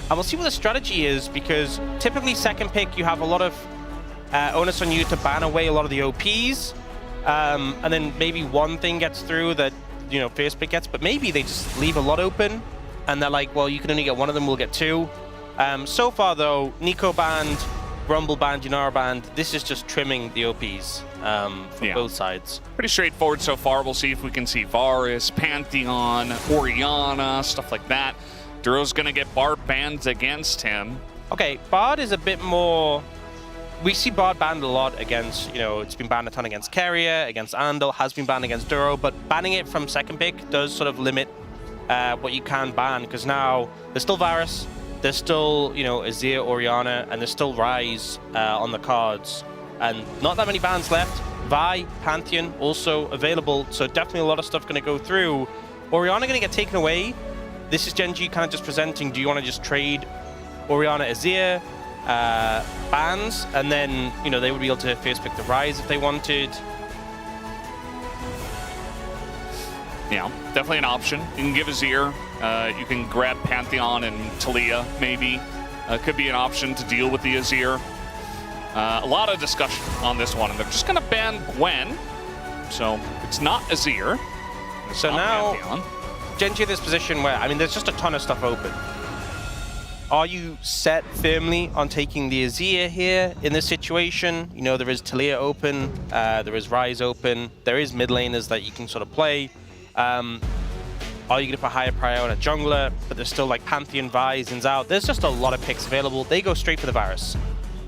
And we'll see what the strategy is, because typically second pick, you have a lot of onus on you to ban away a lot of the OPs. And then maybe one thing gets through that, you know, first pick gets, but maybe they just leave a lot open. And they're like, well, you can only get one of them, we'll get two. So far, though, Nico banned, Rumble banned, Yunara banned. This is just trimming the OPs from both sides. Pretty straightforward so far. We'll see if we can see Varus, Pantheon, Orianna, stuff like that. Duro's going to get Bard banned against him. Okay, Bard is a bit more... We see Bard banned a lot against, you know, it's been banned a ton against Carrier, against Andal, has been banned against Duro, but banning it from second pick does sort of limit what you can ban, because now there's still Varus, there's still, you know, Azir, Orianna, and there's still Ryze on the cards. And not that many bans left. Vi, Pantheon also available, so definitely a lot of stuff going to go through. Orianna going to get taken away. This is GENG kind of just presenting, do you want to just trade Orianna, Azir, bans, and then, you know, they would be able to first pick the Ryze if they wanted. Yeah, definitely an option. You can give Azir, you can grab Pantheon and Talia, maybe. Could be an option to deal with the Azir. A lot of discussion on this one, and they're just going to ban Gwen. So it's not Azir. So now, Pantheon. GENG in this position where, I mean, there's just a ton of stuff open. Are you set firmly on taking the Azir here in this situation? You know, there is Talia open, there is Ryze open, there is mid laners that you can sort of play. Are you going to put higher prior on a jungler, but there's still like Pantheon, Vi, Zin's out. There's just a lot of picks available. They go straight for the Varus.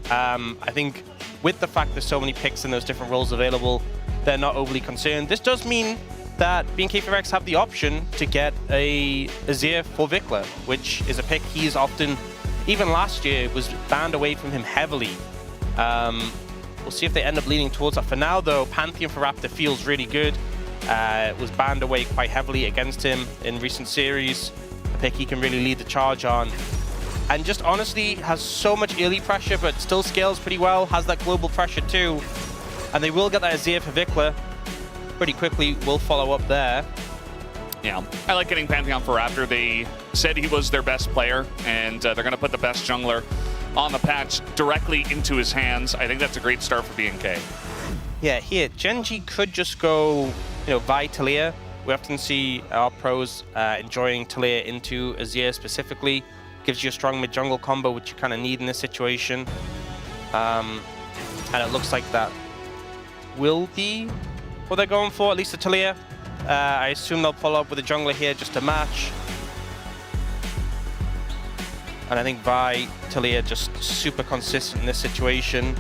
I think with the fact there's so many picks in those different roles available, they're not overly concerned. This does mean that BFX have the option to get a Azir for Vikla, which is a pick he's often, even last year, was banned away from him heavily. We'll see if they end up leaning towards that. For now, though, Pantheon for Raptor feels really good. It was banned away quite heavily against him in recent series. A pick he can really lead the charge on. And just honestly has so much early pressure, but still scales pretty well, has that global pressure too. And they will get that Azir for Vikla pretty quickly. We'll follow up there. Yeah, I like getting Pantheon for Raptor. They said he was their best player, and they're going to put the best jungler on the patch directly into his hands. I think that's a great start for BNK. Yeah, here, GENG could just go, you know, Vi Talia. We often see our pros enjoying Talia into Azir specifically. Gives you a strong mid-jungle combo, which you kind of need in this situation. And it looks like that will be what they're going for, at least the Talia. I assume they'll follow up with a jungler here just to match. And I think Vi, Talia just super consistent in this situation.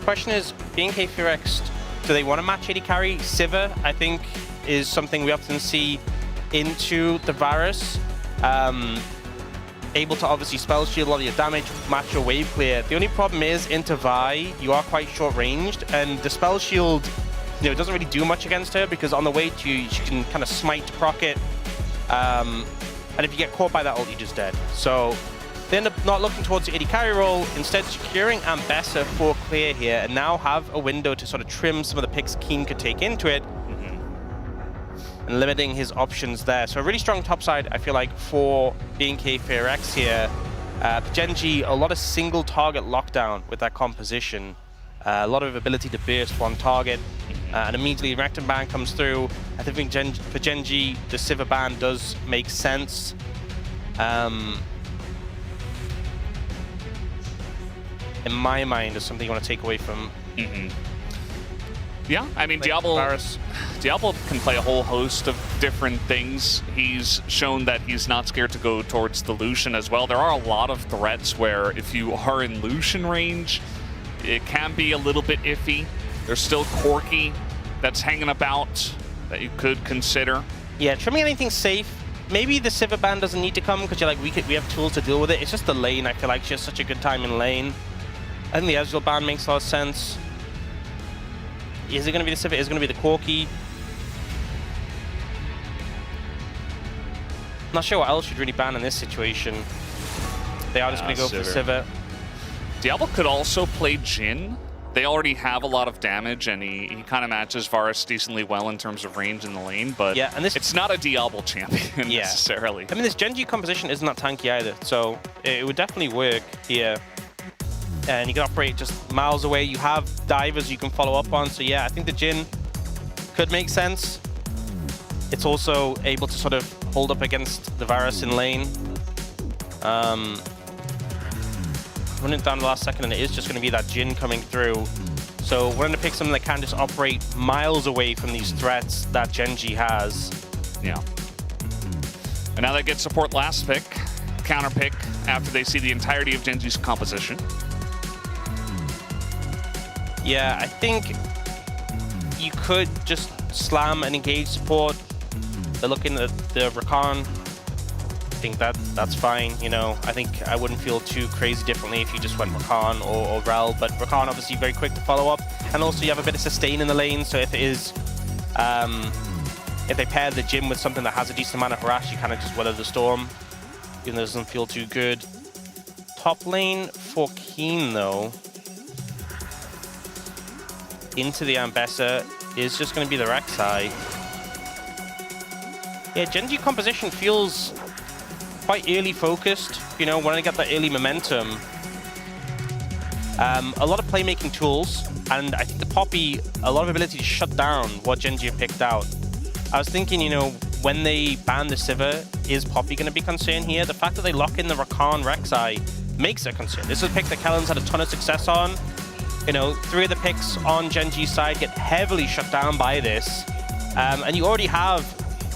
Question is, BFX, do they want to match AD carry? Sivir, I think, is something we often see into the Varus. Able to obviously spell shield a lot of your damage, match your wave clear. The only problem is, into Vi, you are quite short ranged, and the spell shield, you know, doesn't really do much against her, because on the way to you, she can kind of smite to proc it. And if you get caught by that ult, you're just dead. So they end up not looking towards the AD carry role, instead securing Ambessa for clear here, and now have a window to sort of trim some of the picks Keen could take into it. And limiting his options there. So a really strong top side, I feel like, for BFX here. GENG, a lot of single target lockdown with that composition. A lot of ability to burst one target. And immediately Rectum ban comes through. I think for GENG, the Sivir ban does make sense. In my mind, is something you want to take away from. Yeah, I mean, Diablo can play a whole host of different things. He's shown that he's not scared to go towards the Lucian as well. There are a lot of threats where if you are in Lucian range, it can be a little bit iffy. There's still Corki that's hanging about that you could consider. Yeah, trimming anything safe. Maybe the Sivir ban doesn't need to come, because you're like, we have tools to deal with it. It's just the lane. I feel like she has such a good time in lane. I think the Ezreal ban makes a lot of sense. Is it going to be the Sivir? Is it going to be the Corki? Not sure what else you'd really ban in this situation. They are just going to go for Sivir. Diablo could also play Jhin. They already have a lot of damage, and he kind of matches Varus decently well in terms of range in the lane, but yeah, and it's not a Diablo champion necessarily. I mean, this GENG composition isn't that tanky either, so It would definitely work here. And you can operate just miles away. You have divers you can follow up on. So yeah, I think the Jhin could make sense. It's also able to sort of hold up against the Varus in lane. Running it down the last second, and it is just going to be that Jhin coming through. So we're going to pick something that can just operate miles away from these threats that GENG has. Yeah. And now they get support last pick, counter pick, after they see the entirety of GENG's composition. Yeah, I think you could just slam and engage support. They're looking at the Rakan. I think that's fine, you know. I think I wouldn't feel too crazy differently if you just went Rakan or Rel, but Rakan obviously very quick to follow up. And also you have a bit of sustain in the lane, so if it is, if they pair the Jhin with something that has a decent amount of harass, you kind of just weather the storm, even though it doesn't feel too good. Top lane for Keen though, into the Ambessa is just going to be the Rek'Sai. Yeah, GENG composition feels quite early focused, you know, when I get that early momentum. A lot of playmaking tools, and I think the Poppy, a lot of ability to shut down what GENG have picked out. I was thinking, you know, when they ban the Sivir, is Poppy going to be concerned here? The fact that they lock in the Rakan Rek'Sai makes a concern. This is a pick that Kellen's had a ton of success on. You know, 3 of the picks on GENG's side get heavily shut down by this. And you already have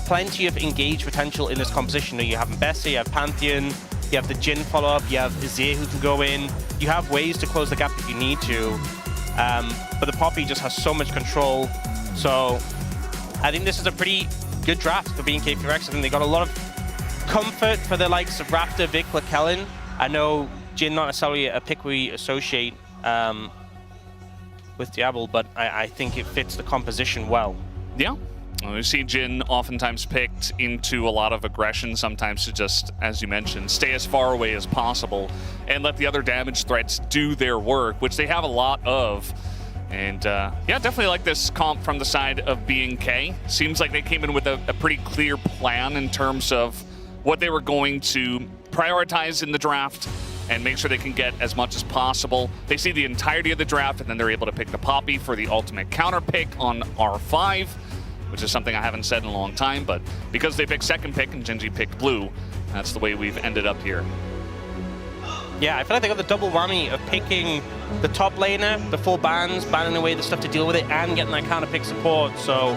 plenty of engaged potential in this composition. You have Ambessa, you have Pantheon, you have the Jhin follow-up, you have Azir who can go in. You have ways to close the gap if you need to. But the Poppy just has so much control. So I think this is a pretty good draft for being KPRX. I think they got a lot of comfort for the likes of Raptor, Vikla, Kellen. I know Jhin not necessarily a pick we associate with Diablo, but I think it fits the composition well. Yeah. We see Jhin oftentimes picked into a lot of aggression, sometimes to just, as you mentioned, stay as far away as possible and let the other damage threats do their work, which they have a lot of. And yeah, definitely like this comp from the side of BNK. Seems like they came in with a pretty clear plan in terms of what they were going to prioritize in the draft and make sure they can get as much as possible. They see the entirety of the draft, and then they're able to pick the Poppy for the ultimate counter pick on R5, which is something I haven't said in a long time, but because they picked second pick and GENG picked blue, that's the way we've ended up here. Yeah, I feel like they got the double whammy of picking the top laner, the 4 bans, banning away the stuff to deal with it, and getting that counter pick support. So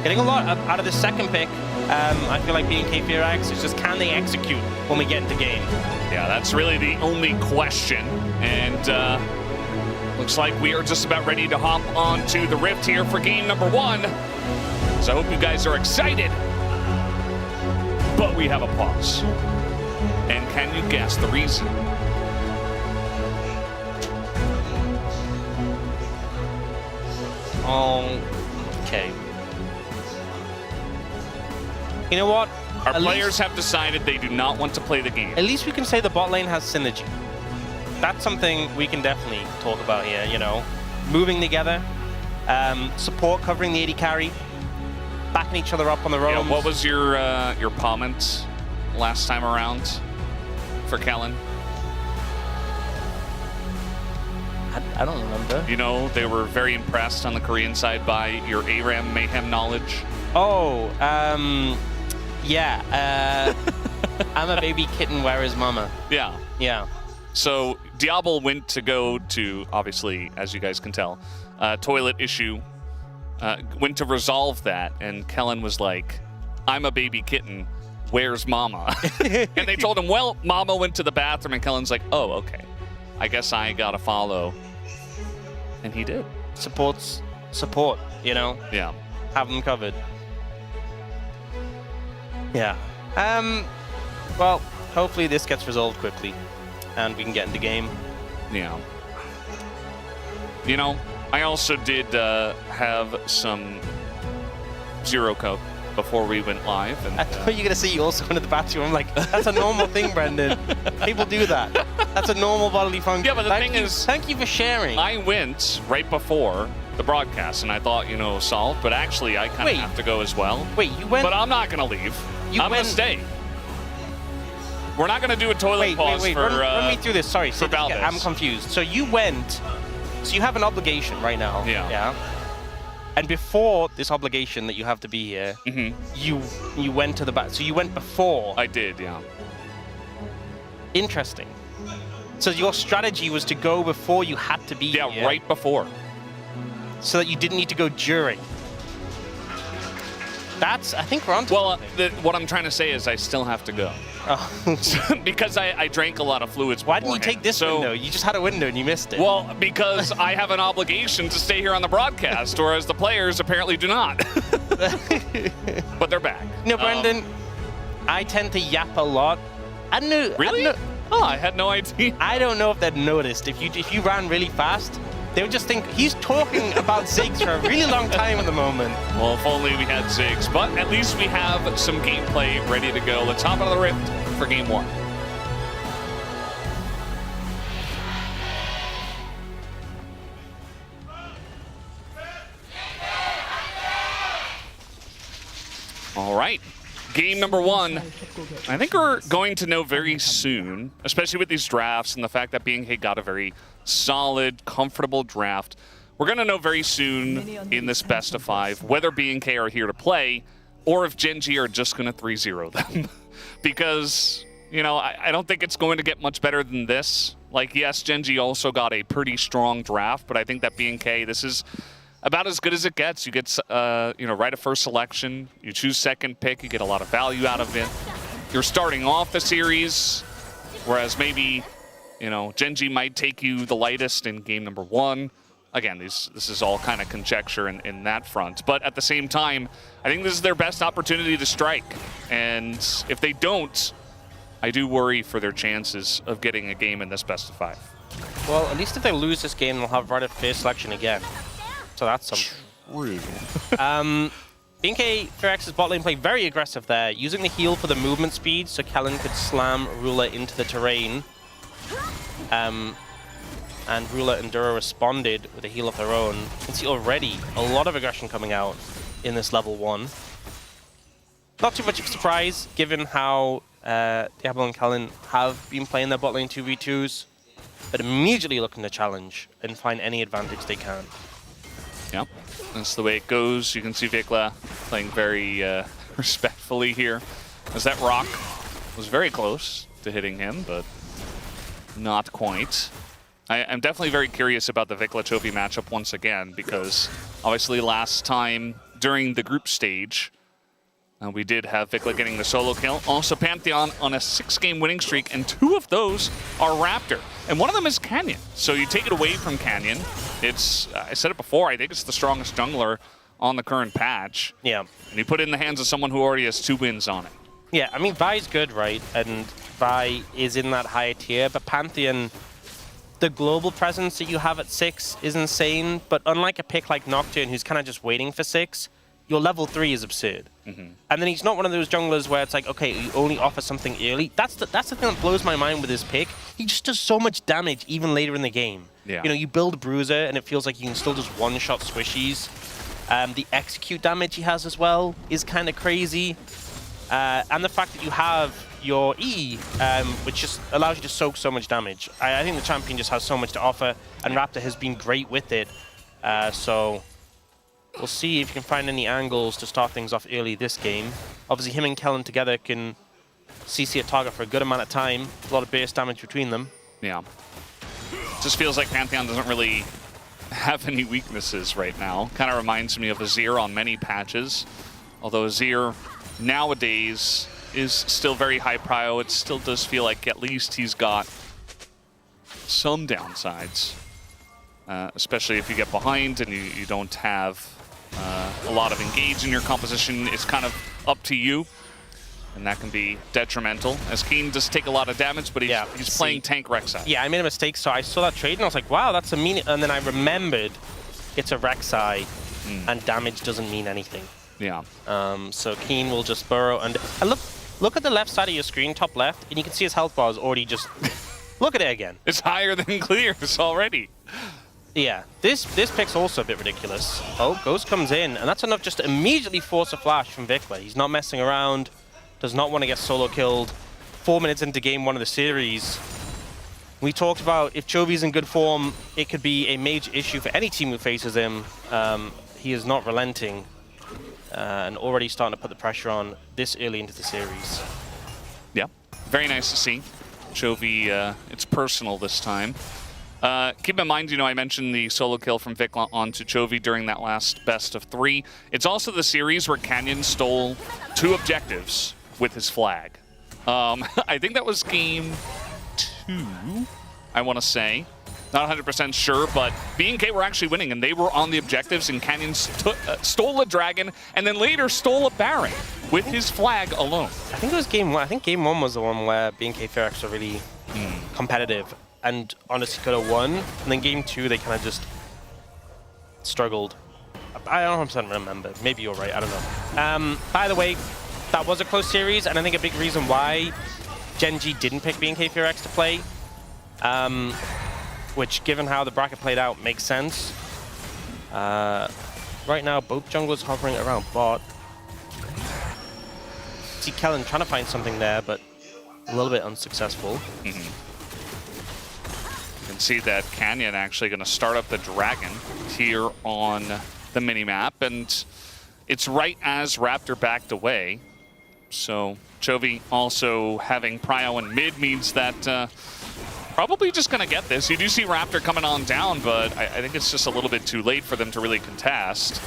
getting a lot out of this second pick. I feel like being KPRX is just, can they execute when we get into game? Yeah, that's really the only question. And looks like we are just about ready to hop onto the Rift here for game number 1. So I hope you guys are excited. But we have a pause. And can you guess the reason? Okay. You know what? Our players have decided they do not want to play the game. At least we can say the bot lane has synergy. That's something we can definitely talk about here, you know. Moving together, support covering the AD carry, backing each other up on the roams. Yeah, what was your comment last time around for Kellen? I don't remember. You know, they were very impressed on the Korean side by your ARAM Mayhem knowledge. Oh, yeah. I'm a baby kitten, where is mama? Yeah. Yeah. So Diablo went to go to, obviously, as you guys can tell, toilet issue, went to resolve that, and Kellen was like, I'm a baby kitten, where's mama? And they told him, well, mama went to the bathroom, and Kellen's like, oh, okay. I guess I gotta follow. And he did. Support's support, you know? Yeah. Have them covered. Yeah. Well, hopefully this gets resolved quickly and we can get into game. Yeah. You know, I also did have some Zero Coke before we went live. And, I thought you were going to say you also went to the bathroom. I'm like, that's a normal thing, Brendan. People do that. That's a normal bodily function. Yeah, but the thing is... Thank you for sharing. I went right before the broadcast, and I thought, you know, solved, but actually I kind of have to go as well. Wait, you went... But I'm not going to leave. I'm going to stay. We're not going to do a toilet pause wait. for Run me through this. Sorry, for Valdez. I'm confused. So you went. So you have an obligation right now. Yeah. Yeah. And before this obligation that you have to be here, you went to the back. So you went before. I did, yeah. Interesting. So your strategy was to go before you had to be here. Yeah, right before. So that you didn't need to go during. I think we're on to something. What I'm trying to say is I still have to go. Oh. Because I drank a lot of fluids Why didn't you take this window? You just had a window and you missed it. Well, because I have an obligation to stay here on the broadcast, whereas the players apparently do not. But they're back. No, Brendan, I tend to yap a lot. I knew. Really? I had no idea. I don't know if they'd noticed. If you ran really fast, they would just think he's talking about Ziggs for a really long time at the moment. Well, if only we had Ziggs, but at least we have some gameplay ready to go. Let's hop out of the Rift for game 1. All right. Game number 1, I think we're going to know very soon, especially with these drafts and the fact that BNK got a very solid, comfortable draft. We're going to know very soon in this best of 5 whether BNK are here to play or if GENG are just going to 3-0 them. Because, you know, I don't think it's going to get much better than this. Like, yes, GENG also got a pretty strong draft, but I think that BNK, this is about as good as it gets. You get, you know, right of first selection. You choose second pick. You get a lot of value out of it. You're starting off the series, whereas maybe, you know, GENG might take you the lightest in game number 1. Again, this is all kind of conjecture in that front. But at the same time, I think this is their best opportunity to strike. And if they don't, I do worry for their chances of getting a game in this best of 5. Well, at least if they lose this game, they'll have right of first selection again. So that's something. True. BNK Firex's bot lane play very aggressive there, using the heal for the movement speed so Kellen could slam Ruler into the terrain. And Ruler and Duro responded with a heal of their own. You can see already a lot of aggression coming out in this level 1. Not too much of a surprise, given how Diablo and Kellen have been playing their bot lane 2v2s, but immediately looking to challenge and find any advantage they can. Yep, that's the way it goes. You can see Vikla playing very respectfully here, as that rock was very close to hitting him, but not quite. I'm definitely very curious about the Vikla Chovy matchup once again, because obviously last time during the group stage, we did have Vikla getting the solo kill. Also Pantheon on a 6-game winning streak, and 2 of those are Raptor. And one of them is Canyon. So you take it away from Canyon. It's, I said it before, I think it's the strongest jungler on the current patch. Yeah. And you put it in the hands of someone who already has 2 wins on it. Yeah, I mean, Vi's good, right? And Vi is in that higher tier, but Pantheon, the global presence that you have at 6 is insane. But unlike a pick like Nocturne, who's kind of just waiting for 6, your level 3 is absurd. And then he's not one of those junglers where it's like, okay, you only offer something early. That's the thing that blows my mind with his pick. He just does so much damage even later in the game. Yeah. You know, you build Bruiser and it feels like you can still just one-shot squishies. The execute damage he has as well is kind of crazy. And the fact that you have your E, which just allows you to soak so much damage. I think the champion just has so much to offer, and Raptor has been great with it. So we'll see if you can find any angles to start things off early this game. Obviously, him and Kellen together can CC a target for a good amount of time. A lot of base damage between them. Yeah. Just feels like Pantheon doesn't really have any weaknesses right now. Kind of reminds me of Azir on many patches. Although Azir nowadays is still very high prio, it still does feel like at least he's got some downsides. Especially if you get behind and you don't have a lot of engage in your composition. It's kind of up to you, and that can be detrimental, as Keen does take a lot of damage, but he's playing tank Rek'Sai. Yeah, I made a mistake, so I saw that trade and I was like, wow, that's a mean, and then I remembered it's a Rek'Sai, and damage doesn't mean anything. Yeah. So Keen will just burrow and look at the left side of your screen, top left, and you can see his health bar is already just look at it again. It's higher than Clear's already. Yeah, this pick's also a bit ridiculous. Oh, Ghost comes in, and that's enough just to immediately force a flash from Vikla. He's not messing around, does not want to get solo killed. 4 minutes into game 1 of the series. We talked about if Chovy's in good form, it could be a major issue for any team who faces him. He is not relenting and already starting to put the pressure on this early into the series. Yeah, very nice to see. Chovy, it's personal this time. Keep in mind, I mentioned the solo kill from Vikla onto Chovy during that last best of 3. It's also the series where Canyon stole 2 objectives with his flag. I think that was game 2, I want to say. Not 100% sure, but BNK were actually winning, and they were on the objectives, and Canyon stole a dragon, and then later stole a Baron with his flag alone. I think it was game 1. I think game 1 was the one where BNK FairX were really competitive and honestly could have won. And then game 2, they kind of just struggled. I don't 100% remember. Maybe you're right. I don't know. By the way, that was a close series, and I think a big reason why GENG didn't pick BNK FairX to play, which, given how the bracket played out, makes sense. Right now, both junglers hovering around bot. See Kellen trying to find something there, but a little bit unsuccessful. You can see that Canyon actually going to start up the dragon here on the minimap, and it's right as Raptor backed away. So Chovy also having Prio in mid means that probably just going to get this. You do see Raptor coming on down, but I think it's just a little bit too late for them to really contest.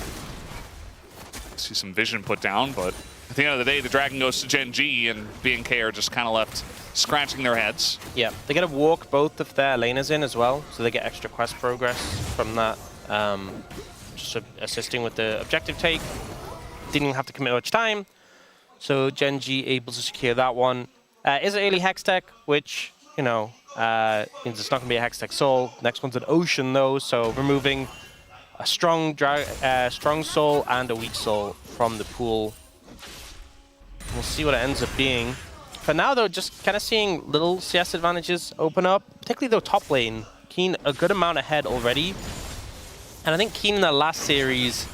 See some vision put down, but at the end of the day, the dragon goes to GENG, and BNK are just kind of left scratching their heads. Yeah, they get to walk both of their laners in as well, so they get extra quest progress from that. Just assisting with the objective take. Didn't have to commit much time, so GENG able to secure that one. Is an early Hextech, which, means it's not going to be a Hextech Soul. Next one's an Ocean, though, so removing a strong Soul and a weak Soul from the pool. We'll see what it ends up being. For now, though, just kind of seeing little CS advantages open up, particularly though top lane. Keen a good amount ahead already. And I think Keen in the last series,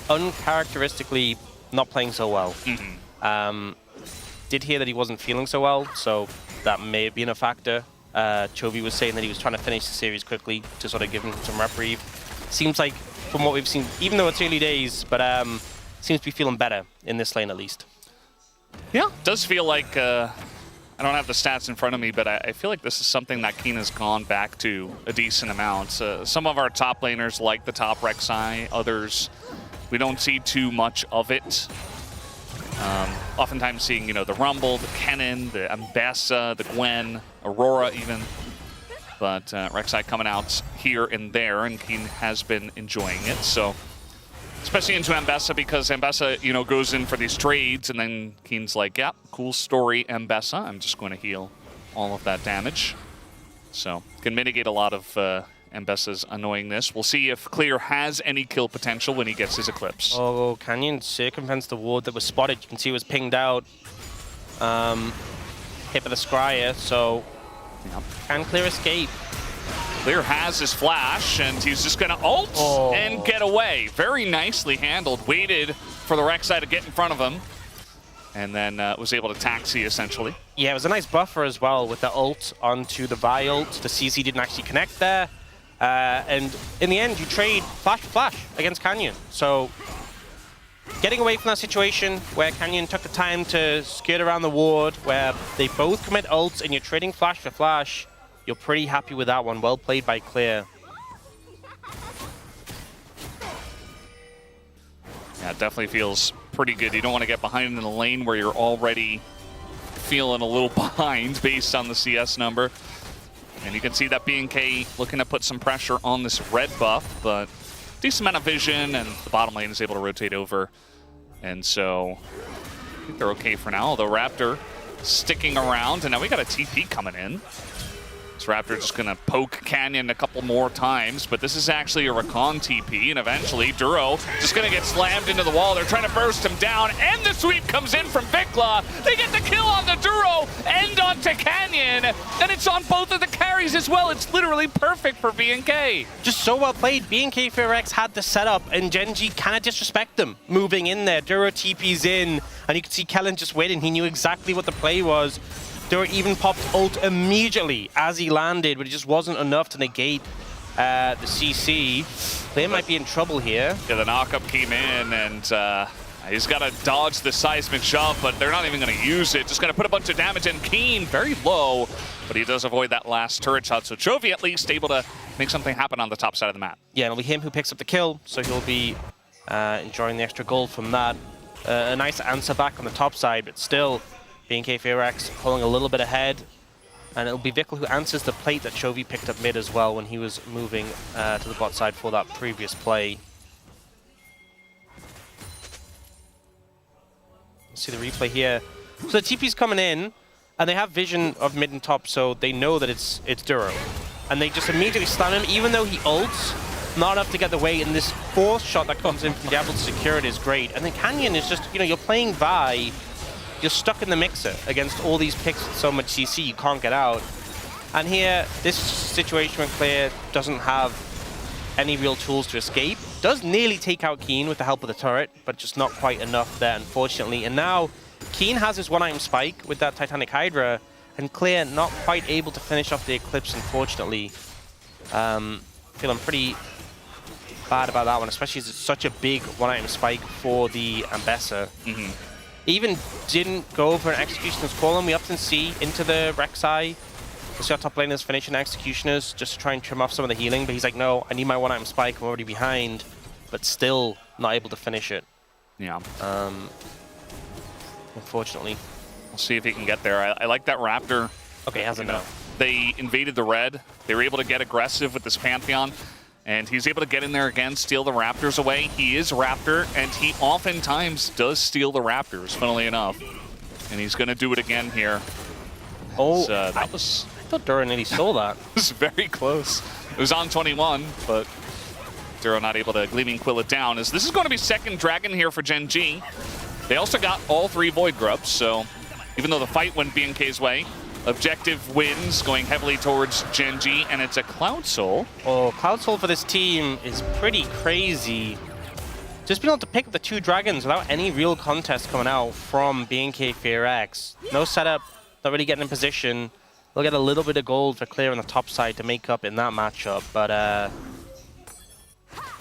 uncharacteristically not playing so well. Did hear that he wasn't feeling so well, so that may have been a factor. Chovy was saying that he was trying to finish the series quickly to sort of give him some reprieve. Seems like, from what we've seen, even though it's early days, but seems to be feeling better in this lane at least. Yeah, does feel like, I don't have the stats in front of me, but I feel like this is something that Keen has gone back to a decent amount. Some of our top laners like the top Rek'Sai, others we don't see too much of it. Oftentimes seeing, the Rumble, the Kennen, the Ambessa, the Gwen, Aurora even. But Rek'Sai coming out here and there, and Keen has been enjoying it. So, especially into Ambessa, because Ambessa, goes in for these trades, and then Keen's like, yeah, cool story, Ambessa. I'm just going to heal all of that damage. So, can mitigate a lot of Ambessa's annoyingness. We'll see if Clear has any kill potential when he gets his Eclipse. Oh, Canyon circumvents the ward that was spotted. You can see it was pinged out. Hit by the Scryer, so can Clear escape? Clear has his flash, and he's just going to ult and get away. Very nicely handled. Waited for the Rek'Sai to get in front of him, and then was able to taxi, essentially. Yeah, it was a nice buffer as well with the ult onto the Vi ult. The CC didn't actually connect there. And in the end, you trade flash for flash against Canyon. So getting away from that situation where Canyon took the time to skirt around the ward, where they both commit ults and you're trading flash for flash, you're pretty happy with that one. Well played by Clear. Yeah, it definitely feels pretty good. You don't want to get behind in the lane where you're already feeling a little behind based on the CS number. And you can see that BNK looking to put some pressure on this red buff, but decent amount of vision, and the bottom lane is able to rotate over. And so I think they're okay for now, although Raptor sticking around, and now we got a TP coming in. So Raptor just going to poke Canyon a couple more times, but this is actually a Rakan TP, and eventually Duro just going to get slammed into the wall. They're trying to burst him down, and the sweep comes in from Vikla. They get the kill on the Duro and onto Canyon, and it's on both of the carries as well. It's literally perfect for BNK. Just so well played. BNK FairX had the setup, and GENG kind of disrespect them moving in there. Duro TP's in, and you can see Kellen just waiting. He knew exactly what the play was. Dura even popped ult immediately as he landed, but it just wasn't enough to negate the CC. They might be in trouble here. Yeah, the knockup came in, and he's got to dodge the seismic shove, but they're not even going to use it. Just going to put a bunch of damage in. Keen, very low, but he does avoid that last turret shot. So Chovy at least able to make something happen on the top side of the map. Yeah, it'll be him who picks up the kill, so he'll be enjoying the extra gold from that. A nice answer back on the top side, but still, BNK Fearx pulling a little bit ahead. And it'll be Vickle who answers the plate that Chovy picked up mid as well when he was moving to the bot side for that previous play. See the replay here. So the TP's coming in, and they have vision of mid and top, so they know that it's Duro. And they just immediately stun him, even though he ults, not enough to get the weight, and this fourth shot that comes in from Diablo to secure it is great. And then Canyon is just, you know, you're playing Vi, you're stuck in the mixer against all these picks with so much CC, you can't get out. And here, this situation when Clear doesn't have any real tools to escape. Does nearly take out Keen with the help of the turret, but just not quite enough there, unfortunately. And now, Keen has his one-item spike with that Titanic Hydra, and Clear not quite able to finish off the Eclipse, unfortunately. Feeling pretty bad about that one, especially as it's such a big one-item spike for the Ambessa. Even didn't go for an Executioner's Call, and we often see into the Rek'Sai. We see our top laners finishing Executioners just to try and trim off some of the healing, but he's like, no, I need my one-item spike, I'm already behind, but still not able to finish it. Yeah. Unfortunately. We'll see if he can get there. I like that Raptor. Okay, hasn't done. They invaded the red. They were able to get aggressive with this Pantheon, and he's able to get in there again, steal the Raptors away. He is Raptor, and he oftentimes does steal the Raptors, funnily enough. And he's going to do it again here. Oh, that was... I thought Duro nearly stole that. It was very close. It was on 21, but Duro not able to Gleaming Quill it down. As this is going to be second Dragon here for GENG. They also got all 3 Void Grubs, so even though the fight went BNK's way, objective wins going heavily towards GENG, and it's a Cloud Soul. Oh, Cloud Soul for this team is pretty crazy. Just being able to pick up the 2 dragons without any real contest coming out from BNK Fearx. No setup, not really getting in position. They'll get a little bit of gold for Clear on the top side to make up in that matchup, but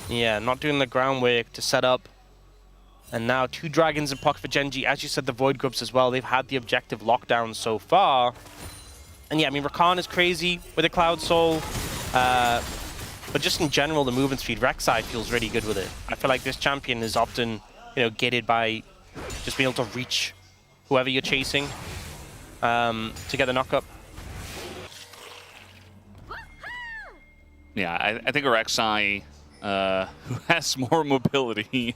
yeah, not doing the groundwork to set up. And now 2 dragons in pocket for GENG. As you said, the Void Grubs as well. They've had the objective lockdown so far. And yeah, I mean, Rakan is crazy with a Cloud Soul. But just in general, the movement speed, Rek'Sai feels really good with it. I feel like this champion is often, you know, gated by just being able to reach whoever you're chasing to get the knockup. Yeah, I think Rek'Sai, who has more mobility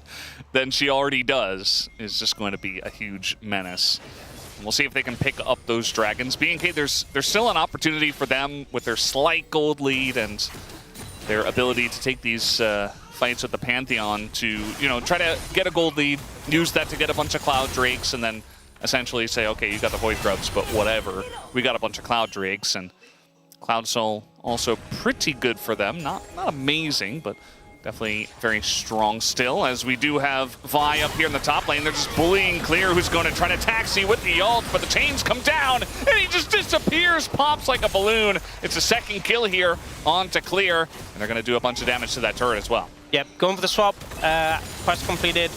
than she already does, is just going to be a huge menace. And we'll see if they can pick up those dragons. BNK, there's still an opportunity for them with their slight gold lead and their ability to take these fights with the Pantheon to, you know, try to get a gold lead, use that to get a bunch of Cloud Drakes, and then essentially say, okay, you got the Void Grubs, but whatever. We got a bunch of Cloud Drakes, and Cloud Soul also pretty good for them. Not amazing, but definitely very strong still, as we do have Vi up here in the top lane. They're just bullying Clear, who's going to try to taxi with the ult, but the chains come down, and he just disappears, pops like a balloon. It's a second kill here onto Clear, and they're going to do a bunch of damage to that turret as well. Yep, going for the swap. Quest completed.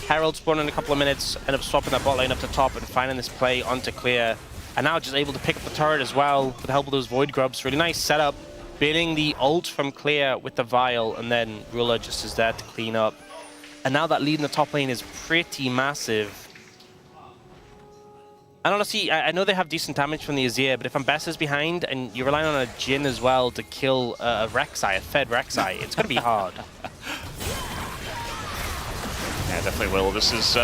Herald spawned in a couple of minutes, end up swapping that bot lane up to top and finding this play onto Clear. And now just able to pick up the turret as well with the help of those Void Grubs. Really nice setup. Baiting the ult from Clear with the Vial, and then Ruler just is there to clean up. And now that lead in the top lane is pretty massive. And honestly, I know they have decent damage from the Azir, but if Ambessa's behind and you're relying on a Jhin as well to kill a Rek'Sai, a fed Rek'Sai, it's going to be hard. Yeah, definitely will. This is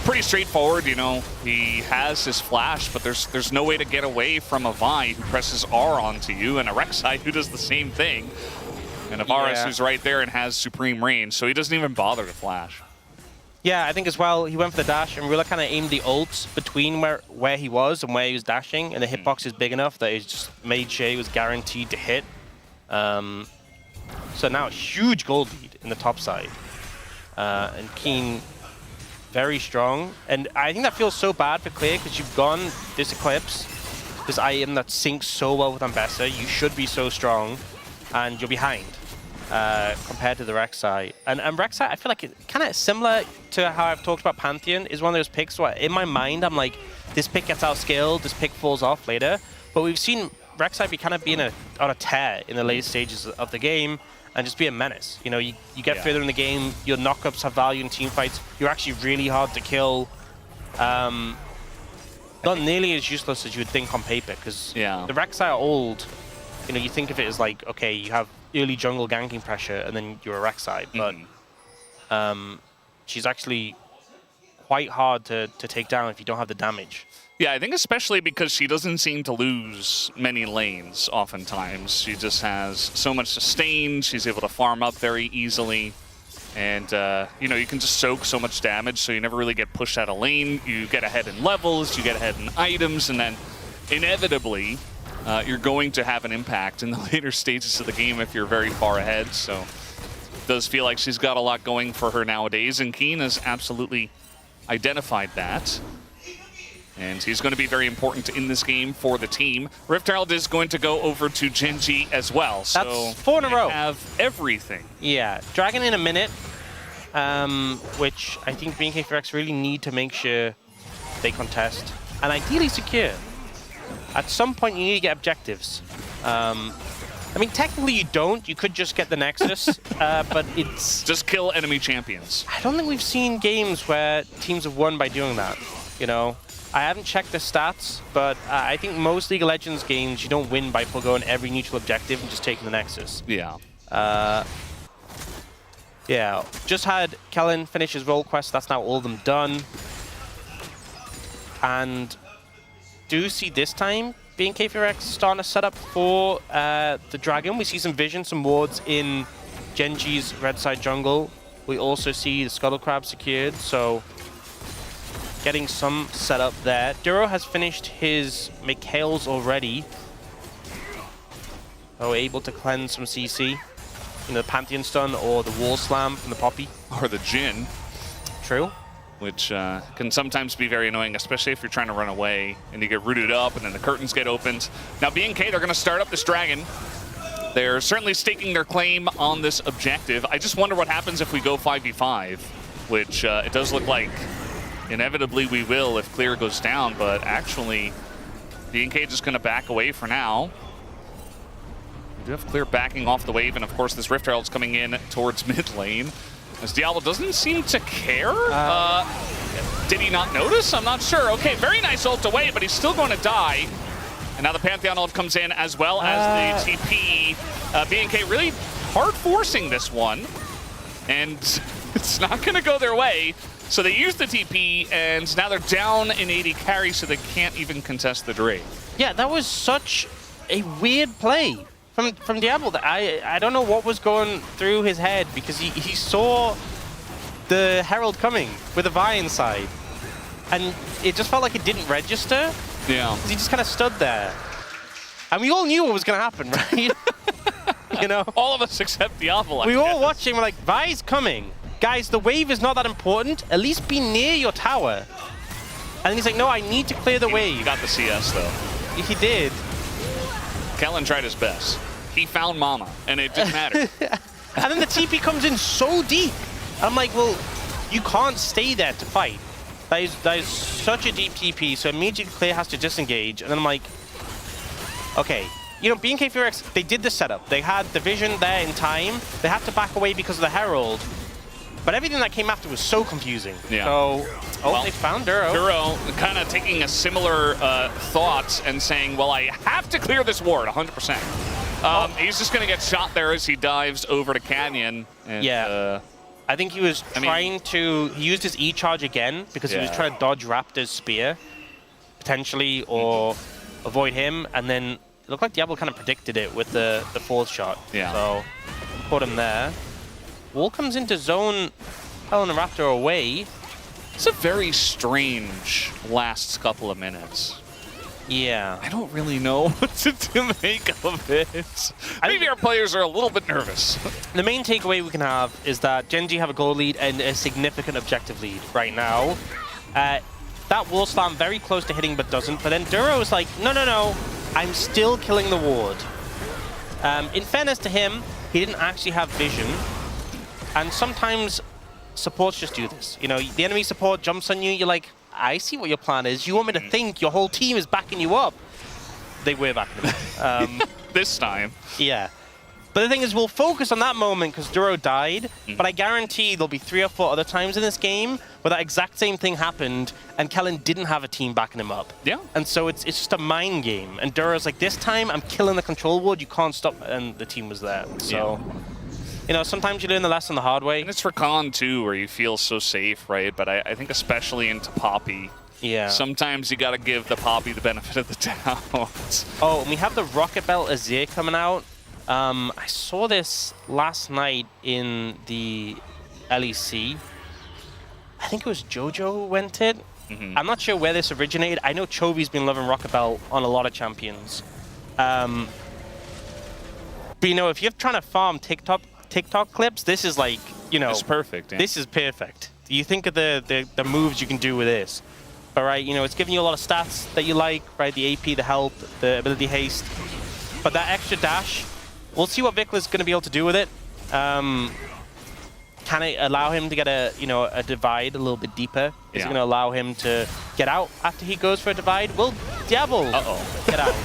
pretty straightforward, you know. He has his flash, but there's no way to get away from a Vi who presses R onto you, and a Rek'Sai who does the same thing, and a Varus who's right there and has supreme range, so he doesn't even bother to flash. Yeah, I think as well, he went for the dash, and Rula kind of aimed the ult between where he was and where he was dashing, and the hitbox is big enough that it just made sure he was guaranteed to hit. So now a huge gold lead in the top side. And Keen very strong. And I think that feels so bad for Clear because you've gone this Eclipse, this item that syncs so well with Ambessa. You should be so strong, and you're behind compared to the Rek'Sai. And Rek'Sai, I feel like it's kind of similar to how I've talked about Pantheon, is one of those picks where in my mind I'm like, this pick gets outskilled, this pick falls off later. But we've seen Rek'Sai be kind of being on a tear in the later stages of the game and just be a menace. You know, you get further in the game, your knockups have value in team fights. You're actually really hard to kill. Not nearly as useless as you would think on paper, because the Rek'Sai are old. You know, you think of it as like, okay, you have early jungle ganking pressure, and then you're a Rek'Sai. But she's actually quite hard to take down if you don't have the damage. Yeah, I think especially because she doesn't seem to lose many lanes oftentimes. She just has so much sustain. She's able to farm up very easily. And, you know, you can just soak so much damage, so you never really get pushed out of lane. You get ahead in levels, you get ahead in items, and then inevitably, you're going to have an impact in the later stages of the game if you're very far ahead. So it does feel like she's got a lot going for her nowadays, and Keen has absolutely identified that. And he's going to be very important in this game for the team. Rift Herald is going to go over to GENG as well. So that's 4 in a row. Have everything. Yeah, Dragon in a minute, which I think BNK4X really need to make sure they contest and ideally secure. At some point, you need to get objectives. I mean, technically you don't. You could just get the Nexus, but it's... Just kill enemy champions. I don't think we've seen games where teams have won by doing that, you know? I haven't checked the stats, but I think most League of Legends games, you don't win by foregoing every neutral objective and just taking the Nexus. Yeah. Yeah, just had Kellen finish his role quest. That's now all of them done. And do see this time BNK4X starting to set up for the Dragon. We see some vision, some wards in GENG's red side jungle. We also see the Scuttle Crab secured, so getting some setup there. Duro has finished his Mikhails already. Oh, able to cleanse some CC. You know, the Pantheon stun or the wall slam from the Poppy. Or the Jhin. True. Which can sometimes be very annoying, especially if you're trying to run away and you get rooted up and then the curtains get opened. Now, BNK, they're going to start up this Dragon. They're certainly staking their claim on this objective. I just wonder what happens if we go 5v5, which it does look like inevitably we will if Clear goes down, but actually BNK just going to back away for now. We do have Clear backing off the wave, and of course this Rift Herald's coming in towards mid lane. As Diablo doesn't seem to care. Did he not notice? I'm not sure. Okay, very nice ult away, but he's still going to die. And now the Pantheon ult comes in as well as the TP. BNK really hard forcing this one, and it's not going to go their way. So they use the TP, and now they're down in 80 carry, so they can't even contest the Drake. Yeah, that was such a weird play from Diablo. I don't know what was going through his head, because he saw the Herald coming with a Vi inside, and it just felt like it didn't register. Yeah. He just kind of stood there. And we all knew what was going to happen, right? You know? All of us except Diablo. We were all watching, we're like, Vi's coming. Guys, the wave is not that important. At least be near your tower. And then he's like, no, I need to clear the wave. He got the CS, though. He did. Kellen tried his best. He found Mama, and it didn't matter. And then the TP comes in so deep. I'm like, well, you can't stay there to fight. That is such a deep TP, so immediately Clear has to disengage. And then I'm like, okay. You know, BNK4X, they did the setup. They had the vision there in time. They had to back away because of the Herald. But everything that came after was so confusing. Yeah. So, well, they found Duro. Duro kind of taking a similar thought and saying, well, I have to clear this ward 100%. He's just going to get shot there as he dives over to Canyon. And, yeah. I think he was trying to... He used his E-charge again because he was trying to dodge Raptor's spear, potentially, or avoid him. And then it looked like Diablo kind of predicted it with the fourth shot. Yeah. So, caught him there. Wall comes into zone Helen and Raptor away. It's a very strange last couple of minutes. Yeah. I don't really know what to make of it. Maybe our players are a little bit nervous. The main takeaway we can have is that GENG have a goal lead and a significant objective lead right now. That wall slam very close to hitting but doesn't. But then Duro is like, no, no, no, I'm still killing the ward. In fairness to him, he didn't actually have vision. And sometimes supports just do this. You know, the enemy support jumps on you, you're like, I see what your plan is. You want me to think your whole team is backing you up. They were backing him up. This time. Yeah. But the thing is, we'll focus on that moment because Duro died, but I guarantee there'll be 3 or 4 other times in this game where that exact same thing happened and Kellen didn't have a team backing him up. Yeah. And so it's just a mind game. And Duro's like, this time I'm killing the control ward, you can't stop. And the team was there. So, you know, sometimes you learn the lesson the hard way. And it's for Khan too, where you feel so safe, right? But I think especially into Poppy, yeah, sometimes you got to give the Poppy the benefit of the doubt. Oh, and we have the Rocket Belt Azir coming out. I saw this last night in the LEC. I think it was Jojo who went it. I'm not sure where this originated. I know Chovy's been loving Rocket Belt on a lot of champions. But you know, if you're trying to farm TikTok clips, this is like, you know, It's perfect. Yeah. this is perfect. You think of the moves you can do with this. All right, you know, it's giving you a lot of stats that you like, right? The AP, the health, the ability haste. But that extra dash, we'll see what Vikula's going to be able to do with it. Can it allow him to get a, you know, a divide a little bit deeper? Is it going to allow him to get out after he goes for a divide? Will Diablo get out?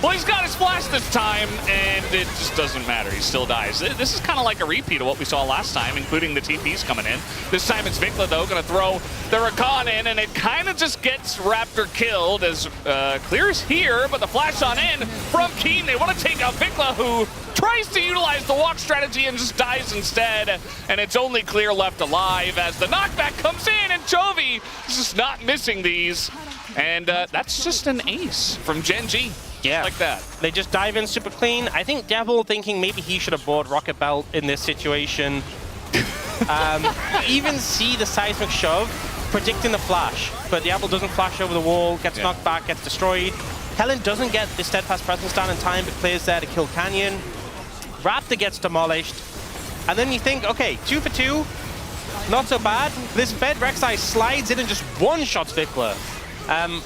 Well, he's got his flash this time, and it just doesn't matter. He still dies. This is kind of like a repeat of what we saw last time, including the TPs coming in. This time it's Vikla, though, going to throw the Rakan in, and it kind of just gets Raptor killed as Clear's here, but the flash on in from Keen. They want to take out Vikla, who tries to utilize the walk strategy and just dies instead, and it's only Clear left alive as the knockback comes in, and Chovy is just not missing these. And that's just an ace from GENG. Yeah, like that. They just dive in super clean. I think Devil thinking maybe he should have bought Rocket Belt in this situation. Even see the seismic shove, predicting the flash, but Diablo doesn't flash over the wall, gets knocked back, gets destroyed. Helen doesn't get the steadfast presence down in time, but clears there to kill Canyon. Raptor gets demolished, and then you think, okay, 2 for 2, not so bad. This Fed Rek'Sai slides in and just one-shots Vikla.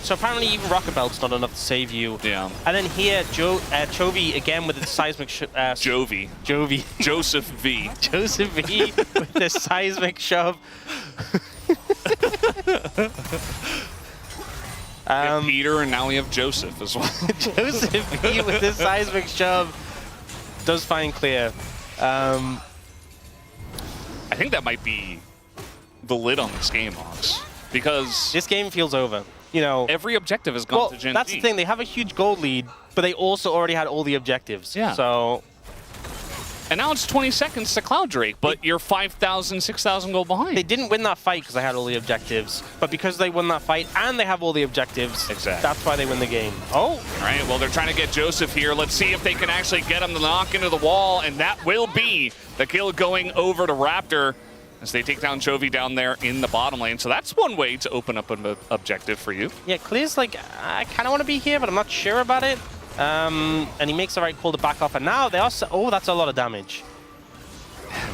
So apparently even Rocket Belt's not enough to save you. Yeah. And then here, Chovy again with the seismic Jovi. Joseph V. Joseph V with the seismic shove. We have Peter, and now we have Joseph as well. Joseph V with the seismic shove does find Clear. I think that might be the lid on this game, Hawks, because this game feels over. You know, every objective has gone to GENG. That's the thing. They have a huge gold lead, but they also already had all the objectives. Yeah. So, and now it's 20 seconds to Cloud Drake, but you're 5,000, 6,000 gold behind. They didn't win that fight because they had all the objectives, but because they won that fight and they have all the objectives, that's why they win the game. Oh. All right, well, they're trying to get Joseph here. Let's see if they can actually get him to knock into the wall, and that will be the kill going over to Raptor as they take down Chovy down there in the bottom lane. So that's one way to open up an objective for you. Yeah, Clear's like, I kind of want to be here, but I'm not sure about it. And he makes the right call to back off. And now they also, oh, that's a lot of damage.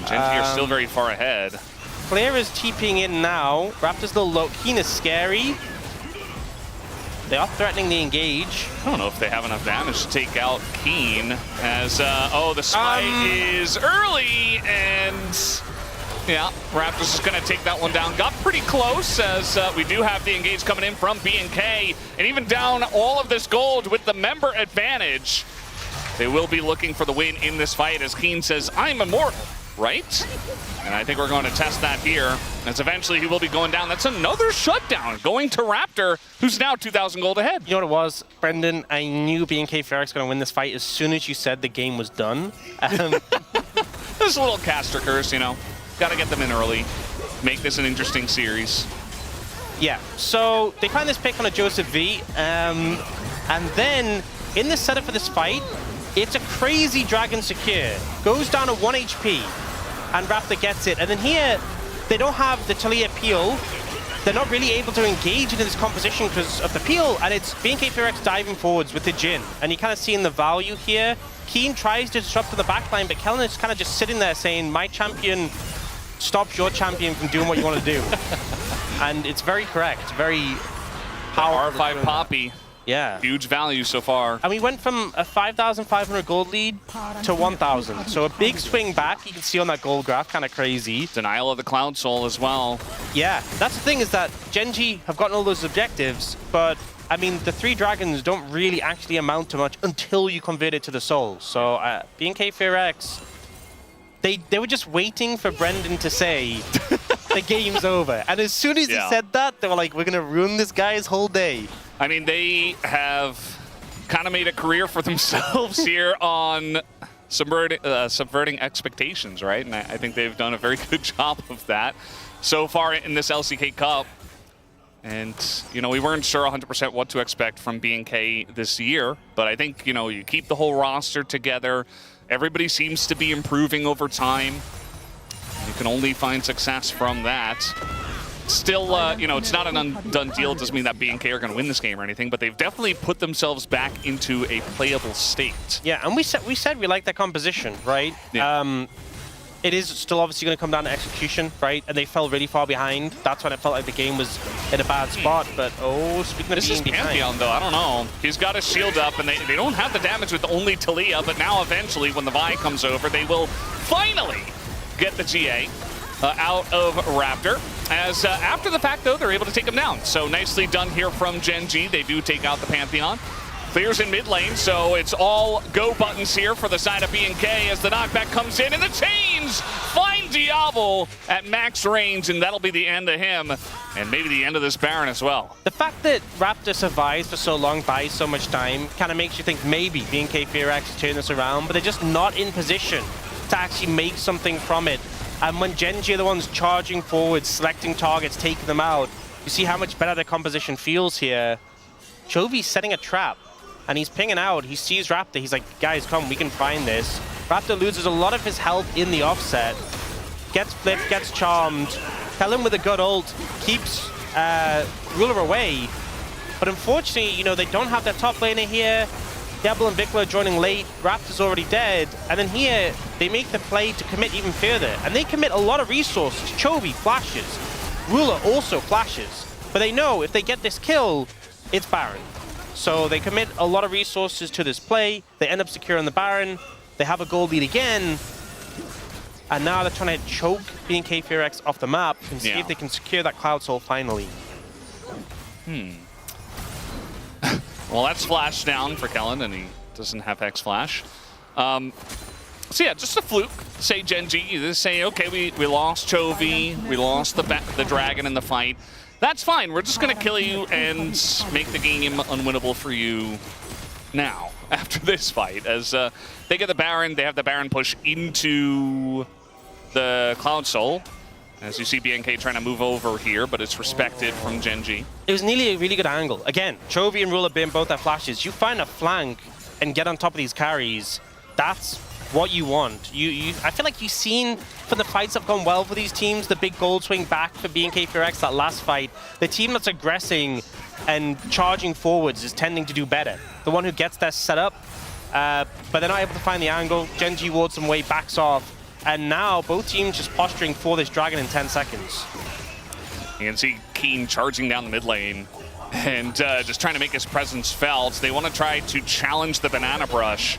GENG are still very far ahead. Clear is TPing in now. Raptor's still low. Keen is scary. They are threatening the engage. I don't know if they have enough damage to take out Keen as, oh, the smite is early, and yeah, Raptors is going to take that one down. Got pretty close as we do have the engage coming in from B&K, and even down all of this gold with the member advantage. They will be looking for the win in this fight as Keen says, I'm immortal, right? And I think we're going to test that here as eventually he will be going down. That's another shutdown going to Raptor, who's now 2,000 gold ahead. You know what it was, Brendan? I knew B&K Ferrex going to win this fight as soon as you said the game was done. There's a little caster curse, you know. Got to get them in early, make this an interesting series. Yeah, so they find this pick on a Joseph V, and then in the setup for this fight, it's a crazy Dragon Secure. Goes down to 1 HP, and Raptor gets it. And then here, they don't have the Talia Peel, they're not really able to engage into this composition because of the peel, and it's BNK diving forwards with the Jhin. And you kind of seeing the value here. Keen tries to disrupt from the backline, but Kellen is kind of just sitting there saying, my champion stops your champion from doing what you want to do. And it's very correct, very powerful. R5 Poppy. Yeah. Huge value so far. And we went from a 5,500 gold lead to 1,000. So a big swing back, you can see on that gold graph, kind of crazy. Denial of the Cloud Soul as well. Yeah, that's the thing, is that GENG have gotten all those objectives, but I mean, the 3 dragons don't really actually amount to much until you convert it to the soul. So BNK they were just waiting for Brendan to say, the game's over. And as soon as he said that, they were like, we're going to ruin this guy's whole day. I mean, they have kind of made a career for themselves here on subverting expectations, right? And I think they've done a very good job of that so far in this LCK Cup. And, you know, we weren't sure 100% what to expect from BNK this year, but I think, you know, you keep the whole roster together. Everybody seems to be improving over time. You can only find success from that. Still, you know, it's not an undone deal. It doesn't mean that BNK are going to win this game or anything, but they've definitely put themselves back into a playable state. Yeah, and we said we like that composition, right? Yeah. It is still obviously going to come down to execution, right? And they fell really far behind. That's when it felt like the game was in a bad spot. But, oh, speaking of being behind. Pantheon, though, I don't know. He's got his shield up, and they don't have the damage with only Talia, but now eventually when the Vi comes over, they will finally get the GA out of Raptor. As after the fact, though, they're able to take him down. So nicely done here from GENG. They do take out the Pantheon. Clears in mid lane, so it's all go buttons here for the side of BNK as the knockback comes in, and the chains find Diablo at max range, and that'll be the end of him, and maybe the end of this Baron as well. The fact that Raptor survives for so long, buys so much time, kind of makes you think maybe BNK actually turn this around, but they're just not in position to actually make something from it. And when GENG are the ones charging forward, selecting targets, taking them out, you see how much better the composition feels here. Chovy's setting a trap. And he's pinging out. He sees Raptor. He's like, guys, come, we can find this. Raptor loses a lot of his health in the offset. Gets flipped, gets charmed. Kellen with a good ult keeps Ruler away. But unfortunately, you know, they don't have their top laner here. Diablo and Vikla joining late. Raptor's already dead. And then here, they make the play to commit even further. And they commit a lot of resources. Chovy flashes. Ruler also flashes. But they know if they get this kill, it's Baron. So they commit a lot of resources to this play. They end up securing the Baron. They have a gold lead again. And now they're trying to choke BNK off the map and see if they can secure that Cloud Soul finally. Well, that's flash down for Kellen, and he doesn't have Hex Flash. So yeah, just a fluke. Say GENG, you just say, okay, we lost Chovy, we lost the dragon in the fight. That's fine. We're just going to kill you and make the game unwinnable for you now, after this fight. As they get the Baron, they have the Baron push into the Cloud Soul. As you see BNK trying to move over here, but it's respected from GENG. It was nearly a really good angle. Again, Chovy and Ruler Bin both have flashes. You find a flank and get on top of these carries. That's what you want. I feel like you've seen from the fights that have gone well for these teams, the big gold swing back for BNK that last fight. The team that's aggressing and charging forwards is tending to do better. The one who gets their setup, but they're not able to find the angle. GENG wards some way, backs off, and now both teams just posturing for this dragon in 10 seconds. You can see Keen charging down the mid lane and just trying to make his presence felt. They want to try to challenge the Banana Brush.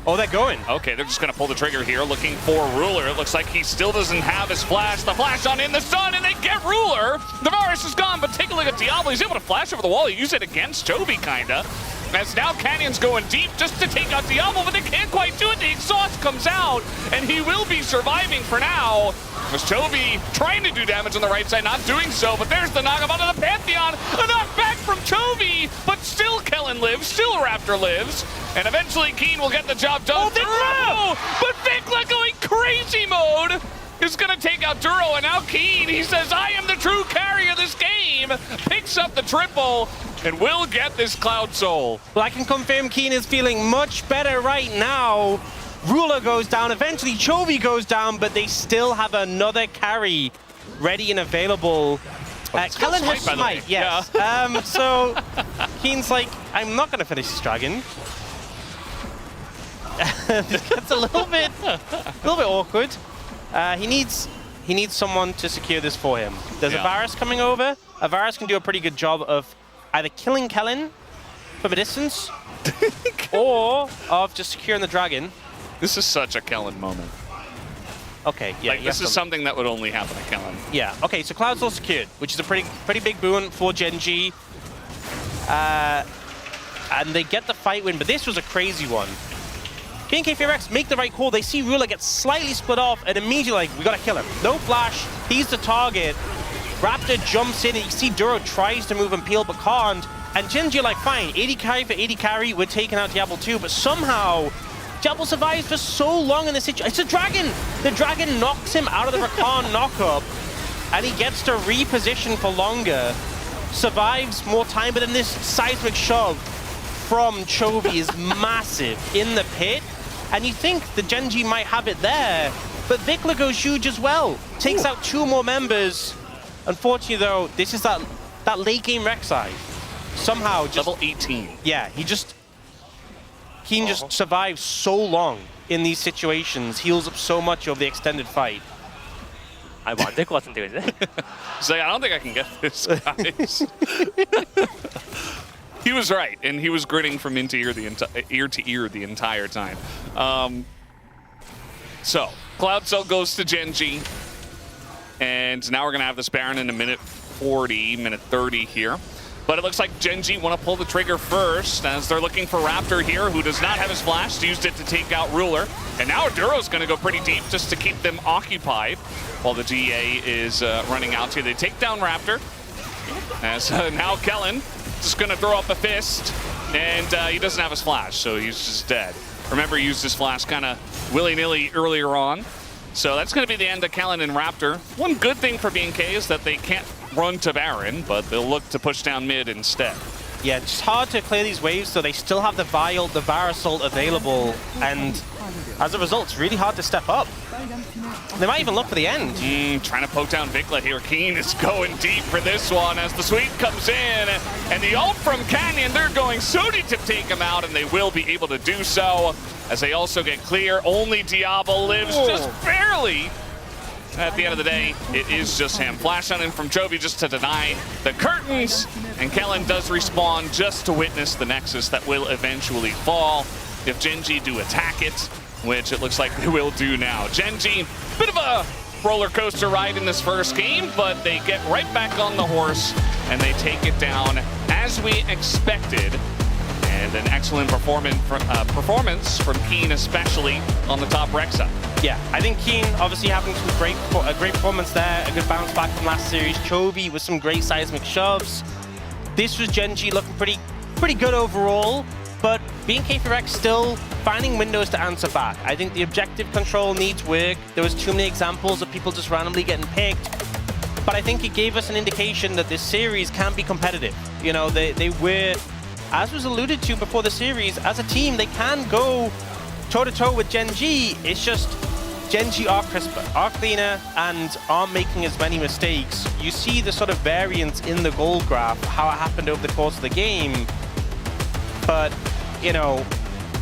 Oh, they're going. Okay, they're just going to pull the trigger here, looking for Ruler. It looks like he still doesn't have his flash. The flash on in the sun, and they get Ruler. The Varus is gone, but take a look at Diablo. He's able to flash over the wall. He used it against Chovy, kind of. As now Canyon's going deep just to take out Diablo, but they can't quite do it. The exhaust comes out, and he will be surviving for now. As Chovy trying to do damage on the right side, not doing so, but there's the knock-up onto the Pantheon. A knockback from Chovy, but still Kellen lives, still Raptor lives. And eventually Keen will get the job done. Oh, but Vikla going crazy mode is going to take out Duro, and now Keen, he says, I am the true carry of this game, picks up the triple, and will get this Cloud Soul. Well, I can confirm Keen is feeling much better right now. Ruler goes down, eventually Chovy goes down, but they still have another carry ready and available. Kellen has smite, yes. Yeah. So Keen's like, I'm not going to finish this dragon. It's a little bit awkward. He needs someone to secure this for him. There's a Varus coming over. A Varus can do a pretty good job of either killing Kellen from a distance or of just securing the dragon. This is such a Kellen moment. Okay, yeah. Like, this is something that would only happen to Kellen. Yeah, okay, so Cloud's all secured, which is a pretty big boon for GENG. And they get the fight win, but this was a crazy one. BNK make the right call. They see Ruler get slightly split off, and immediately like, we gotta kill him. No flash, he's the target. Raptor jumps in, and you see Duro tries to move and peel, but can't. And GENG are like, fine, 80 carry for 80 carry, we're taking out Diablo 2, but somehow Diablo survives for so long in this situation. It's a dragon! The dragon knocks him out of the Rakan knockup, and he gets to reposition for longer. Survives more time, but then this seismic shove from Chovy is massive in the pit. And you think the GENG might have it there, but Vikla goes huge as well. Takes out 2 more members. Unfortunately, though, this is that late game Rek'Sai. Somehow just... Level 18. Yeah, Keen just survives so long in these situations, heals up so much over the extended fight. 아, 뭐 안 될 것 같은데, 이제? He's like, I don't think I can get this, guys. He was right, and he was grinning from ear to ear the entire time. So, Cloud Cell goes to GENG, and now we're going to have this Baron in a minute 40, minute 30 here. But it looks like GENG want to pull the trigger first, as they're looking for Raptor here, who does not have his flash, used it to take out Ruler. And now Duro's going to go pretty deep just to keep them occupied, while the GA is running out here. They take down Raptor, as now Kellen just going to throw up a fist, and he doesn't have his flash, so he's just dead. Remember, he used his flash kind of willy-nilly earlier on. So that's going to be the end of Kellen and Raptor. One good thing for BNK is that they can't run to Baron, but they'll look to push down mid instead. Yeah, it's hard to clear these waves, so they still have the Vial, the Varus ult available, and as a result, it's really hard to step up. They might even look for the end. Trying to poke down Vikla here. Keen is going deep for this one as the sweep comes in, and the ult from Canyon, they're going so deep to take him out, and they will be able to do so, as they also get clear. Only Diablo lives just barely. At the end of the day, it is just him. Flash on him from Chovy just to deny the curtains, and Kellen does respawn just to witness the Nexus that will eventually fall if GENG do attack it, which it looks like they will do now. GENG, bit of a roller coaster ride in this first game, but they get right back on the horse and they take it down as we expected. And an excellent performance from Keen, especially on the top Rek'Sai. Yeah, I think Keen obviously having some a great performance there, a good bounce back from last series. Chovy with some great seismic shoves. This was GENG looking pretty good overall, but BNK still finding windows to answer back. I think the objective control needs work. There was too many examples of people just randomly getting picked, but I think it gave us an indication that this series can be competitive. You know, they were, as was alluded to before the series, as a team, they can go toe-to-toe with GENG. It's just GENG are crisper, are cleaner, and aren't making as many mistakes. You see the sort of variance in the goal graph, how it happened over the course of the game. But, you know,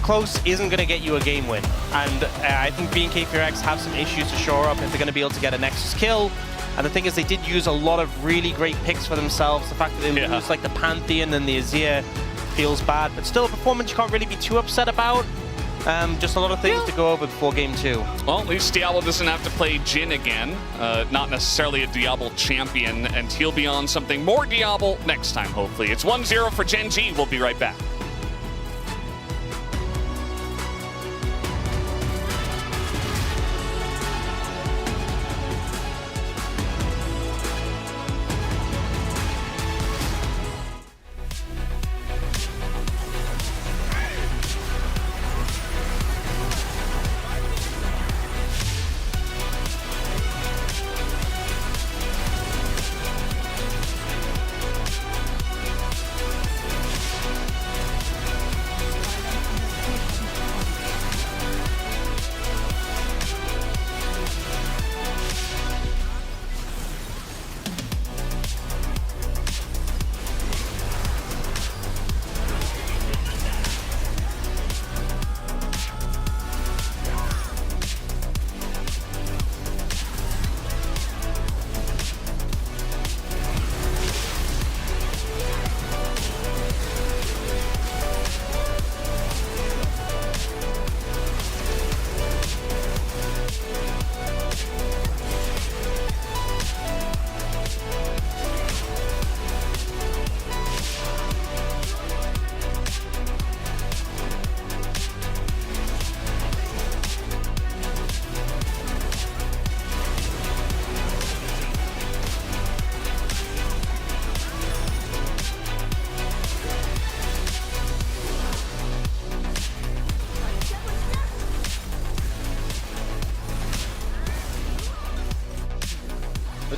close isn't going to get you a game win. And I think BNK have some issues to shore up if they're going to be able to get a Nexus kill. And the thing is, they did use a lot of really great picks for themselves. The fact that they lose like the Pantheon and the Azir feels bad, but still a performance you can't really be too upset about. Just a lot of things to go over before game 2. Well, at least Diablo doesn't have to play Jhin again. Not necessarily a Diablo champion, and he'll be on something more Diablo next time, hopefully. It's 1-0 for GENG. We'll be right back.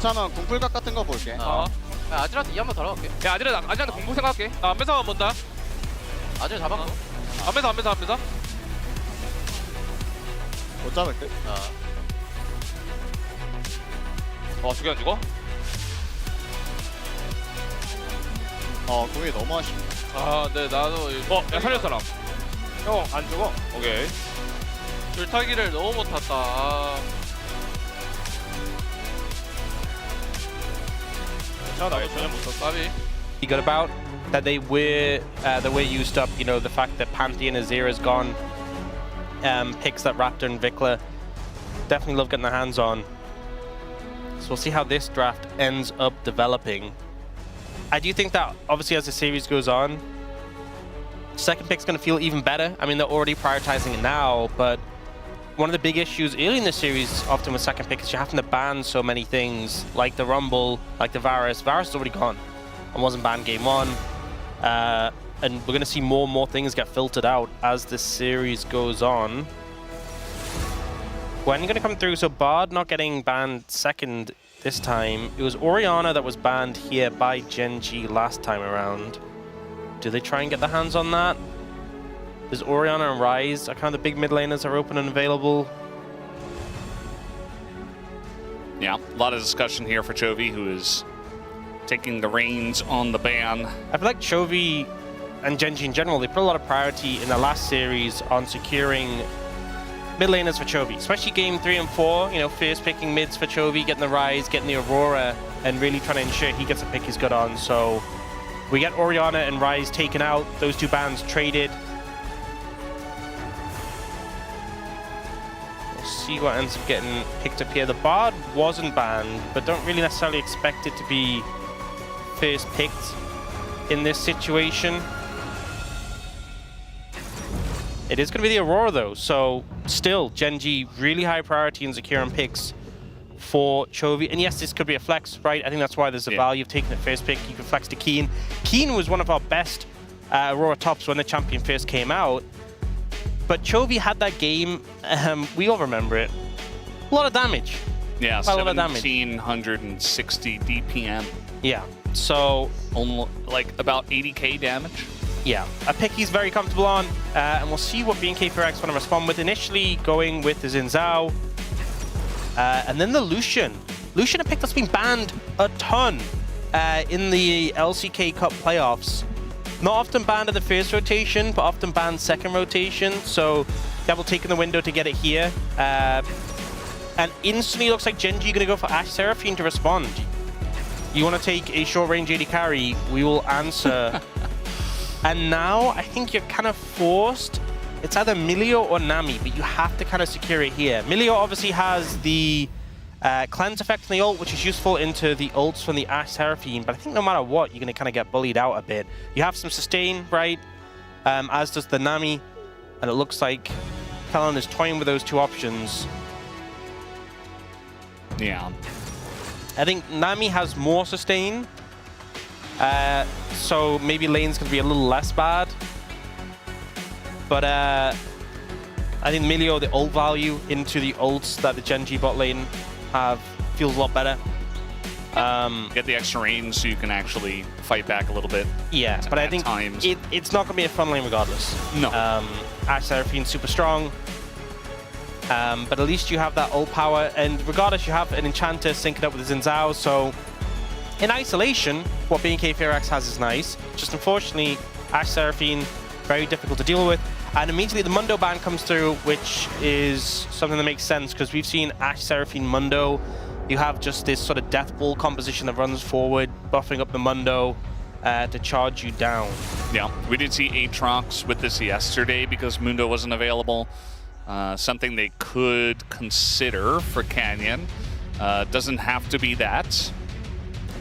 괜찮으면 궁풀각 같은 거 볼게. 야, 아지한테 이 한번 달아갈게. 야 아지한테 공부 생각할게. 나 안배사만 본다. 아지 잡았고. 안배사. 못 잡을 듯. 죽여 안 죽어? 궁이 너무 아쉽네. 네 나도. 야 살릴 사람. 형 안 죽어? 오케이. 줄타기를 너무 못 탔다. 나도 전혀 못 썼어. 까비. You got about that they were used up. You know, the fact that Pantheon Azir is gone, picks that Raptor and Vikla. Definitely love getting their hands on. So we'll see how this draft ends up developing. I do think that obviously as the series goes on, second pick's going to feel even better. I mean, they're already prioritizing it now, but one of the big issues early in the series, often with second pick, is you're having to ban so many things, like the Rumble, like the Varus. Varus is already gone and wasn't banned game one. And we're going to see more and more things get filtered out as the series goes on. When are you going to come through? So Bard not getting banned second this time. It was Orianna that was banned here by GENG last time around. Do they try and get their hands on that? There's Orianna and Ryze are kind of the big mid laners are open and available. Yeah, a lot of discussion here for Chovy, who is taking the reins on the ban. I feel like Chovy and GENG in general, they put a lot of priority in the last series on securing mid laners for Chovy, especially game 3 and 4, you know, first picking mids for Chovy, getting the Ryze, getting the Aurora, and really trying to ensure he gets a pick he's good on. So we get Orianna and Ryze taken out, those two bans traded. We'll see what ends up getting picked up here. The Bard wasn't banned, but don't really necessarily expect it to be first picked in this situation. It is going to be the Aurora though, so still GENG really high priority in securing picks for Chovy. And yes, this could be a flex, right? I think that's why there's a value of taking the first pick. You can flex to Keen. Keen was one of our best Aurora tops when the champion first came out. But Chovy had that game, we all remember it, a lot of damage. Yeah, a lot of damage. 1760 DPM. Yeah, so Almost, like about 80k damage. yeah, a pick he's very comfortable on, and we'll see what BNK4X want to respond with. Initially going with the Xin Zhao, and then the Lucian. Lucian, a pick that's been banned a ton in the LCK Cup playoffs. Not often banned in the first rotation, but often banned second rotation. So Devil taking the window to get it here. And instantly looks like GENG going to go for Ashe Seraphine to respond. You want to take a short range AD carry, we will answer. And now I think you're kind of forced. It's either Milio or Nami, but you have to kind of secure it here. Milio obviously has the cleanse effect from the ult, which is useful into the ults from the Ashe Seraphine, but I think no matter what, you're going to kind of get bullied out a bit. You have some sustain, right? As does the Nami, and it looks like Talon is toying with those two options. Yeah. I think Nami has more sustain, so maybe lane's going to be a little less bad. But I think Milio, the ult value into the ults that the GENG bot lane have, feels a lot better. Get the extra range so you can actually fight back a little bit. Yeah, but I think times. it's not going to be a fun lane regardless. No. Ashe Seraphine's super strong. But at least you have that ult power, and regardless, you have an Enchanter syncing up with the Xin Zhao, so in isolation, what BNK4X has is nice. Just unfortunately, Ashe Seraphine, very difficult to deal with. And immediately the Mundo ban comes through, which is something that makes sense, because we've seen Ashe Seraphine Mundo. You have just this sort of death ball composition that runs forward, buffing up the Mundo to charge you down. Yeah, we did see Aatrox with this yesterday because Mundo wasn't available. Something they could consider for Canyon. Doesn't have to be that,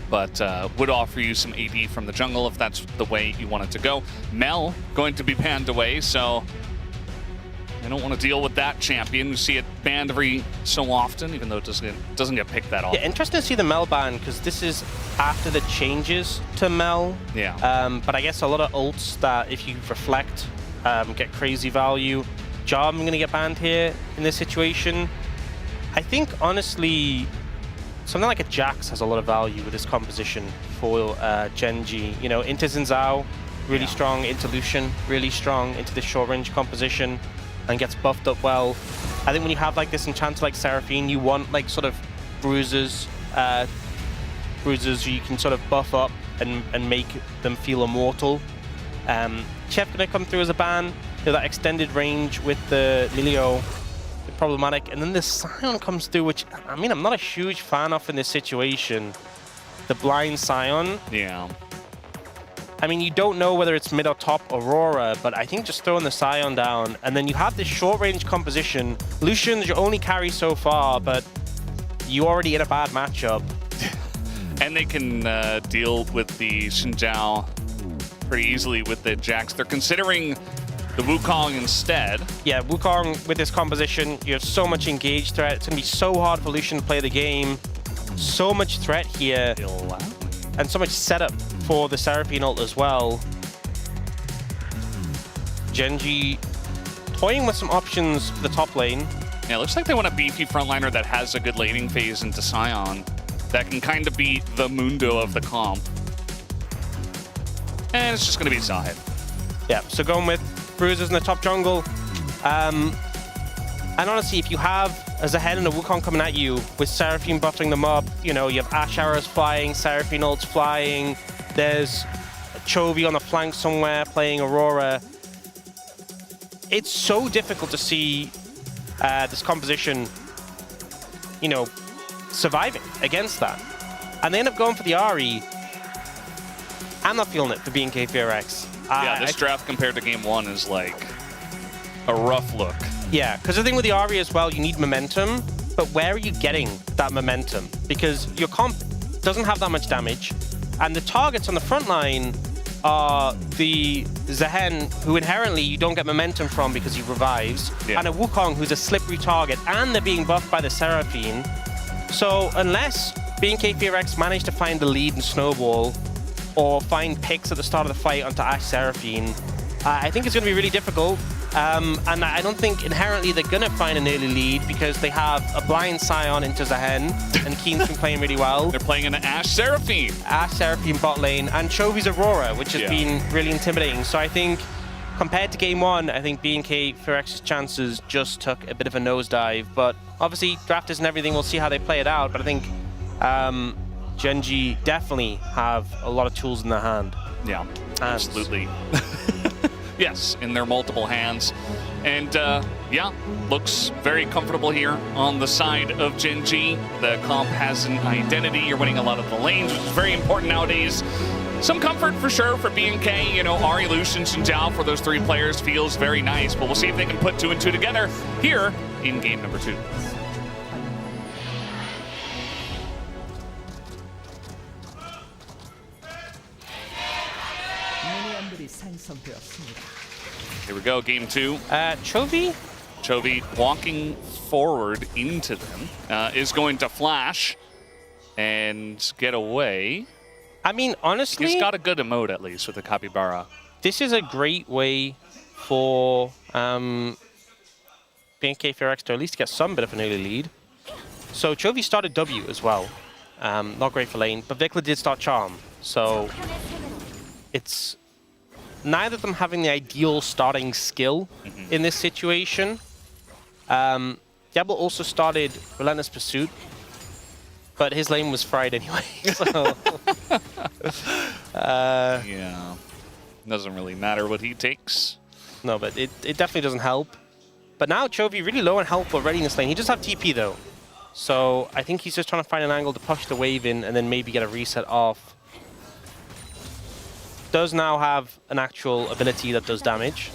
but would offer you some AD from the jungle if that's the way you want it to go. Mel going to be banned away, so I don't want to deal with that champion. We see it banned every so often, even though it doesn't get picked that often. Yeah, interesting to see the Mel ban, because this is after the changes to Mel. Yeah. But I guess a lot of ults that, if you reflect, get crazy value. Jarvan going to get banned here in this situation. I think, honestly, something like a Jax has a lot of value with this composition for GENG. You know, into Xin Zhao, really strong, into Lucian, really strong, into this short range composition, and gets buffed up well. I think when you have like this enchanter like Seraphine, you want like sort of bruisers who you can sort of buff up and make them feel immortal. Chef gonna come through as a ban. You know, that extended range with the Lilio, problematic. And then the Scion comes through, which, I mean, I'm not a huge fan of in this situation. The blind Scion. Yeah. I mean, you don't know whether it's mid or top Aurora, but I think just throwing the Scion down, and then you have this short-range composition. Lucian's your only carry so far, but you already in a bad matchup. And they can deal with the Xin Zhao pretty easily with the Jax. They're considering the Wukong instead. Yeah, Wukong with this composition, you have so much engaged threat. It's going to be so hard for Lucian to play the game. So much threat here. And so much setup for the Seraphine ult as well. GENG toying with some options for the top lane. Yeah, it looks like they want a beefy frontliner that has a good laning phase into Scion. That can kind of be the Mundo of the comp. And it's just going to be Zai. Yeah, so going with Bruisers in the top jungle. And honestly, if you have a Zahen and a Wukong coming at you with Seraphine buffing them up, you know, you have Ashe arrows flying, Seraphine ults flying, there's Chovy on the flank somewhere playing Aurora. It's so difficult to see this composition, you know, surviving against that. And they end up going for the Ahri. I'm not feeling it for BNK FearX. Yeah, this draft compared to game one is like a rough look. Yeah, because the thing with the Ahri as well, you need momentum, but where are you getting that momentum? Because your comp doesn't have that much damage, and the targets on the front line are the Zahen, who inherently you don't get momentum from because he revives, and a Wukong who's a slippery target, and they're being buffed by the Seraphine. So unless BNK FearX manage to find the lead and snowball, or find picks at the start of the fight onto Ashe Seraphine, I think it's going to be really difficult. And I don't think inherently they're going to find an early lead because they have a blind Scion into Zahen, and Keen's been playing really well. They're playing an Ashe Seraphine. Ashe Seraphine bot lane, and Chovy's Aurora, which has been really intimidating. So I think compared to game one, I think BNK FearX's chances just took a bit of a nosedive. But obviously, drafters and everything, we'll see how they play it out. But I think GENG definitely have a lot of tools in their hand. Yeah, absolutely. Yes, in their multiple hands. And yeah, looks very comfortable here on the side of GENG. The comp has an identity. You're winning a lot of the lanes, which is very important nowadays. Some comfort for sure for BNK. You know, Ahri, Lucian, Xin Zhao for those three players feels very nice. But we'll see if they can put 2 and 2 together here in game number 2. Here we go, game 2. Chovy walking forward into them is going to flash and get away. I mean, honestly, he's got a good emote at least with the Capybara. This is a great way for BNK FearX to at least get some bit of an early lead. So Chovy started W as well. Not great for lane, but Vikla did start Charm. So it's neither of them having the ideal starting skill in this situation. Diablo also started Relentless Pursuit, but his lane was fried anyway. So yeah, doesn't really matter what he takes. No, but it definitely doesn't help. But now Chovy really low on health already in this lane. He does have TP though, so I think he's just trying to find an angle to push the wave in and then maybe get a reset off. Does now have an actual ability that does damage,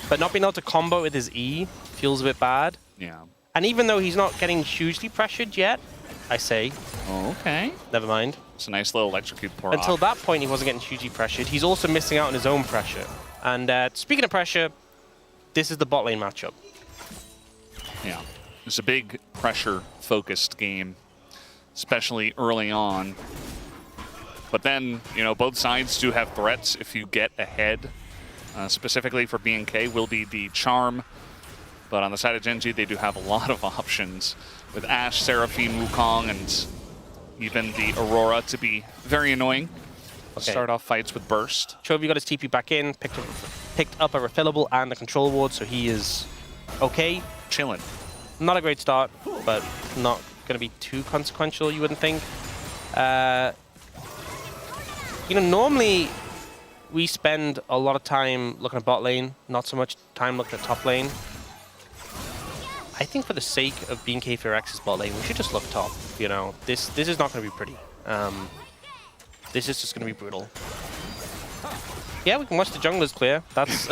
but not being able to combo with his E feels a bit bad. Yeah. And even though he's not getting hugely pressured yet, I say. Oh, okay. Never mind. It's a nice little electrocute proc. Until that point, he wasn't getting hugely pressured. He's also missing out on his own pressure. And speaking of pressure, this is the bot lane matchup. Yeah. It's a big pressure-focused game, especially early on. But then, you know, both sides do have threats if you get ahead. Specifically for BNK will be the Charm But on the side of GENG, they do have a lot of options with Ashe, Seraphine, Wukong, and even the Aurora to be very annoying. Okay. Start off fights with Burst. Chovy got his TP back in, picked up a refillable and a control ward, so he is okay. Chilling. Not a great start, but not going to be too consequential, you wouldn't think. You know, normally we spend a lot of time looking at bot lane, not so much time looking at top lane. I think for the sake of being K4X's bot lane, we should just look top. You know, this is not going to be pretty. This is just going to be brutal. Yeah, we can watch the junglers clear. That's...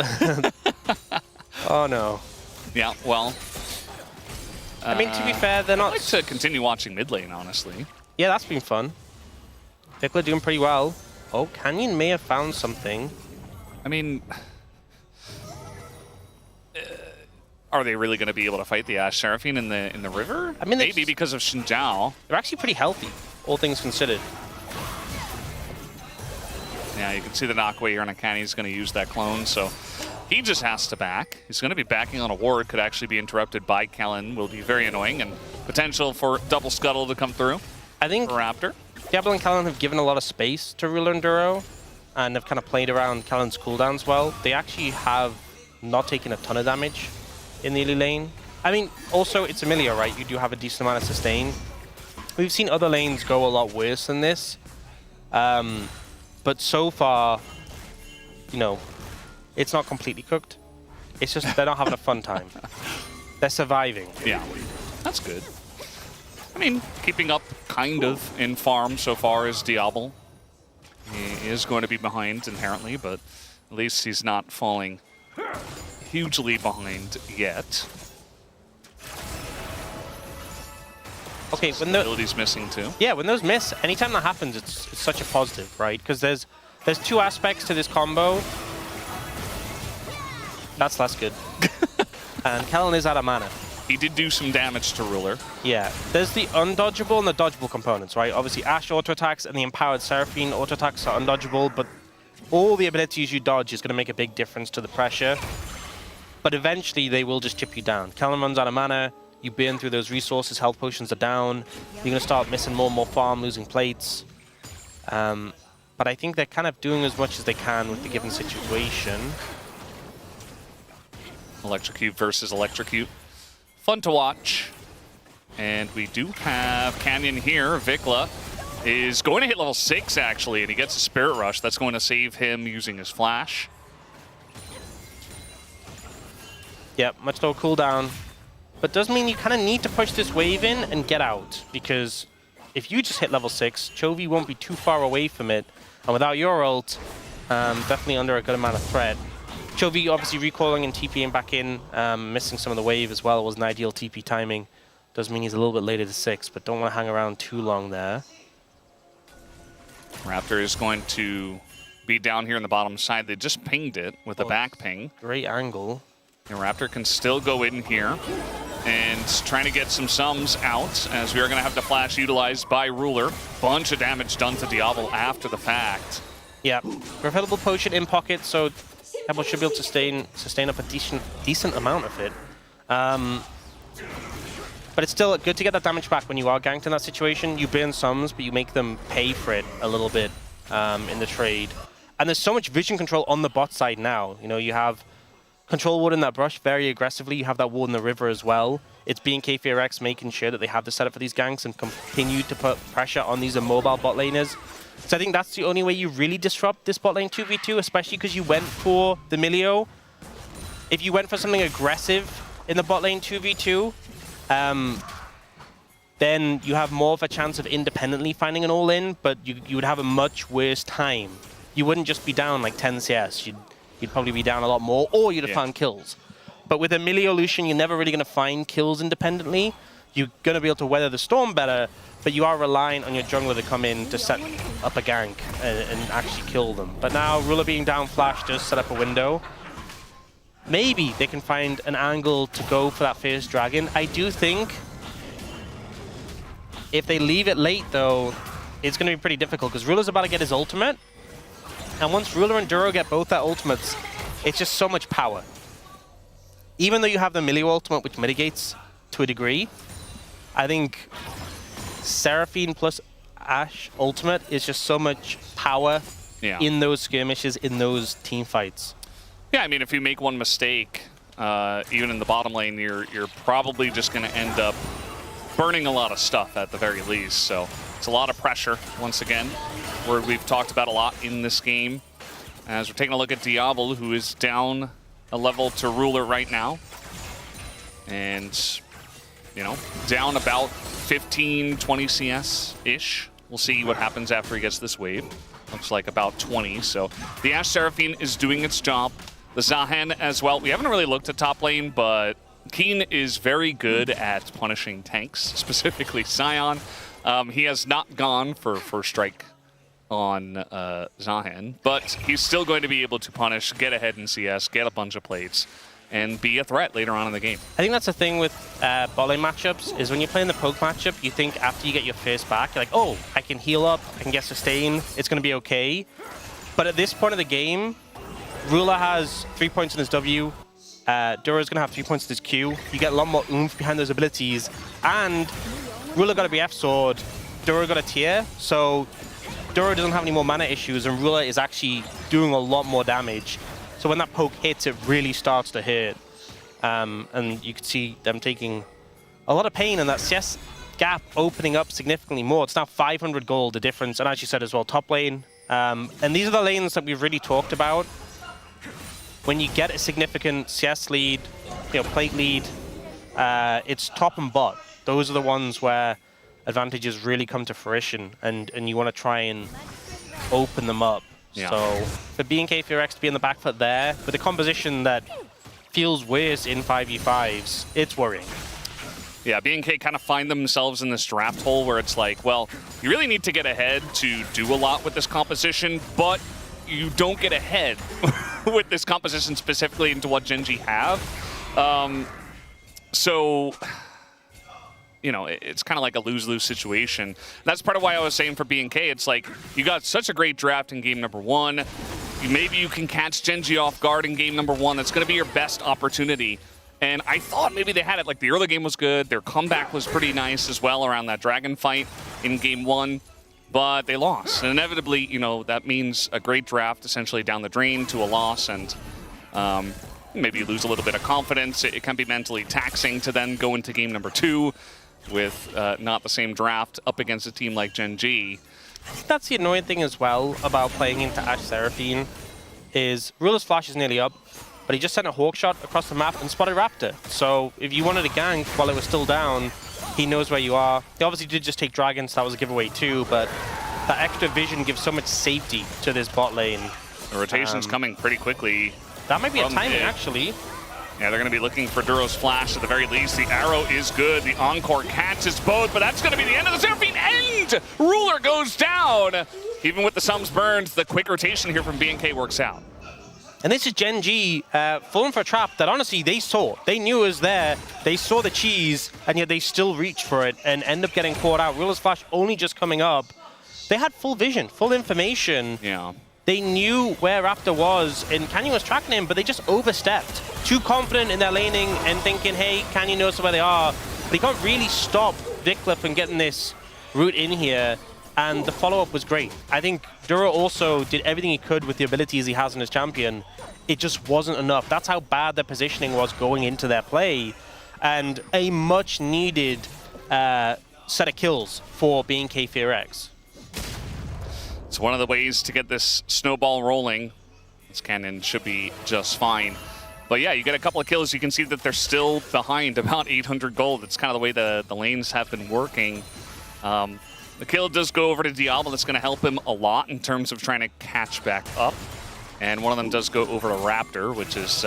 Oh, no. Yeah, well... I mean, to be fair, they're not... I'd like to continue watching mid lane, honestly. Yeah, that's been fun. Vikla doing pretty well. Oh, Canyon may have found something. I mean... Are they really going to be able to fight the Ashe Seraphine in the river? I mean, maybe because of Xinjiao. They're actually pretty healthy, all things considered. Yeah, you can see the knockaway here on Akani. He's going to use that clone, so he just has to back. He's going to be backing on a ward. Could actually be interrupted by Kellen. Will be very annoying, and potential for double scuttle to come through. I think Raptor. Diablo and Kellen have given a lot of space to Ruler and Duro, and have kind of played around Kellen's cooldowns well. They actually have not taken a ton of damage in the early lane. I mean, also, it's Amelia, right? You do have a decent amount of sustain. We've seen other lanes go a lot worse than this. But so far, you know, it's not completely cooked. It's just they're not having a fun time. They're surviving. Yeah, that's good. I mean, keeping up kind of in farm so far is Diablo. He is going to be behind inherently, but at least he's not falling hugely behind yet. Okay, when the ability's missing too. Yeah, when those miss, anytime that happens, it's such a positive, right? Because there's two aspects to this combo. That's less good. And Kellen is out of mana. He did do some damage to Ruler. Yeah, there's the undodgeable and the dodgeable components, right? Obviously, Ashe auto attacks and the empowered Seraphine auto attacks are undodgeable, but all the abilities you dodge is going to make a big difference to the pressure. But eventually, they will just chip you down. Kellen runs out of mana. You burn through those resources, health potions are down. You're going to start missing more and more farm, losing plates. But I think they're kind of doing as much as they can with the given situation. Electrocute versus Electrocute. Fun to watch. And we do have Canyon here. Vikla is going to hit level 6, actually, and he gets a Spirit Rush. That's going to save him using his Flash. Yep, much lower cooldown. But does mean you kind of need to push this wave in and get out, because if you just hit level 6, Chovy won't be too far away from it. And without your ult, definitely under a good amount of threat. Chovy obviously recoiling and TPing back in, missing some of the wave as well. It wasn't ideal TP timing. Does mean he's a little bit later to 6, but don't want to hang around too long there. Raptor is going to be down here in the bottom side. They just pinged it with a back ping. Great angle. And Raptor can still go in here and trying to get some sums out, as we are going to have the Flash utilized by Ruler. Bunch of damage done to Diablo after the fact. Yeah, refillable potion in pocket, so Diablo should be able to sustain up a decent amount of it. But it's still good to get that damage back when you are ganked in that situation. You burn sums, but you make them pay for it a little bit in the trade. And there's so much vision control on the bot side now. You know, you have control ward in that brush very aggressively. You have that ward in the river as well. It's being K4X making sure that they have the setup for these ganks and continue to put pressure on these immobile bot laners. So I think that's the only way you really disrupt this bot lane 2v2, especially because you went for the Milio. If you went for something aggressive in the bot lane 2v2, then you have more of a chance of independently finding an all-in, but you would have a much worse time. You wouldn't just be down like 10 CS. You'd probably be down a lot more, or you'd have found kills. But with a Milio Lucian, you're never really going to find kills independently. You're going to be able to weather the storm better, but you are relying on your jungler to come in to set up a gank and actually kill them. But now, Ruler being down Flash does set up a window. Maybe they can find an angle to go for that first dragon. I do think if they leave it late, though, it's going to be pretty difficult, because Ruler's about to get his ultimate. And once Ruler and Duro get both their ultimates, it's just so much power. even though you have the Milio ultimate, which mitigates to a degree, I think Seraphine plus Ashe ultimate is just so much power in those skirmishes, in those team fights. Yeah, I mean, if you make one mistake, even in the bottom lane, you're probably just going to end up burning a lot of stuff at the very least. So it's a lot of pressure, once again, where we've talked about a lot in this game. As we're taking a look at Diablo, who is down a level to Ruler right now. And, you know, down about 15, 20 CS-ish. We'll see what happens after he gets this wave. Looks like about 20. So the Ashe Seraphine is doing its job. The Zahan as well. We haven't really looked at top lane, but Keen is very good at punishing tanks, specifically Sion. He has not gone for first strike on Zahan, but he's still going to be able to punish, get ahead in CS, get a bunch of plates, and be a threat later on in the game. I think that's the thing with bot lane matchups, is when you're playing the poke matchup, you think after you get your first back, you're like, oh, I can heal up, I can get sustain, it's going to be okay. But at this point of the game, Ruler has 3 points in his W, Duro's going to have 3 points in his Q. You get a lot more oomph behind those abilities, and Ruler got a BF sword, Duro got a tier, so Duro doesn't have any more mana issues, and Ruler is actually doing a lot more damage. So when that poke hits, it really starts to hurt. And you can see them taking a lot of pain, and that CS gap opening up significantly more. It's now 500 gold, the difference. And as you said as well, top lane. And these are the lanes that we've really talked about. When you get a significant CS lead, plate lead, it's top and bot. Those are the ones where advantages really come to fruition, and you want to try and open them up. Yeah. So for BNK FearX to be in the back foot there, with a composition that feels worse in 5v5s, it's worrying. Yeah, BNK kind of find themselves in this draft hole where it's like, well, you really need to get ahead to do a lot with this composition, but you don't get ahead with this composition specifically into what GENG have. So, you know, it's kind of like a lose-lose situation. That's part of why I was saying for BNK, it's like, you got such a great draft in game number one. Maybe you can catch GENG off guard in game number one. That's going to be your best opportunity. And I thought maybe they had it. Like, the early game was good. Their comeback was pretty nice as well around that dragon fight in game one. But they lost. And inevitably, you know, that means a great draft essentially down the drain to a loss. And maybe you lose a little bit of confidence. It can be mentally taxing to then go into game number two with not the same draft up against a team like GENG. That's the annoying thing as well about playing into Ashe Seraphine, is Ruler's flash is nearly up, but he just sent a hawk shot across the map and spotted Raptor. So if you wanted to gank while it was still down, he knows where you are. He obviously did just take dragons, so that was a giveaway too, but that extra vision gives so much safety to this bot lane. The rotation's coming pretty quickly. That might be a timing, actually. Yeah, they're going to be looking for Duro's flash at the very least. The arrow is good. The Encore catches both, but that's going to be the end of the Seraphine end! Ruler goes down! Even with the sums burned, the quick rotation here from BNK works out. And this is GENG falling for a trap that honestly they saw. They knew it was there. They saw the cheese, and yet they still reached for it and end up getting caught out. Ruler's flash only just coming up. They had full vision, full information. Yeah. They knew where Raptor was, and Canyon was tracking him, but they just overstepped. Too confident in their laning and thinking, hey, Canyon knows where they are. But he can't really stop Vikla from getting this route in here, and the follow-up was great. I think Duro also did everything he could with the abilities he has in his champion. It just wasn't enough. That's how bad their positioning was going into their play, and a much-needed set of kills for BNK FearX. It's one of the ways to get this snowball rolling. This cannon should be just fine. But yeah, you get a couple of kills, you can see that they're still behind about 800 gold. It's kind of the way the lanes have been working. The kill does go over to Diablo. That's going to help him a lot in terms of trying to catch back up. And one of them does go over to Raptor, which is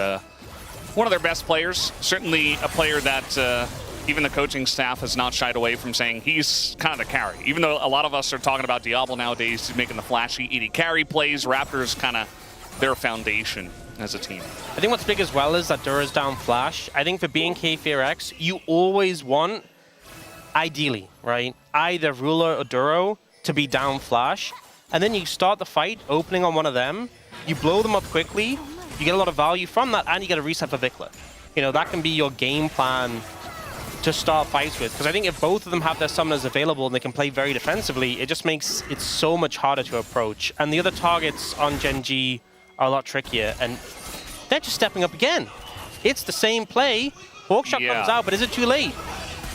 one of their best players. Certainly a player that even the coaching staff has not shied away from saying he's kind of the carry. Even though a lot of us are talking about Diablo nowadays, he's making the flashy ED carry plays. Raptor's kind of their foundation as a team. I think what's big as well is that Duro's down flash. I think for BNK FearX, you always want, ideally, right, either Ruler or Duro to be down flash, and then you start the fight opening on one of them, you blow them up quickly, you get a lot of value from that, and you get a reset for Vikla. you know, that can be your game plan to start fights with. Because I think if both of them have their summoners available and they can play very defensively, it just makes it so much harder to approach. And the other targets on GENG are a lot trickier, and they're just stepping up again. It's the same play. Hawkshot comes out, but is it too late?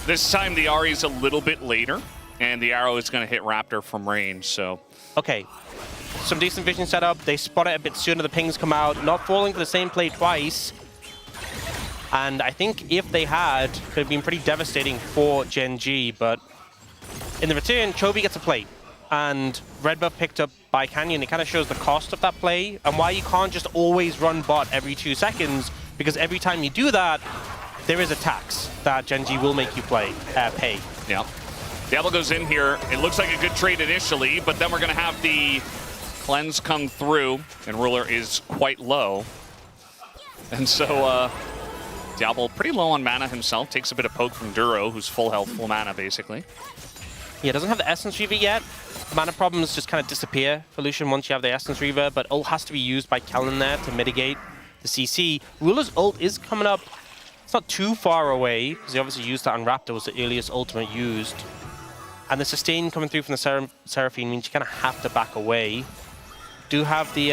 This time the Ahri's a little bit later, and the arrow is going to hit Raptor from range, so... Okay, some decent vision setup. They spot it a bit sooner, the pings come out, not falling for the same play twice. And I think if they had, it could have been pretty devastating for GENG, but in the return, Chovy gets a play. And red buff picked up by Canyon. It kind of shows the cost of that play and why you can't just always run bot every 2 seconds, because every time you do that, there is a tax that GENG will make you pay. Yeah. Diablo goes in here. It looks like a good trade initially, but then we're going to have the cleanse come through, and Ruler is quite low. And so Diablo pretty low on mana himself, takes a bit of poke from Duro, who's full health, full mana basically. Yeah, doesn't have the Essence Reaver yet. Mana problems just kind of disappear for Lucian once you have the Essence Reaver, but ult has to be used by Kellen there to mitigate the CC. Ruler's ult is coming up. It's not too far away, because he obviously used that on Raptor, was the earliest ultimate used. And the sustain coming through from the Seraphine means you kind of have to back away. Do have the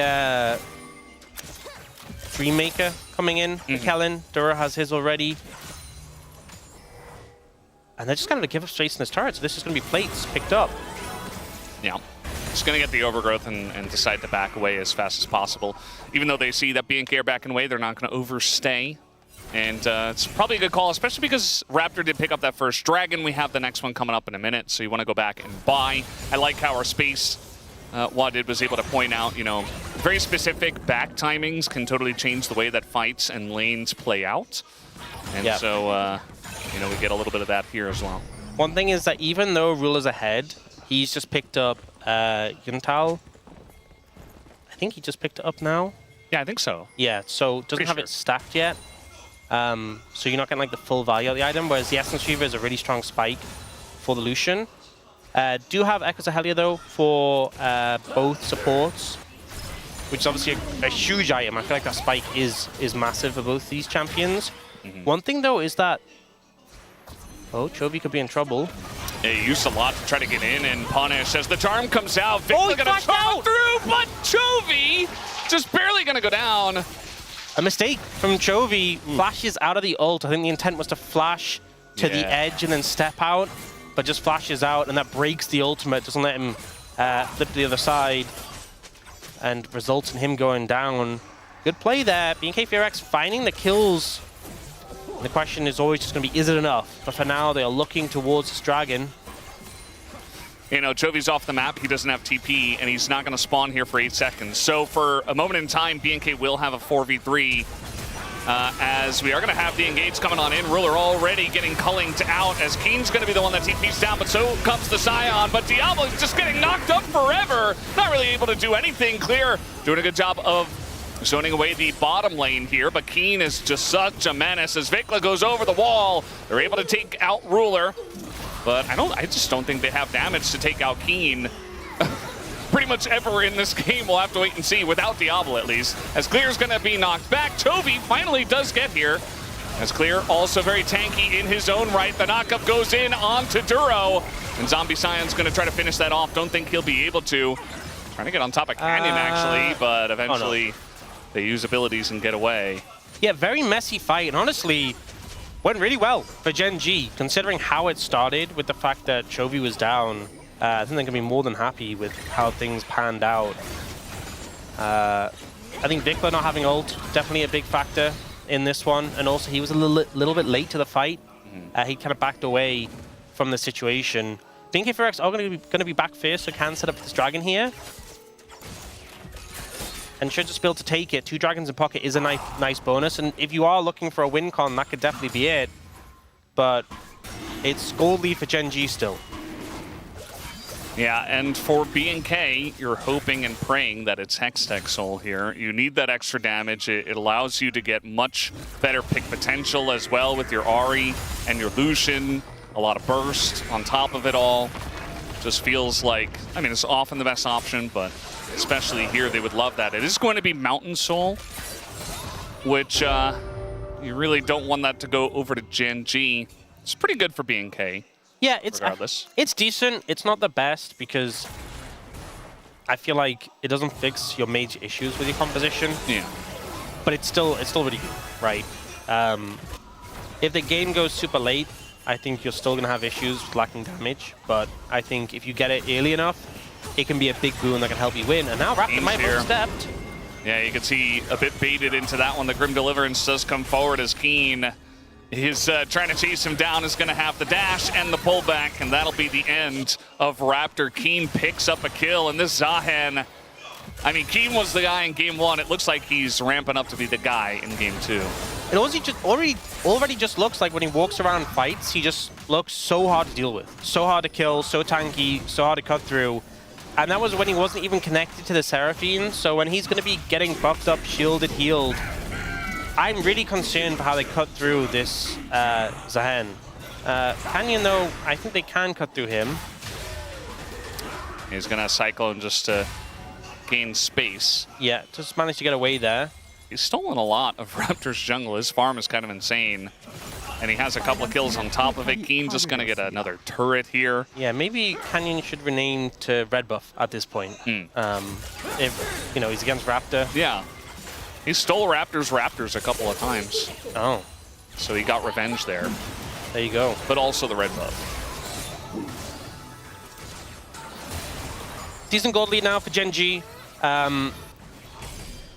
Dreammaker coming in for Kellen. Dura has his already. And they're just going to give up space in this turret, so this is going to be plates picked up. Yeah. Just going to get the overgrowth and decide to back away as fast as possible. Even though they see that BNK are backing away, they're not going to overstay. And it's probably a good call, especially because Raptor did pick up that first dragon. We have the next one coming up in a minute, so you want to go back and buy. I like how our space, Wadid was able to point out, you know, very specific back timings can totally change the way that fights and lanes play out. And so, you know, we get a little bit of that here as well. One thing is that even though Ruler's ahead, he's just picked up Yuntal. I think he just picked it up now. Yeah, I think so. Yeah, so doesn't have it stacked yet. So you're not getting like the full value of the item, whereas the Essence Reaver is a really strong spike for the Lucian. Do have Echoes of Helia though for both supports, which is obviously a huge item. I feel like that spike is massive for both these champions. One thing though is that Chovy could be in trouble. Yeah, he used a lot to try to get in and punish as the charm comes out. Vic's gonna charm through, but Chovy just barely gonna go down. A mistake from Chovy. Flashes out of the ult. I think the intent was to flash to the edge and then step out, but just flashes out, and that breaks the ultimate, doesn't let him flip to the other side, and results in him going down. Good play there. BNK VRX finding the kills. The question is always just going to be, is it enough? But for now, they are looking towards this dragon. You know, Chovy's off the map, he doesn't have TP, and he's not going to spawn here for 8 seconds. So for a moment in time, BNK will have a 4v3 as we are going to have the engage coming on in. Ruler already getting cullinged out as Keen's going to be the one that TP's down, but so comes the Scion. But Diablo just getting knocked up forever. Not really able to do anything. Clear doing a good job of zoning away the bottom lane here, but Keen is just such a menace as Vikla goes over the wall. They're able to take out Ruler. But I just don't think they have damage to take out Keen pretty much ever in this game. We'll have to wait and see, without Diablo at least, as Clear's gonna be knocked back. Chovy finally does get here, as Clear also very tanky in his own right. The knockup goes in onto Duro, and Zombie Scion's gonna try to finish that off. Don't think he'll be able to. Trying to get on top of Canyon actually, but eventually they use abilities and get away. Yeah, very messy fight, and honestly, went really well for GENG, considering how it started with the fact that Chovy was down. I think they're going to be more than happy with how things panned out. I think Vikla not having ult, definitely a big factor in this one. And also, he was a little bit late to the fight. He kind of backed away from the situation. BNK VRX are going to be back first, so can set up this dragon here. And should just be able to take it. 2 dragons in pocket is a nice bonus. And if you are looking for a win con, that could definitely be it. But it's gold lead for GENG still. Yeah, and for BNK, you're hoping and praying that it's Hextech Soul here. You need that extra damage. It allows you to get much better pick potential as well with your Ahri and your Lucian. A lot of burst on top of it all. Just feels like, I mean, it's often the best option, but especially here, they would love that. It is going to be Mountain Soul, which you really don't want that to go over to GENG. It's pretty good for BNK. Yeah, it's regardless. It's decent. It's not the best because I feel like it doesn't fix your major issues with your composition. Yeah. But it's still really good, right? If the game goes super late, I think you're still gonna have issues with lacking damage. But I think if you get it early enough, it can be a big boon that can help you win. And now Raptor might have stepped. Yeah, you can see a bit baited into that one. The Grim Deliverance does come forward as Keen is trying to chase him down, is going to have the dash and the pullback, and that'll be the end of Raptor. Keen picks up a kill, and this Zahen, I mean, Keen was the guy in game 1. It looks like he's ramping up to be the guy in game 2. It also just already just looks like when he walks around fights, he just looks so hard to deal with. So hard to kill, so tanky, so hard to cut through. And that was when he wasn't even connected to the Seraphine, so when he's going to be getting buffed up, shielded, healed, I'm really concerned for how they cut through this Zahen. Canyon, though, I think they can cut through him. He's going to Cyclone just to gain space. Yeah, just managed to get away there. He's stolen a lot of Raptor's jungle. His farm is kind of insane. And he has a couple of kills on top of it. Keen just going to get another turret here. Yeah, maybe Canyon should rename to Red Buff at this point. If, you know, he's against Raptor. Yeah. He stole Raptors a couple of times. Oh. So he got revenge there. There you go. But also the red buff. Decent gold lead now for GENG. And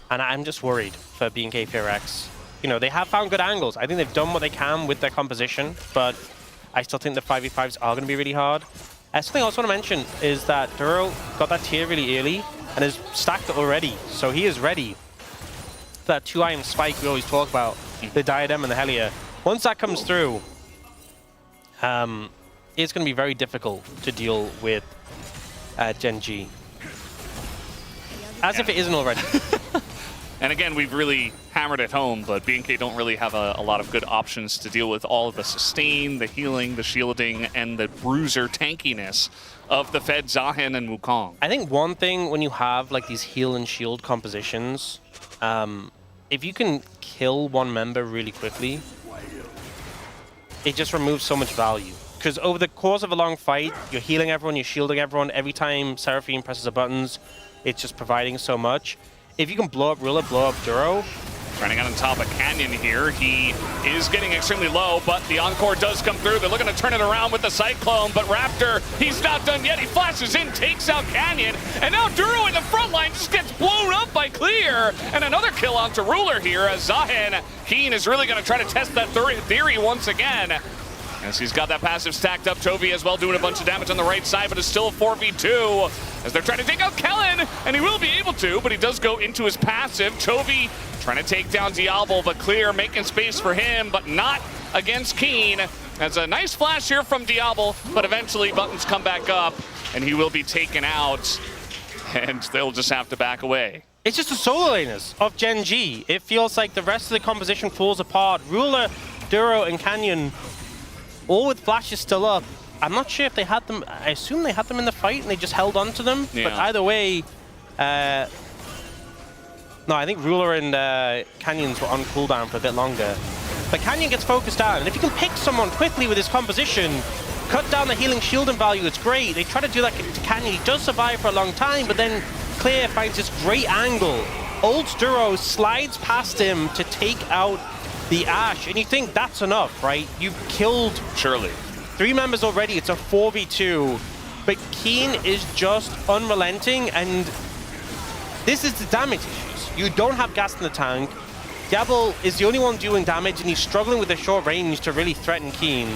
I'm just worried for BNK PRX. You know, they have found good angles. I think they've done what they can with their composition, but I still think the 5v5s are going to be really hard. Something I also want to mention is that Duro got that tier really early and has stacked it already. So he is ready. That 2-item spike we always talk about, the Diadem and the Helia. Once that comes through, it's going to be very difficult to deal with GENG. As if it isn't already. And again, we've really hammered it home, but BNK don't really have a lot of good options to deal with all of the sustain, the healing, the shielding, and the bruiser tankiness of the Fed Zahen and Wukong. I think one thing when you have like these heal and shield compositions, if you can kill one member really quickly, it just removes so much value. Because over the course of a long fight, you're healing everyone, you're shielding everyone. Every time Seraphine presses the buttons, it's just providing so much. If you can blow up Ruler, blow up Duro. Trying to get on top of Canyon here. He is getting extremely low, but the Encore does come through. They're looking to turn it around with the Cyclone, but Raptor, he's not done yet. He flashes in, takes out Canyon, and now Duro in the front line just gets blown up by Clear. And another kill onto Ruler here as Zahen. Keen is really going to try to test that theory once again. As he's got that passive stacked up. Chovy as well doing a bunch of damage on the right side, but it's still a 4v2 as they're trying to take out Kellen, and he will be able to, but he does go into his passive. Chovy trying to take down Diablo, but Clear making space for him, but not against Keen. As a nice flash here from Diablo, but eventually buttons come back up, and he will be taken out, and they'll just have to back away. It's just the solo laners of GENG. It feels like the rest of the composition falls apart. Ruler, Duro, and Canyon, all with flashes still up. I'm not sure if they had them. I assume they had them in the fight and they just held on to them. Yeah. But either way, no, I think Ruler and Canyons were on cooldown for a bit longer. But Canyon gets focused out, and if you can pick someone quickly with his composition, cut down the healing shield and value, it's great. They try to do that to Canyon. He does survive for a long time, but then Clear finds this great angle. Old Duro slides past him to take out the Ashe, and you think that's enough, right? You've killed surely 3 members already. It's a 4v2, but Keen is just unrelenting, and this is the damage issues. You don't have gas in the tank. Diablo is the only one doing damage, and he's struggling with the short range to really threaten Keen.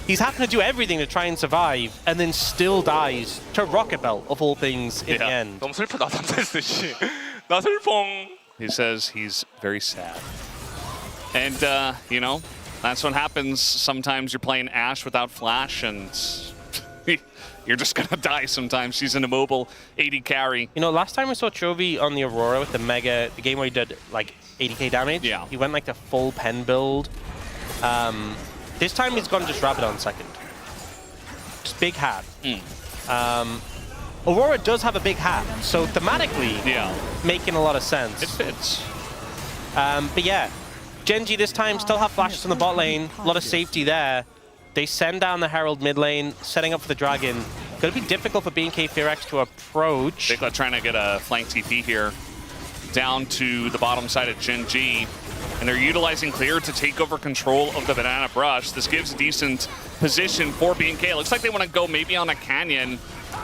He's having to do everything to try and survive, and then still dies to Rocket Belt, of all things, in the end. 너무 슬프다, 남자스 씨. 나 슬펑. He says he's very sad. And, you know, that's what happens. Sometimes you're playing Ashe without flash, and you're just going to die sometimes. She's an immobile 80 carry. You know, last time we saw Chovy on the Aurora with the Mega, the game where he did, like, 80k damage, yeah, he went, like, the full pen build. This time he's gone just Rabadon second. Just big hat. Aurora does have a big hat, so thematically, yeah, making a lot of sense. It fits. But yeah, GENG this time still have flashes in the bot lane. A lot of safety there. They send down the Herald mid lane, setting up for the Dragon. Going to be difficult for BNK FearX to approach. Bigla trying to get a flank TP here down to the bottom side of GENG. And they're utilizing Clear to take over control of the Banana Brush. This gives a decent position for BNK. It looks like they want to go maybe on a Canyon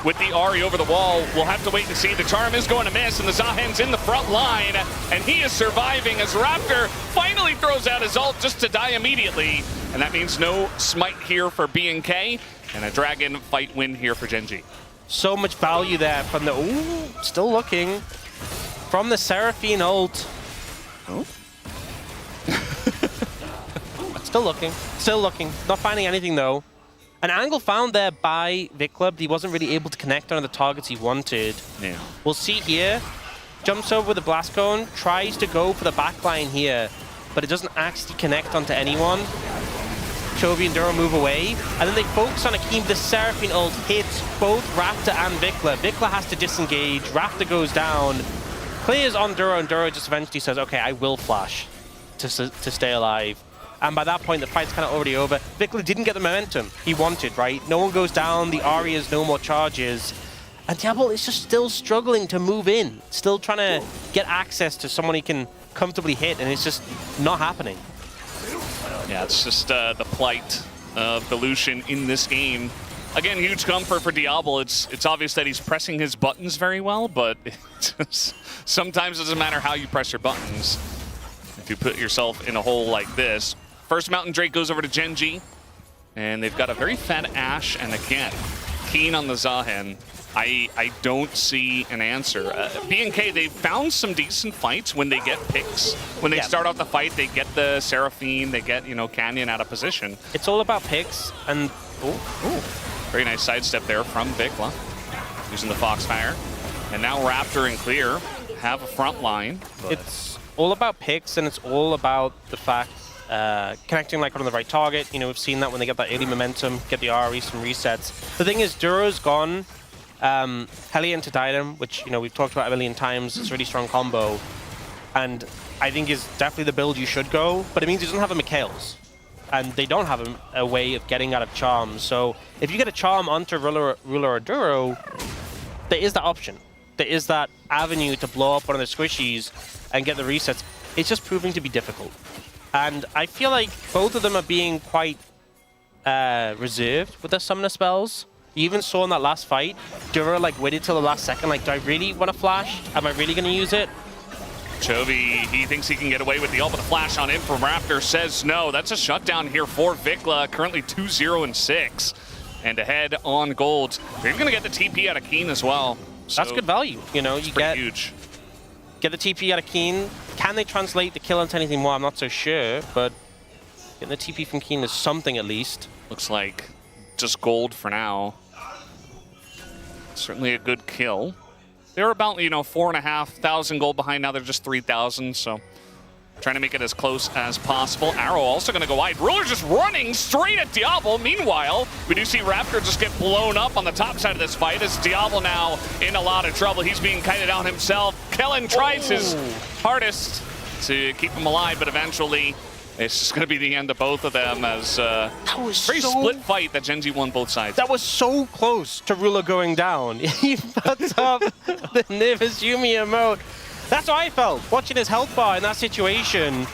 with the Ahri over the wall. We'll have to wait and see. The Charm is going to miss, and the Zahen's in the front line, and he is surviving as Raptor finally throws out his ult just to die immediately. And that means no smite here for BNK, and a Dragon fight win here for GENG. So much value there from the... Ooh, still looking. From the Seraphine ult. Oh. Still looking. Still looking. Not finding anything, though. An angle found there by VicLab, but he wasn't really able to connect on the targets he wanted. Yeah. We'll see here. Jumps over with the Blast Cone, tries to go for the backline here, but it doesn't actually connect onto anyone. Chovy and Duro move away, and then they focus on Akeem. The Seraphine ult hits both Raptor and VicLab. VicLab has to disengage. Raptor goes down. Clears on Duro, and Duro just eventually says, okay, I will flash to stay alive. And by that point, the fight's kind of already over. VicLab didn't get the momentum he wanted, right? No one goes down, the Ahri has no more charges. And Diablo is just still struggling to move in. Still trying to get access to someone he can comfortably hit, and it's just not happening. Yeah, it's just the plight of the Lucian in this game. Again, huge comfort for Diablo. It's obvious that he's pressing his buttons very well, but sometimes it doesn't matter how you press your buttons. If you put yourself in a hole like this. First Mountain Drake goes over to GENG, and they've got a very fat Ashe, and again, keen on the Zahen. I don't see an answer. BNK, they've found some decent fights when they get picks. When they start off the fight, they get the Seraphine, they get, Canyon out of position. It's all about picks, and... Very nice sidestep there from Bigla, using the Foxfire. And now Raptor and Clear have a front line. It's all about picks, and it's all about the fact connecting like on the right target. We've seen that when they get that early momentum, get the RE, some resets. The thing is, Duro's gone. Hellion into Dynam, which we've talked about a million times. It's a really strong combo, and I think is definitely the build you should go. But it means he doesn't have a Mikhails, and they don't have a way of getting out of charms. So if you get a charm onto Ruler or Duro, there is that option. There is that avenue to blow up one of the squishies and get the resets. It's just proving to be difficult. And I feel like both of them are being quite reserved with their summoner spells. You even saw in that last fight, Duro waited till the last second, do I really want to flash? Am I really going to use it? Chovy, he thinks he can get away with the ult, but the flash on in from Raptor says no. That's a shutdown here for Vikla, currently 2-0-6. And ahead on gold. They're going to get the TP out of Keen as well. So that's good value. You get huge. Get the TP out of Keen. Can they translate the kill into anything more? I'm not so sure, but getting the TP from Keen is something at least. Looks like just gold for now. Certainly a good kill. They're about, 4,500 gold behind. Now they're just 3,000, so trying to make it as close as possible. Arrow also going to go wide. Ruler just running straight at Diablo. Meanwhile, we do see Raptor just get blown up on the top side of this fight as Diablo now in a lot of trouble. He's being kited down himself. Kellen tries his hardest to keep him alive, but eventually it's just going to be the end of both of them as a very split fight that GENG won both sides. That was so close to Ruler going down. He puts up the nervous Yumi emote. That's how I felt, watching his health bar in that situation.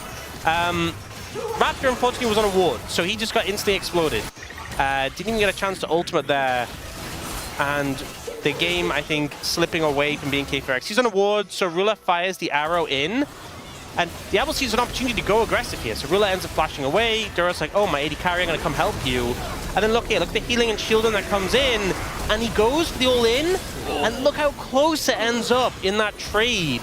Raptor, unfortunately, was on a ward, so he just got instantly exploded. Didn't even get a chance to ultimate there. And the game, I think, slipping away from being KFX. He's on a ward, so Ruler fires the arrow in. And Diablo sees an opportunity to go aggressive here. So Ruler ends up flashing away. Duro's like, oh, my AD carry, I'm going to come help you. And then look here, look at the healing and shielding that comes in. And he goes for the all-in. And look how close it ends up in that trade.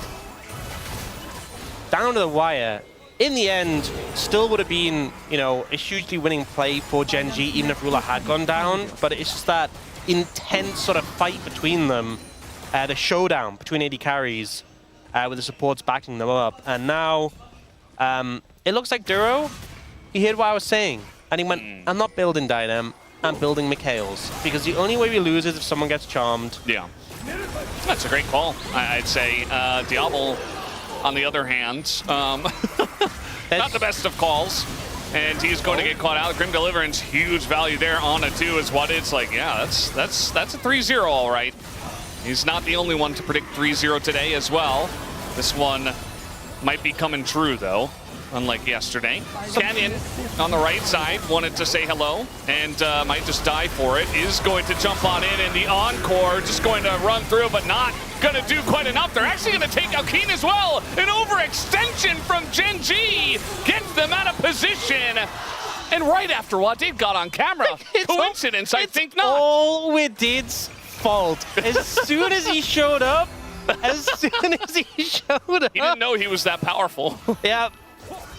Down to the wire. In the end, still would have been, a hugely winning play for GENG, even if Ruler had gone down. But it's just that intense sort of fight between them. The showdown between AD carries. With the supports backing them up. And now, it looks like Duro, he heard what I was saying. And he went, I'm not building Dynam, I'm building Mikhails. Because the only way we lose is if someone gets charmed. Yeah. That's a great call, I'd say. Diablo, on the other hand, Not the best of calls. And he's going to get caught out. Grim Deliverance, huge value there on a 2 is what it's like. Yeah, that's a 3-0 all right. He's not the only one to predict 3-0 today as well. This one might be coming true though, unlike yesterday. Canyon on the right side wanted to say hello and might just die for it. Is going to jump on in, and the Encore just going to run through, but not going to do quite enough. They're actually going to take out Keen as well. An overextension from GENG gets them out of position. And right after what Did got on camera, coincidence? I think not. All Widid's fault. As soon as he showed up, He didn't know he was that powerful. Yeah.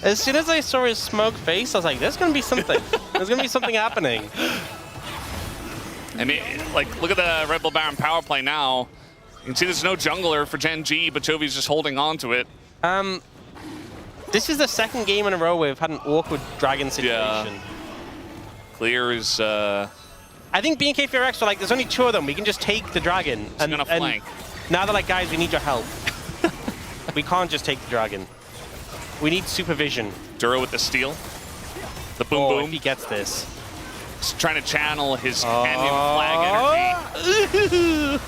As soon as I saw his smoke face, I was like, there's going to be something. There's going to be something happening. I mean, like, look at the Red Bull Baron power play now. You can see there's no jungler for GENG, but Chovy's just holding on to it. This is the second game in a row where we've had an awkward dragon situation. Yeah. Clear is... I think BNK FRX are like, there's only 2 of them. We can just take the dragon. He's gonna flank. Now they're like, guys, we need your help. We can't just take the dragon. We need supervision. Duro with the steal. The boom boom. If he gets this. He's trying to channel his Canyon flag energy.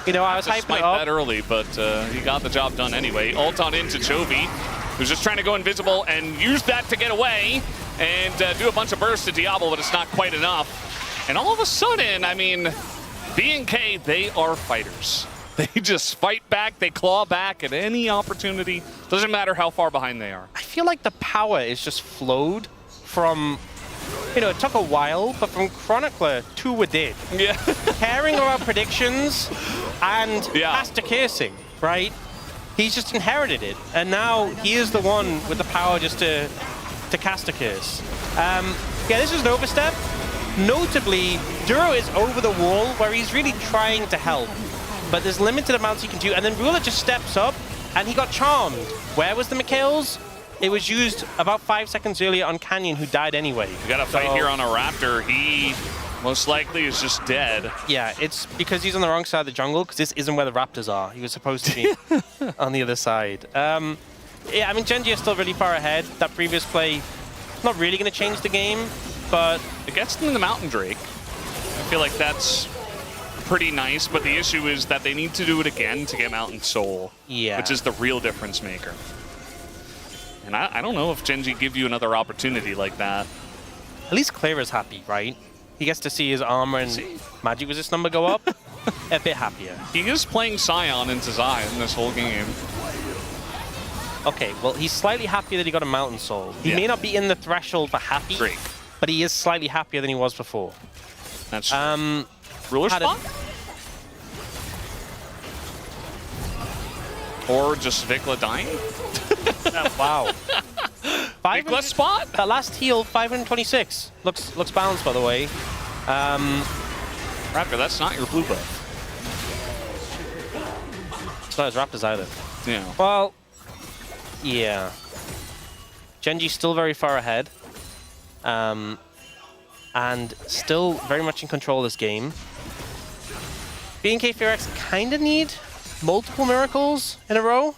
You know, I was Just hyping it smite up. that early, but he got the job done anyway. Ult on into Chovy, who's just trying to go invisible and use that to get away and do a bunch of bursts to Diablo, but it's not quite enough. And all of a sudden, I mean, BNK, they are fighters. They just fight back, they claw back at any opportunity. Doesn't matter how far behind they are. I feel like the power is just flowed from, you know, it took a while, but from Chronicler to Widid. Yeah. Caring about predictions and master cursing, right? He's just inherited it, and now he is the one with the power just to cast a curse. Yeah, this is an overstep. Notably, Duro is over the wall where he's really trying to help, but there's limited amounts he can do, and then Ruler just steps up, and he got charmed. Where was the Mikhails? It was used about 5 seconds earlier on Canyon, who died anyway. We got a fight here on a Raptor. He most likely is just dead. Yeah, it's because he's on the wrong side of the jungle, because this isn't where the Raptors are. He was supposed to be on the other side. Yeah, I mean, GENG is still really far ahead. That previous play, not really going to change the game, but... It gets them in the Mountain Drake. I feel like that's pretty nice, but the issue is that they need to do it again to get Mountain Soul, which is the real difference maker. And I don't know if GENG give you another opportunity like that. At least Clear is happy, right? He gets to see his armor and magic resist number go up. A bit happier. He is playing Scion into Zion this whole game. Okay, well, he's slightly happier that he got a Mountain Soul. He may not be in the threshold for happy, but he is slightly happier than he was before. That's Ruler spot? Or just Vikla dying? Wow. Vikla spot? That last heal, 526. Looks balanced, by the way. Raptor, that's not your blue buff. It's not his Raptors either. Yeah. Well, yeah. GENG's still very far ahead. And still very much in control of this game. BNK FRX kind of need multiple miracles in a row,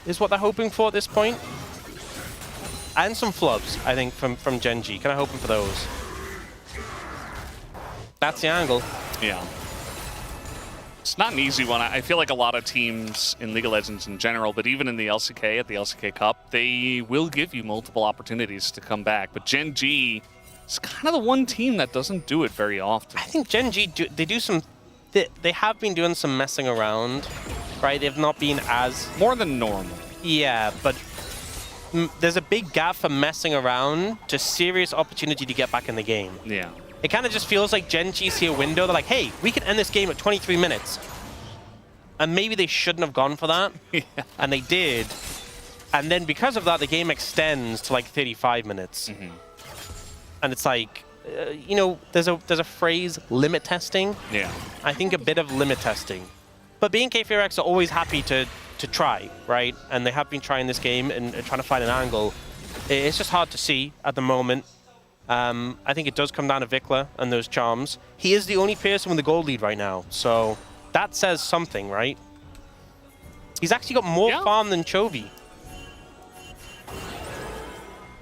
is what they're hoping for at this point. And some flubs, I think, from GENG. Kind of hoping for those. That's the angle. Yeah. It's not an easy one. I feel like a lot of teams in League of Legends in general, but even in the LCK, at the LCK Cup, they will give you multiple opportunities to come back. But GENG is kind of the one team that doesn't do it very often. I think GENG, they have been doing some messing around, right? They've not been as... More than normal. Yeah, but there's a big gap from messing around to serious opportunity to get back in the game. Yeah. It kind of just feels like GENG see a window. They're like, hey, we can end this game at 23 minutes. And maybe they shouldn't have gone for that. Yeah. And they did. And then because of that, the game extends to like 35 minutes. Mm-hmm. And it's like, you know, there's a phrase, limit testing. Yeah. I think a bit of limit testing. But BNK FRX are always happy to try, right? And they have been trying this game and trying to find an angle. It's just hard to see at the moment. I think it does come down to Vikla and those charms. He is the only person with the gold lead right now, so that says something, right? He's actually got more farm than Chovy.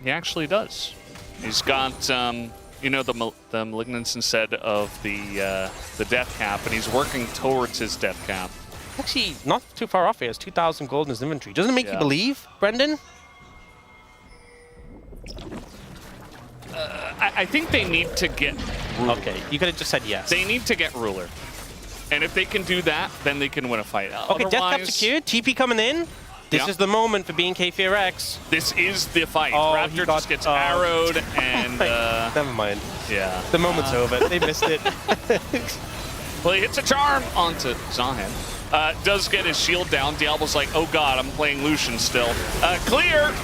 He actually does. He's got, you know, the Malignance instead of the death cap, and he's working towards his death cap. Actually, not too far off here. It's 2,000 gold in his inventory. Doesn't it make you believe, Brendan? I think they need to get Ruler. Okay, you could have just said yes. They need to get Ruler. And if they can do that, then they can win a fight. Okay, death cap secured. TP coming in. This is the moment for BNK FearX. This is the fight. Oh, Raptor just gets arrowed and... Never mind. Yeah. The moment's over. They missed it. Well, he hits a charm onto Zahan. Does get his shield down. Diablo's like, oh god, I'm playing Lucian still. Clear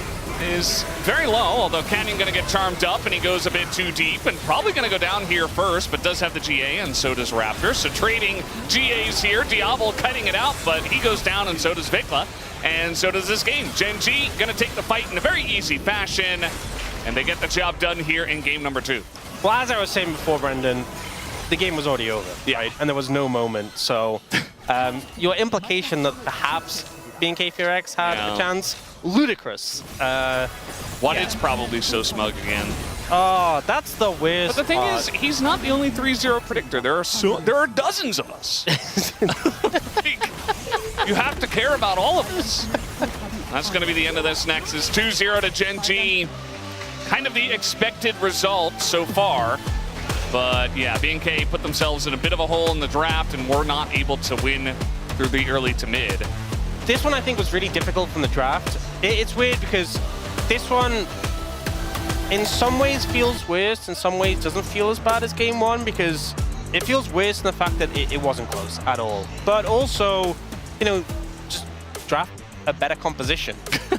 is very low, although Canyon gonna get charmed up and he goes a bit too deep and probably gonna go down here first, but does have the GA and so does Raptor. So trading GAs here. Diablo cutting it out, but he goes down and so does Vikla. And so does this game. GENG gonna take the fight in a very easy fashion, and they get the job done here in game number 2. Well, as I was saying before, Brendan, the game was already over, right? And there was no moment. So your implication that perhaps BNK FearX had a chance, ludicrous. It's probably so smug again. Oh, that's the worst. But the thing is, he's not the only 3-0 predictor. There are dozens of us. You have to care about all of us. That's going to be the end of this Nexus. 2-0 to GENG. Kind of the expected result so far. But yeah, BNK put themselves in a bit of a hole in the draft and were not able to win through the early to mid. This one I think was really difficult from the draft. It's weird because this one in some ways feels worse, in some ways doesn't feel as bad as game 1 because it feels worse in the fact that it wasn't close at all. But also, you know, just draft a better composition.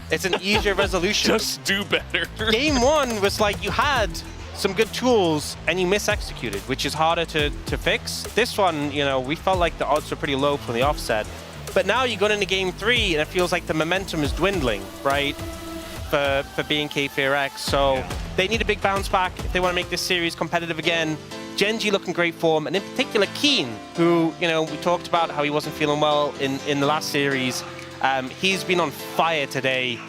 It's an easier resolution. Just do better. Game 1 was like you had some good tools and you mis-executed, which is harder to fix. This one, you know, we felt like the odds were pretty low from the offset. But now you got into game 3 and it feels like the momentum is dwindling, right? For BNK FearX. So they need a big bounce back if they want to make this series competitive again. GENG looking great form, and in particular Keen, who, you know, we talked about how he wasn't feeling well in the last series. He's been on fire today,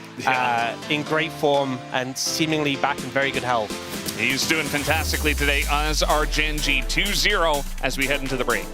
in great form and seemingly back in very good health. He's doing fantastically today, as are GENG. 2-0 as we head into the break.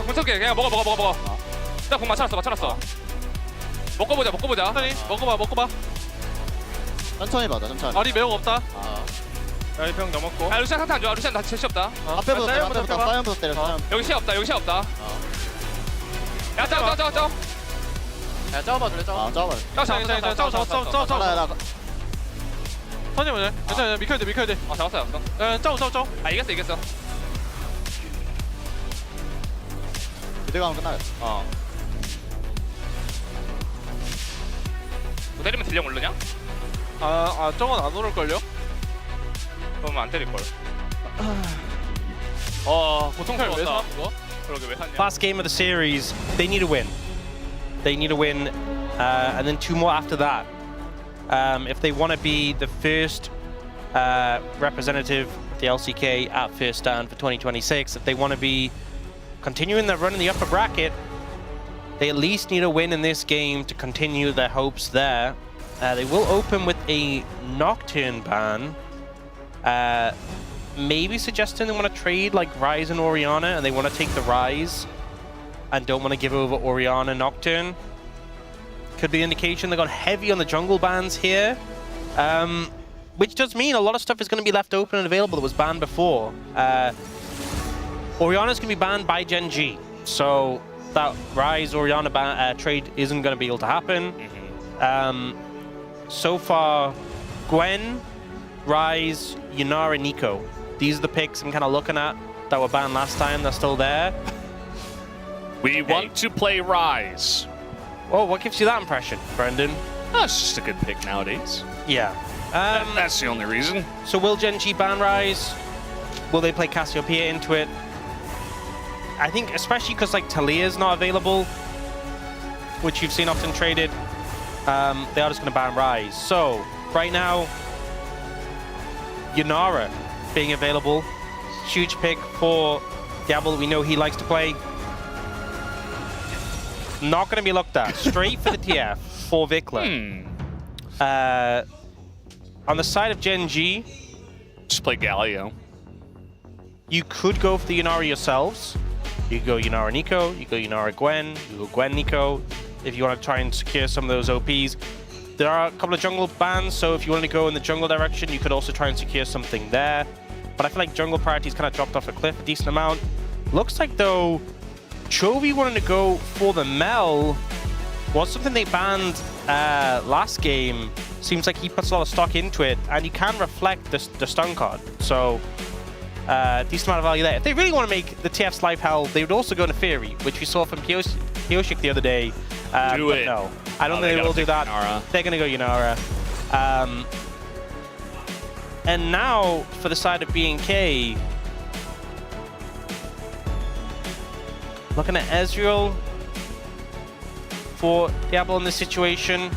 공석해 그냥 먹어. 나 공 맞춰놨어. 먹어보자. 먹어봐. 천천히 받아, 천천히. 아리 매우 없다. 야, 병 넘었고. 아 루시안 상태 안 좋아. 루시안 나 제시 없다. 앞에부터 때려, 앞에부터 사이언부터 때려, 사이언. 여기 시 없다. 야 짜오. 야 짜오봐 줄래 짜오. 아, 짜봐. 짜오. 나. 선생님 오늘. 괜찮아. 미켜야 돼. 잡았어. 짜오. 아 이겼어. 그대 가면 끝나겠어. 너 때리면 딜량 오르냐? 저건 안 오를걸요? 그러면 안 때릴걸. 고통스러웠다. 그러게 왜 샀냐? Last game of the series, they need a win. They need a win, and then 2 more after that. If they want to be the first representative of the LCK at first stand for 2026, if they want to be continuing their run in the upper bracket, they at least need a win in this game to continue their hopes there. They will open with a Nocturne ban. Maybe suggesting they want to trade like Ryze and Orianna, and they want to take the Ryze and don't want to give over Orianna Nocturne. Could be an indication they've gone heavy on the jungle bans here, which does mean a lot of stuff is going to be left open and available that was banned before. Orianna's going to be banned by GENG, so that Ryze Orianna trade isn't going to be able to happen. So far, Gwen, Ryze, Yunara, Nico. These are the picks I'm kind of looking at that were banned last time. They're still there. We want to play Ryze. Oh, what gives you that impression, Brendan? That's just a good pick nowadays. Yeah. That's the only reason. So will GENG ban Ryze? Will they play Cassiopeia into it? I think especially because like Talia's not available, which you've seen often traded, they are just going to ban Ryze. So right now, Yunara being available, huge pick for Diablo. We know he likes to play. Not going to be looked at. Straight for the TF for Vikla. On the side of GENG, just play Galio. You could go for the Yunara yourselves. You could go Yunara Nico, you go Yunara Gwen, you go Gwen Nico, if you want to try and secure some of those OPs. There are a couple of jungle bans, so if you want to go in the jungle direction, you could also try and secure something there. But I feel like jungle priorities kind of dropped off a cliff a decent amount. Looks like, though, Chovy wanting to go for the Mel was something they banned last game. Seems like he puts a lot of stock into it, and you can reflect the stun card. So, decent amount of value there. If they really want to make the TF's life hell, they would also go to Fury, which we saw from Pioshik the other day. Do it. No, I don't think they will do that. Yunara. They're going to go Yunara. And now, for the side of BNK, looking at Ezreal for Diablo in this situation.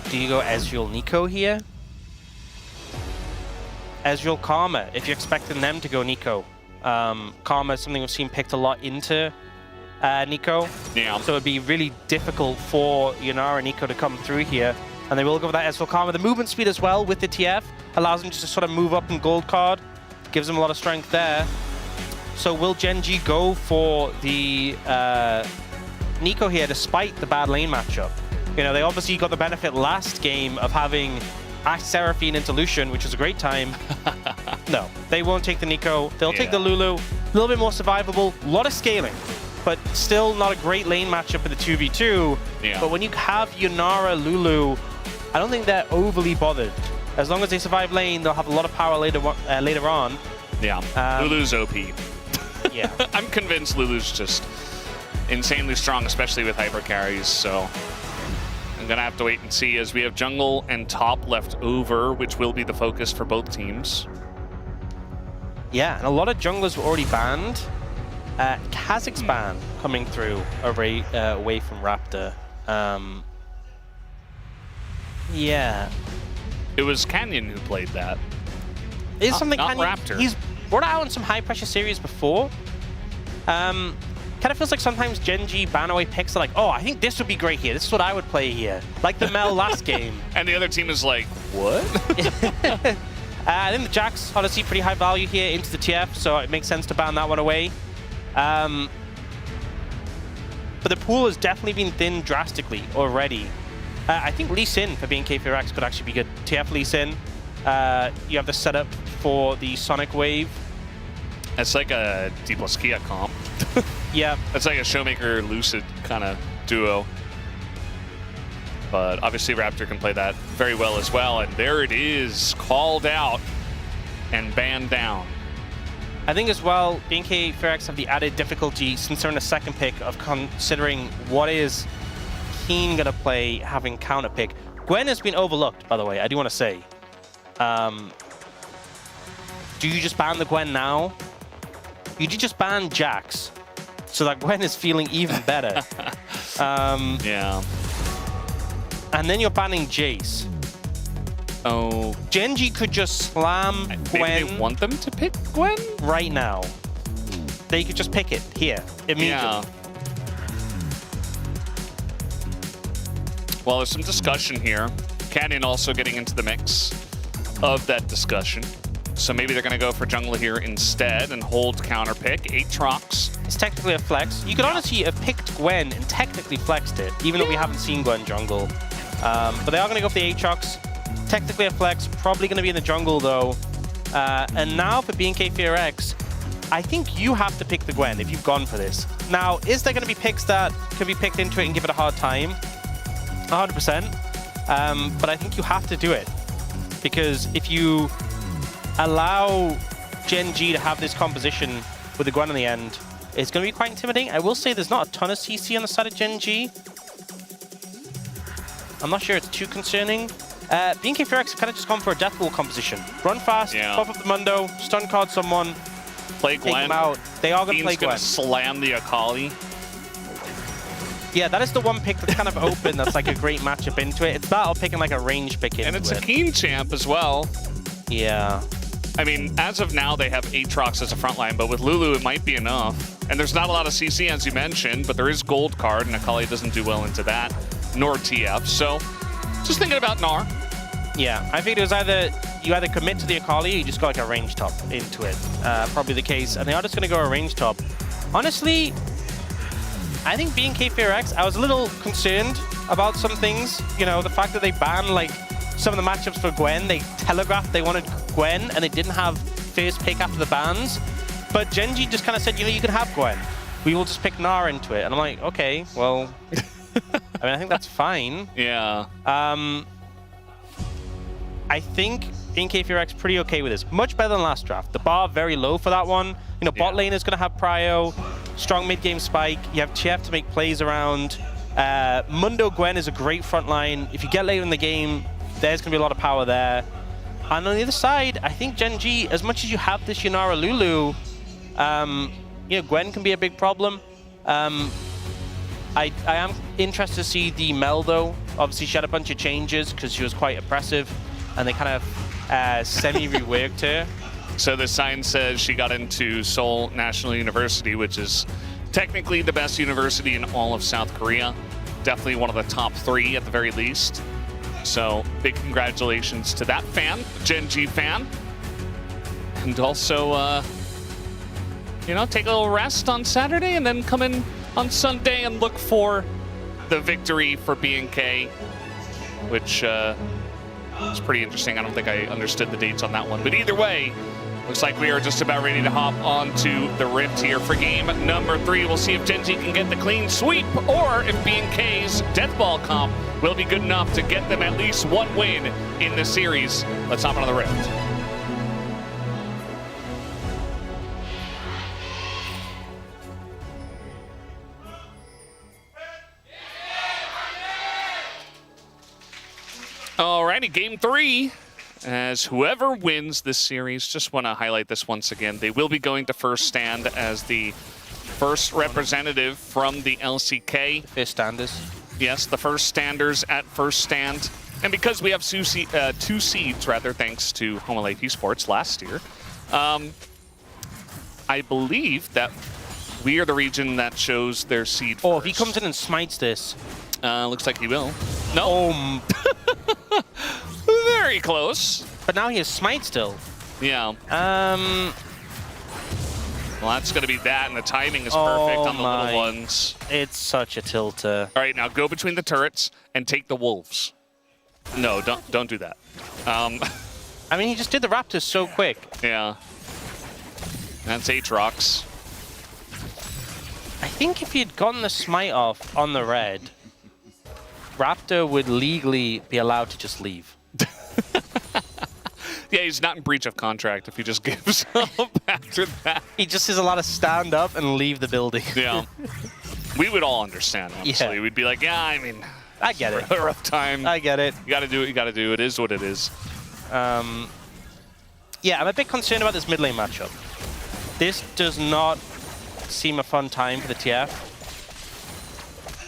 Do you go Ezreal Nico here? Ezreal Karma, if you're expecting them to go Nico. Karma is something we've seen picked a lot into Nico. Yeah. So it'd be really difficult for Yunara and Nico to come through here. And they will go with that Ezreal Karma. The movement speed as well with the TF allows them to just sort of move up in gold card. Gives them a lot of strength there. So will GENG go for the Nico here despite the bad lane matchup? You know, they obviously got the benefit last game of having Ash Seraphine into Lucian, which was a great time. No, they won't take the Nico. They'll take the Lulu. A little bit more survivable. A lot of scaling, but still not a great lane matchup in the 2v2. Yeah. But when you have Yunara, Lulu, I don't think they're overly bothered. As long as they survive lane, they'll have a lot of power later on. Yeah, Lulu's OP. Yeah. I'm convinced Lulu's just insanely strong, especially with hyper carries, so I'm gonna have to wait and see as we have jungle and top left over, which will be the focus for both teams. Yeah, and a lot of junglers were already banned. Kha'Zix's ban coming through away from Raptor. Yeah. It was Canyon who played that. It's something not Canyon, Raptor. He's brought out in some high pressure series before. Kind of feels like sometimes GENG ban away picks are like, oh, I think this would be great here. This is what I would play here. Like the Mel last game. And the other team is like, what? I think the Jack's honestly pretty high value here into the TF, so it makes sense to ban that one away. But the pool has definitely been thinned drastically already. I think Lee Sin for being KFX could actually be good. TF Lee Sin. You have the setup for the Sonic Wave. It's like a D plus Kia comp. Yeah. It's like a Showmaker Lucid kind of duo. But obviously Raptor can play that very well as well. And there it is, called out and banned down. I think as well, BNK Ferex have the added difficulty since they're in the second pick of considering what is Keen going to play having counter pick. Gwen has been overlooked, by the way, I do want to say. Do you just ban the Gwen now? You did just ban Jax, so that Gwen is feeling even better. Yeah. And then you're banning Jace. Oh. GENG could just slam Gwen. Maybe they want them to pick Gwen? Right now. They could just pick it here, immediately. Yeah. Well, there's some discussion here. Canyon also getting into the mix. of that discussion. So maybe they're going to go for jungle here instead and hold counter pick. Aatrox. It's technically a flex. You could honestly have picked Gwen and technically flexed it, even though we haven't seen Gwen jungle. But they are going to go for the Aatrox. Technically a flex, probably going to be in the jungle though. And now for BNK4X, I think you have to pick the Gwen if you've gone for this. Now, is there going to be picks that can be picked into it and give it a hard time? 100%. But I think you have to do it. Because if you allow GENG to have this composition with the Gwen in the end, it's going to be quite intimidating. I will say there's not a ton of CC on the side of GENG. I'm not sure it's too concerning. BNK4X have kind of just gone for a Death Wall composition. Run fast, pop up the Mundo, stun card someone, play Gwen. Take them out. They are going to play Gwen. Gonna slam the Akali. Yeah, that is the one pick that's kind of open that's like a great matchup into it. It's that or picking like a range pick into it. And it's a Keen champ as well. Yeah. I mean, as of now, they have Aatrox as a frontline, but with Lulu, it might be enough. And there's not a lot of CC, as you mentioned, but there is Gold card, and Akali doesn't do well into that, nor TF. So, just thinking about Gnar. Yeah, I think it was you either commit to the Akali or you just go like a range top into it. Probably the case. And they are just going to go a range top. Honestly, I think BNK4X, I was a little concerned about some things. You know, the fact that they banned like some of the matchups for Gwen, they telegraphed they wanted Gwen and they didn't have first pick after the bans. But GENG just kind of said, you know, you can have Gwen. We will just pick Gnar into it. And I'm like, okay, well, I mean, I think that's fine. Yeah. I think BNK4X pretty okay with this. Much better than last draft. The bar very low for that one. You know, bot lane is going to have prio, strong mid-game spike. You have TF to make plays around. Mundo Gwen is a great front line. If you get later in the game, there's going to be a lot of power there. And on the other side, I think GENG, as much as you have this Yunara Lulu, you know, Gwen can be a big problem. I am interested to see the Mel, though. Obviously, she had a bunch of changes because she was quite oppressive, and they kind of semi-reworked her. So the sign says she got into Seoul National University, which is technically the best university in all of South Korea. Definitely one of the top 3 at the very least. So big congratulations to that fan, GENG fan. And also, you know, take a little rest on Saturday and then come in on Sunday and look for the victory for BNK, which is pretty interesting. I don't think I understood the dates on that one. But either way, looks like we are just about ready to hop onto the Rift here for game number 3. We'll see if GENG can get the clean sweep or if BNK's Death Ball comp will be good enough to get them at least one win in the series. Let's hop onto the Rift. Alrighty, game 3. As whoever wins this series, just want to highlight this once again, they will be going to first stand as the first representative from the LCK. First standers. Yes, the first standers at first stand. And because we have 2 seeds, rather, thanks to Home Life Esports last year, I believe that we are the region that shows their seed first. Oh, if he comes in and smites this. Looks like he will. No. Very close. But now he has smite still. Yeah. Well, that's going to be that, and the timing is perfect on the little ones. It's such a tilter. All right, now go between the turrets and take the wolves. No, don't do that. I mean, he just did the Raptors so quick. Yeah. That's Aatrox. I think if he had gotten the smite off on the red, Raptor would legally be allowed to just leave. Yeah, he's not in breach of contract if he just gives up after that. He just has a lot of stand up and leave the building. Yeah. We would all understand, honestly. Yeah. We'd be like, yeah, I mean, I get it. A rough time. I get it. You got to do what you got to do. It is what it is. Yeah, I'm a bit concerned about this mid lane matchup. This does not seem a fun time for the TF.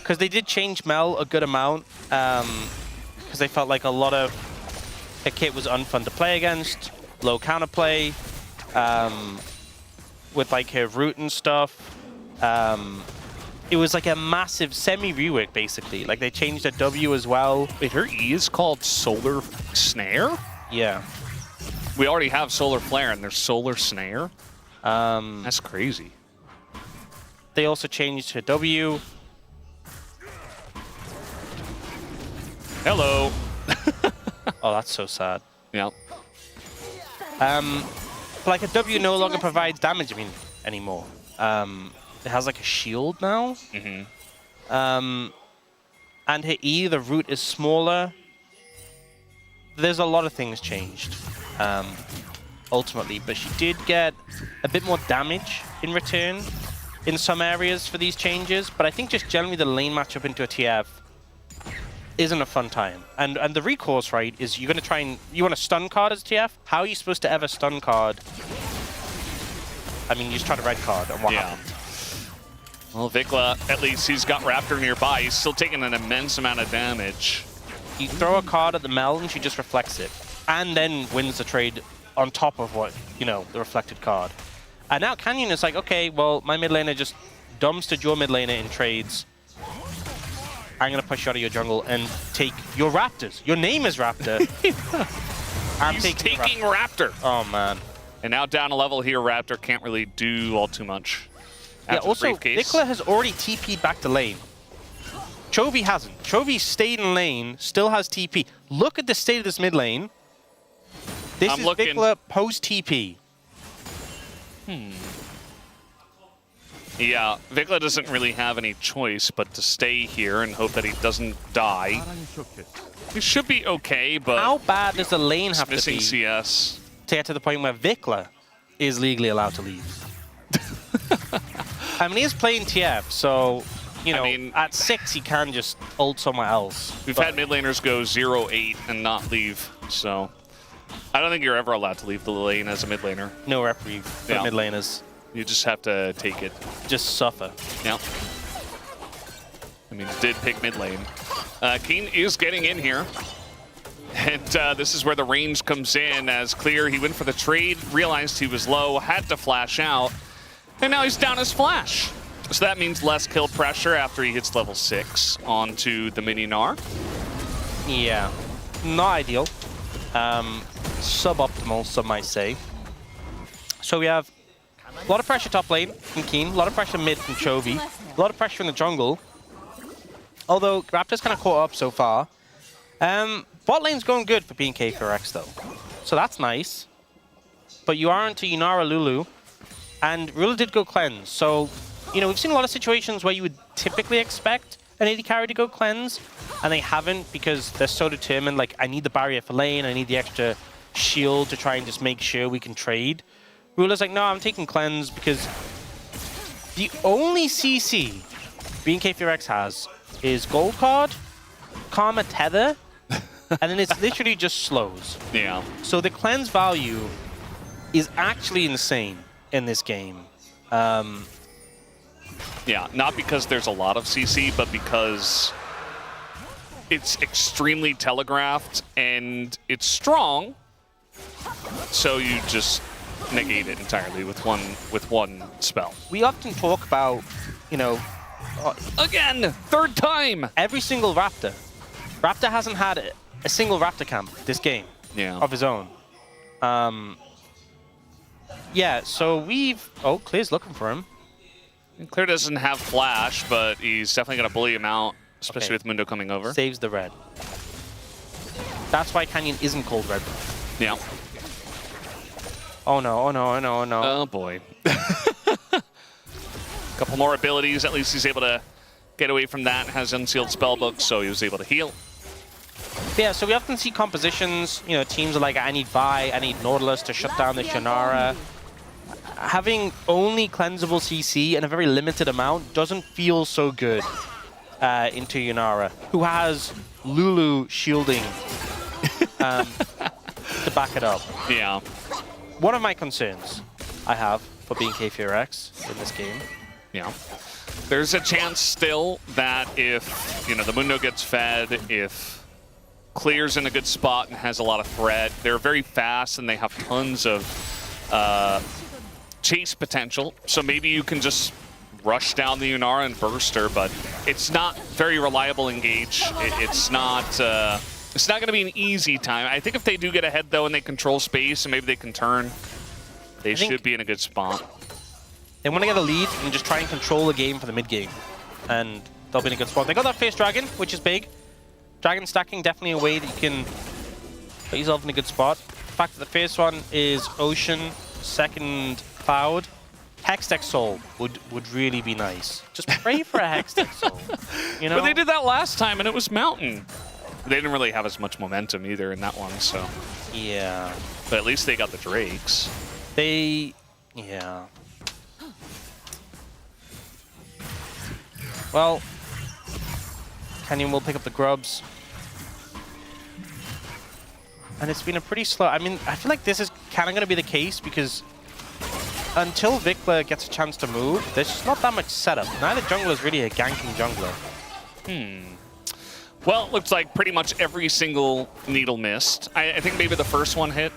Because they did change Mel a good amount. Because they felt like a lot of her kit was unfun to play against. Low counterplay. With like her root and stuff. It was like a massive semi-rework, basically. Like, they changed her W as well. Wait, her E is called Solar Snare? Yeah. We already have Solar Flare and there's Solar Snare. That's crazy. They also changed to W. Hello. Oh, that's so sad. Yeah. Like a W no longer provides damage anymore. It has like a shield now. And her E, the root is smaller. There's a lot of things changed, ultimately, but she did get a bit more damage in return in some areas for these changes, but I think just generally the lane matchup into a TF isn't a fun time. And the recourse, right, is you're going to try and... You want to stun card as TF? How are you supposed to ever stun card? I mean, you just try to red card, and what happened? Well, Vikla, at least he's got Raptor nearby. He's still taking an immense amount of damage. You throw a card at the Mel, and she just reflects it. And then wins the trade on top of what, you know, the reflected card. And now Canyon is like, okay, well, my mid laner just dumpstered your mid laner in trades. I'm going to push you out of your jungle and take your Raptors. Your name is Raptor. He's taking Raptor. Oh, man. And now down a level here, Raptor can't really do all too much. Yeah, also, Vikla has already TP'd back to lane. Chovy hasn't. Chovy stayed in lane, still has TP. Look at the state of this mid lane. This is Vikla post-TP. Yeah, Vikla doesn't really have any choice but to stay here and hope that he doesn't die. He should be okay, but... How bad does the lane have to be missing CS to get to the point where Vikla is legally allowed to leave? I mean, he's playing TF, so, you know, at 6 he can just ult somewhere else. We've had mid laners go 0-8 and not leave, so... I don't think you're ever allowed to leave the lane as a mid laner. No reprieve for mid laners. You just have to take it. Just suffer. Yeah. I mean, did pick mid lane. Keen is getting in here. And this is where the range comes in as Clear. He went for the trade, realized he was low, had to flash out. And now he's down his flash. So that means less kill pressure after he hits level 6 onto the mini Gnar. Yeah. Not ideal. Suboptimal, some might say. So we have a lot of pressure top lane from Keen, a lot of pressure mid from Chovy, a lot of pressure in the jungle. Although Raptor's kind of caught up so far. Bot lane's going good for BNK4X though. So that's nice. But you are into Yunara Lulu. And Rula did go cleanse. So, you know, we've seen a lot of situations where you would typically expect an AD carry to go cleanse. And they haven't because they're so determined, like, I need the barrier for lane, I need the extra shield to try and just make sure we can trade. Rula's like, no, I'm taking cleanse because the only CC BNK4X has is gold card, Karma Tether, and then it's literally just slows. Yeah. So the cleanse value is actually insane in this game. Yeah, not because there's a lot of CC, but because it's extremely telegraphed and it's strong. So you just negate it entirely with one spell. We often talk about, you know, again, third time. Every single Raptor. Raptor hasn't had a single Raptor camp this game of his own. Yeah, so we've... Oh, Clear's looking for him. And Clear doesn't have flash, but he's definitely going to bully him out, especially with Mundo coming over. Saves the red. That's why Canyon isn't cold red. Yeah. Oh no, oh no, oh no, oh no. Oh boy. Couple more abilities, at least he's able to get away from that. Has unsealed spellbook, so he was able to heal. Yeah, so we often see compositions, you know, teams are like, I need Vi, I need Nautilus to shut down the Shannara. Having only cleansable CC and a very limited amount doesn't feel so good into Yunara, who has Lulu shielding to back it up. Yeah. One of my concerns I have for BNK4X in this game. Yeah. There's a chance still that if, you know, the Mundo gets fed, if Clear's in a good spot and has a lot of threat, they're very fast and they have tons of chase potential. So maybe you can just rush down the Yunara and burst her, but it's not very reliable engage. It's not It's not going to be an easy time. I think if they do get ahead, though, and they control space and maybe they can turn, they should be in a good spot. They want to get a lead and just try and control the game for the mid game. And they'll be in a good spot. They got that first dragon, which is big. Dragon stacking, definitely a way that you can put yourself in a good spot. The fact that the first one is Ocean, second Cloud. Hextech Soul would really be nice. Just pray for a Hextech Soul. You know? But they did that last time, and it was Mountain. They didn't really have as much momentum either in that one, so. Yeah. But at least they got the Drakes. Yeah. Well, Canyon will pick up the grubs. And it's been a pretty slow... I mean, I feel like this is kind of going to be the case because until Vikla gets a chance to move, there's just not that much setup. Neither jungler is really a ganking jungler. Well, it looks like pretty much every single needle missed. I think maybe the first one hit.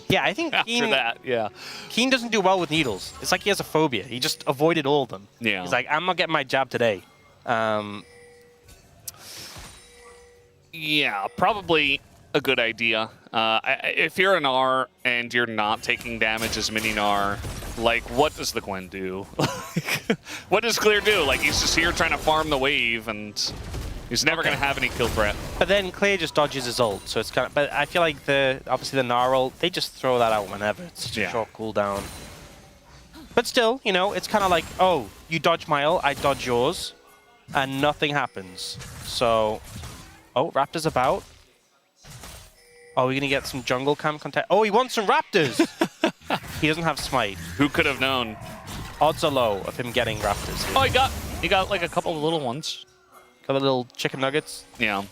Yeah, I think After that, yeah. Keen doesn't do well with needles. It's like he has a phobia. He just avoided all of them. Yeah. He's like, I'm not getting my jab today. Yeah, probably a good idea. If you're an R and you're not taking damage as mini Gnar, like, what does the Gwen do? What does Clear do? Like, he's just here trying to farm the wave, and he's never going to have any kill threat. But then Clear just dodges his ult, so it's kind of... But I feel like obviously the Gnar ult, they just throw that out whenever. It's such a short cooldown. But still, you know, it's kind of like, oh, you dodge my ult, I dodge yours, and nothing happens. So... Oh, Raptor's about. Oh, we're going to get some jungle cam content. Oh, he wants some Raptors! He doesn't have Smite. Who could have known? Odds are low of him getting Raptors here. Oh, he got like a couple of little ones. Got the little chicken nuggets. Yeah.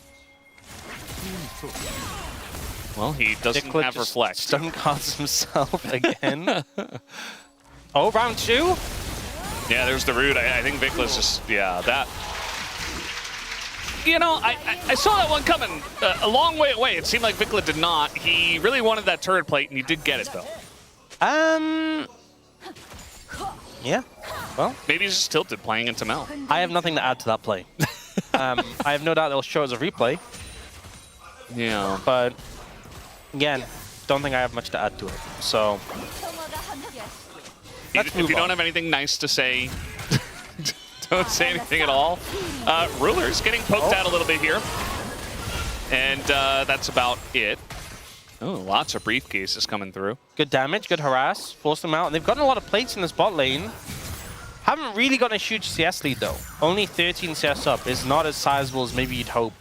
Well, he doesn't have Reflect. Stun cards himself again. Oh, round 2? Yeah, there's the root. I think Vikla's just, that. You know, I saw that one coming a long way away. It seemed like Vikla did not. He really wanted that turret plate, and he did get it, though. Yeah. Well, maybe he's just tilted playing into Mel. I have nothing to add to that play. I have no doubt they'll show us a replay. Yeah. But, again, don't think I have much to add to it. So, if you don't have anything nice to say, don't say anything at all. Ruler's getting poked out a little bit here. And that's about it. Oh, lots of briefcases coming through. Good damage, good harass, force them out. And they've gotten a lot of plates in this bot lane. Haven't really gotten a huge CS lead, though. Only 13 CS up is not as sizable as maybe you'd hope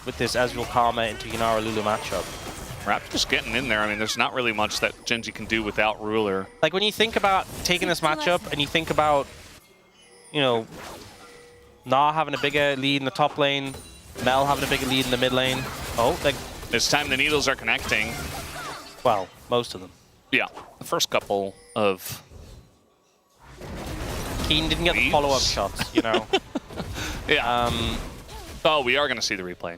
with this Ezreal Karma into Yanara Lulu matchup. Raptor's getting in there. I mean, there's not really much that GENG can do without Ruler. Like, when you think about taking this matchup and you think about, you know, Gnar having a bigger lead in the top lane, Mel having a bigger lead in the mid lane. Oh, like... This time the needles are connecting. Well, most of them. Yeah, the first couple of... Keen didn't get the follow-up shots, you know. Yeah. Oh, we are going to see the replay.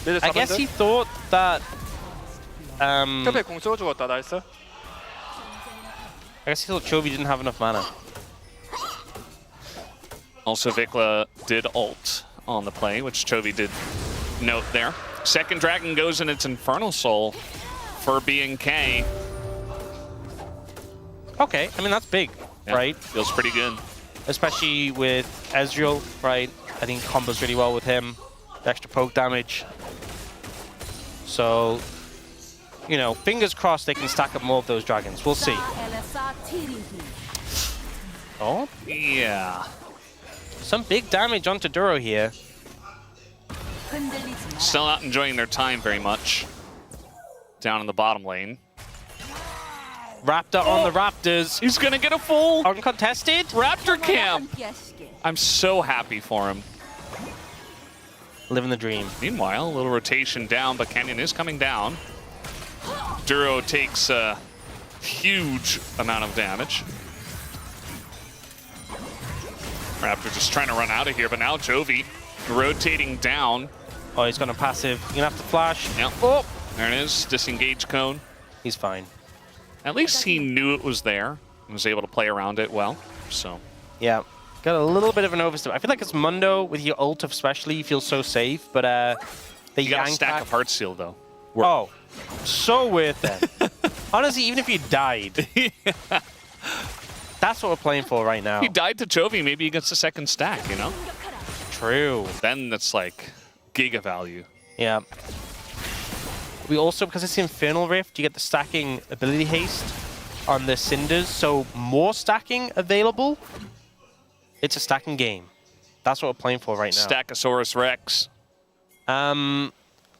I guess he thought that... 탑에 공 쏘고 죽었다. 나이스. I guess he thought Chovy didn't have enough mana. Also, Vikla did ult on the play, which Chovy did note there. Second dragon goes in its Infernal Soul for BNK. Okay, I mean, that's big, right? Feels pretty good. Especially with Ezreal, right? I think combos really well with him. The extra poke damage. So, you know, fingers crossed they can stack up more of those dragons. We'll see. Oh? Yeah. Some big damage onto Duro here. Still not enjoying their time very much. Down in the bottom lane. Raptor on the Raptors. He's gonna get a full uncontested Raptor camp. I'm so happy for him. Living the dream. Meanwhile, a little rotation down, but Canyon is coming down. Duro takes a huge amount of damage. Raptor just trying to run out of here, but now Chovy rotating down. Oh, he's got a passive. You're gonna have to flash. Yep. Oh, there it is. Disengage cone. He's fine. At least he knew it was there and was able to play around it well. So. Yeah. Got a little bit of an overstep. I feel like it's Mundo with your ult especially. You feel so safe, but they You got a yank stack back. of Heartsteel, though. Oh, so worth it. Honestly, even if you died, that's what we're playing for right now. He died to Chovy, maybe he gets a second stack, you know? True. Then that's like giga value. Yeah. We also, because it's Infernal Rift, you get the stacking ability haste on the Cinders, so more stacking available. It's a stacking game. That's what we're playing for right now. Stackosaurus Rex.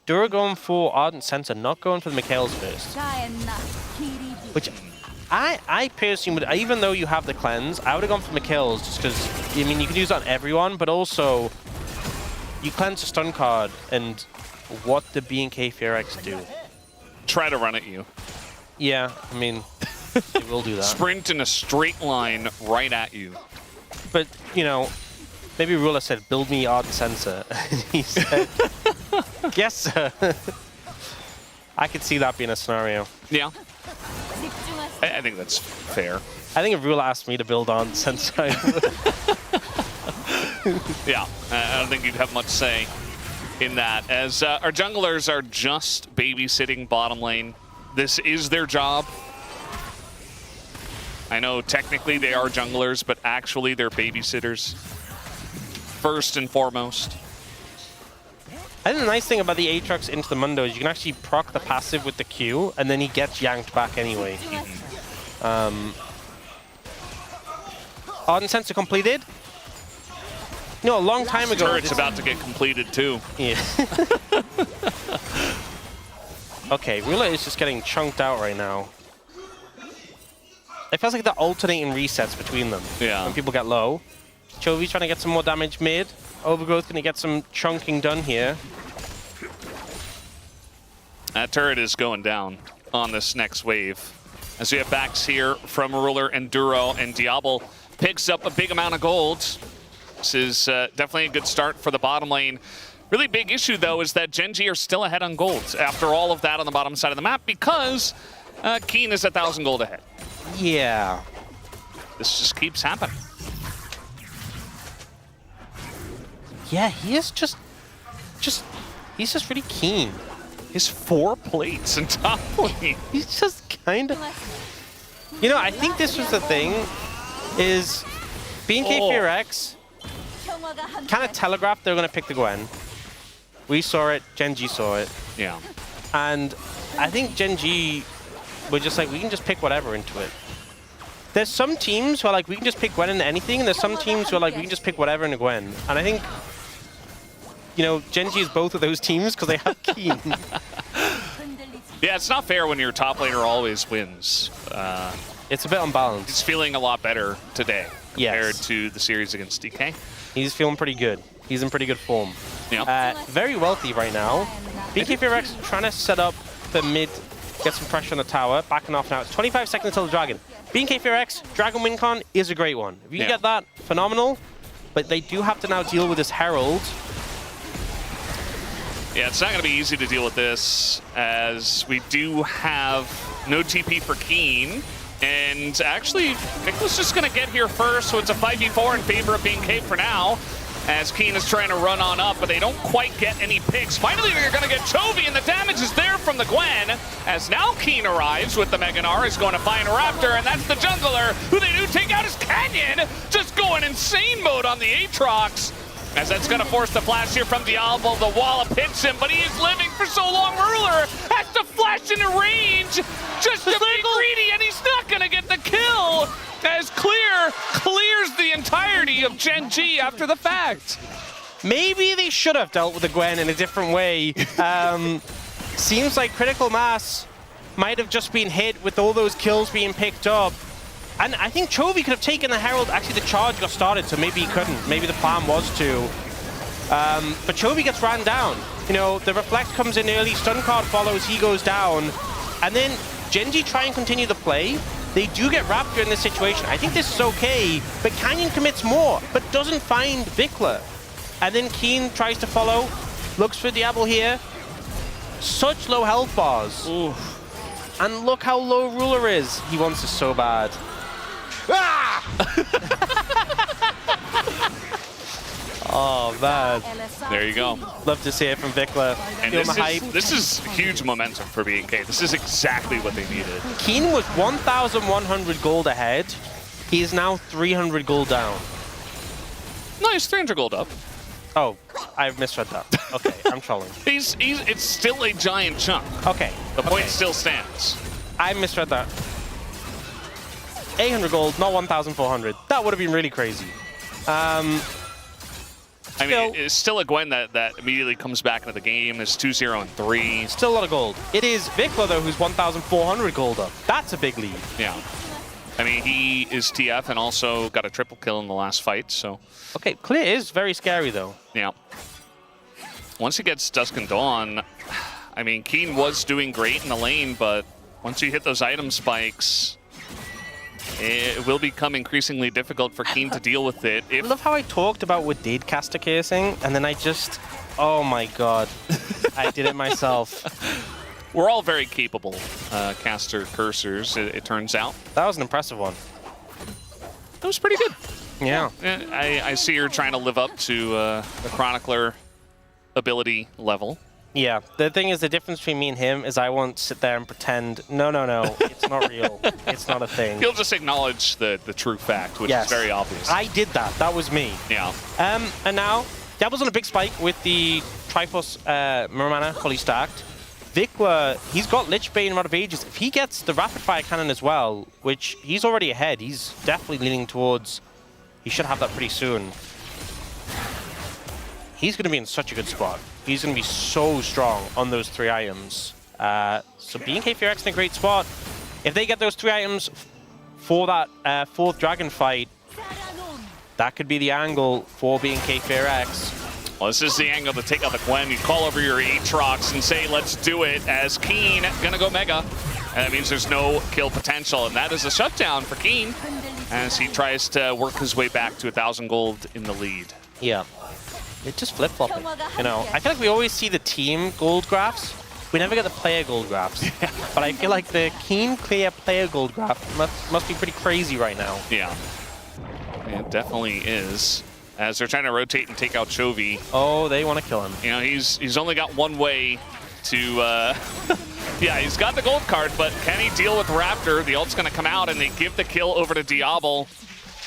Dura going for Ardent Sensor, not going for the Mikhails first. Which I personally would, even though you have the cleanse, I would have gone for Mikhails just because, I mean, you can use it on everyone, but also you cleanse a stun card, and what the B&K FearX do? Try to run at you. Yeah, I mean, they will do that. Sprint in a straight line right at you. But, you know, maybe Ruler said, build me Ardent Sensor. And he said, yes, sir. I could see that being a scenario. Yeah. I think that's fair. I think if Ruler asked me to build Ardent Sensor, I would. Yeah, I don't think you'd have much say in that, as our junglers are just babysitting bottom lane. This is their job. I know technically they are junglers, but actually they're babysitters first and foremost. I think the nice thing about the Aatrox into the Mundo is you can actually proc the passive with the Q, and then he gets yanked back anyway. Ardent Sensor completed. You know, a long time ago... Turret's about to get completed too. Yeah. Okay, Ruler is just getting chunked out right now. It feels like they're alternating resets between them. Yeah. When people get low. Chovy's trying to get some more damage mid. Overgrowth going to get some chunking done here. That turret is going down on this next wave. As we have backs here from Ruler and Duro, and Diablo picks up a big amount of gold. This is definitely a good start for the bottom lane. Really big issue, though, is that GENG are still ahead on gold after all of that on the bottom side of the map because Keen is 1,000 gold ahead. Yeah. This just keeps happening. Yeah, he is he's just really keen. His 4 plates in top lane. He's just kind of... You know, I think this was the thing, is B&K FearX kind of telegraphed they were going to pick the Gwen. We saw it, GENG saw it. Yeah. And I think GENG were just like, we can just pick whatever into it. There's some teams who are like, we can just pick Gwen into anything, and there's some teams who are like, we can just pick whatever into Gwen. And I think, you know, GENG is both of those teams because they have Keen. Yeah, it's not fair when your top laner always wins. It's a bit unbalanced. He's feeling a lot better today compared Yes. to the series against DK. He's feeling pretty good. He's in pretty good form. Yeah. Very wealthy right now. B&K FearX trying to set up the mid, get some pressure on the tower. Backing off now. It's 25 seconds until the Dragon. B&K FearX, Dragon win con is a great one. If you get that, phenomenal. But they do have to now deal with this Herald. Yeah, it's not going to be easy to deal with this, as we do have no TP for Keen. And actually, Nicholas just going to get here first, so it's a 5v4 in favor of B&K for now, as Keen is trying to run on up, but they don't quite get any picks. Finally, they're going to get Chovy, and the damage is there from the Gwen, as now Keen arrives with the Mega Gnar, is going to find Raptor, and that's the jungler, who they do take out his Canyon, just going insane mode on the Aatrox. As that's going to force the flash here from Diablo. The Wallop hits him, but he is living for so long. Ruler has to flash into range just to be greedy, and he's not going to get the kill. As Clear clears the entirety of GENG after the fact. Maybe they should have dealt with the Gwen in a different way. Seems like critical mass might have just been hit with all those kills being picked up. And I think Chovy could have taken the Herald. Actually, the charge got started, so maybe he couldn't. Maybe the plan was to. But Chovy gets ran down. You know, the Reflect comes in early, stun card follows, he goes down. And then GENG try and continue the play. They do get Raptor in this situation. I think this is okay, but Canyon commits more, but doesn't find Vikla. And then Keen tries to follow, looks for Diablo here. Such low health bars. Oof. And look how low Ruler is. He wants this so bad. Ah! Oh, man. There you go. Love to see it from Vikla. And Feel my hype. this is huge momentum for BNK. This is exactly what they needed. Keen was 1,100 gold ahead. He is now 300 gold down. Nice, 300 gold up. Oh, I've misread that. Okay, I'm trolling. It's still a giant chunk. Okay. The point still stands. I misread that. 800 gold, not 1,400. That would have been really crazy. I mean, it's still a Gwen that immediately comes back into the game. It's 2-0 and 3. Still a lot of gold. It is Vikla, though, who's 1,400 gold up. That's a big lead. Yeah. I mean, he is TF and also got a triple kill in the last fight, so... Okay, Clear is very scary, though. Yeah. Once he gets Dusk and Dawn, I mean, Keen was doing great in the lane, but once you hit those item spikes, it will become increasingly difficult for Keen to deal with it. I love how I talked about what did caster casing, and then I just... Oh my god. I did it myself. We're all very capable caster cursors, it turns out. That was an impressive one. That was pretty good. Yeah. I see you're trying to live up to the Chronicler ability level. The thing is, the difference between me and him is I won't sit there and pretend, no, it's not real. It's not a thing. He'll just acknowledge the true fact, which is very obvious. I did that. That was me. Yeah. And now, Devil's on a big spike with the Triforce Muramana fully stacked. Vikla, he's got Lich Bane out of ages. If he gets the Rapid Fire Cannon as well, which he's already ahead, he's definitely leaning towards... He should have that pretty soon. He's going to be in such a good spot. He's going to be so strong on those 3 items. So BNK FearX in a great spot. If they get those 3 items for that 4th Dragon fight, that could be the angle for BNK FearX. Well, this is the angle to take out the Gwen. You call over your Aatrox and say, let's do it, as Keen gonna go Mega. And that means there's no kill potential, and that is a shutdown for Keen as he tries to work his way back to 1,000 gold in the lead. Yeah. It's just flip-flopping, you know. I feel like we always see the team gold graphs. We never get the player gold graphs. But I feel like the Keen Clear player gold graph must be pretty crazy right now. Yeah. It definitely is. As they're trying to rotate and take out Chovy. Oh, they want to kill him. You know, he's only got one way to... yeah, he's got the gold card, but can he deal with Raptor? The ult's going to come out, and they give the kill over to Diablo.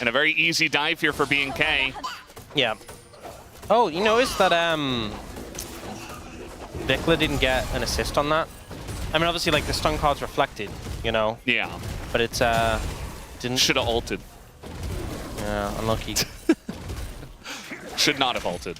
And a very easy dive here for BNK. Yeah. Oh, you notice that Vikla didn't get an assist on that? I mean, obviously, like, the stun card's reflected, you know? Yeah. But it's, didn't... Should have ulted. Yeah, unlucky. Should not have ulted.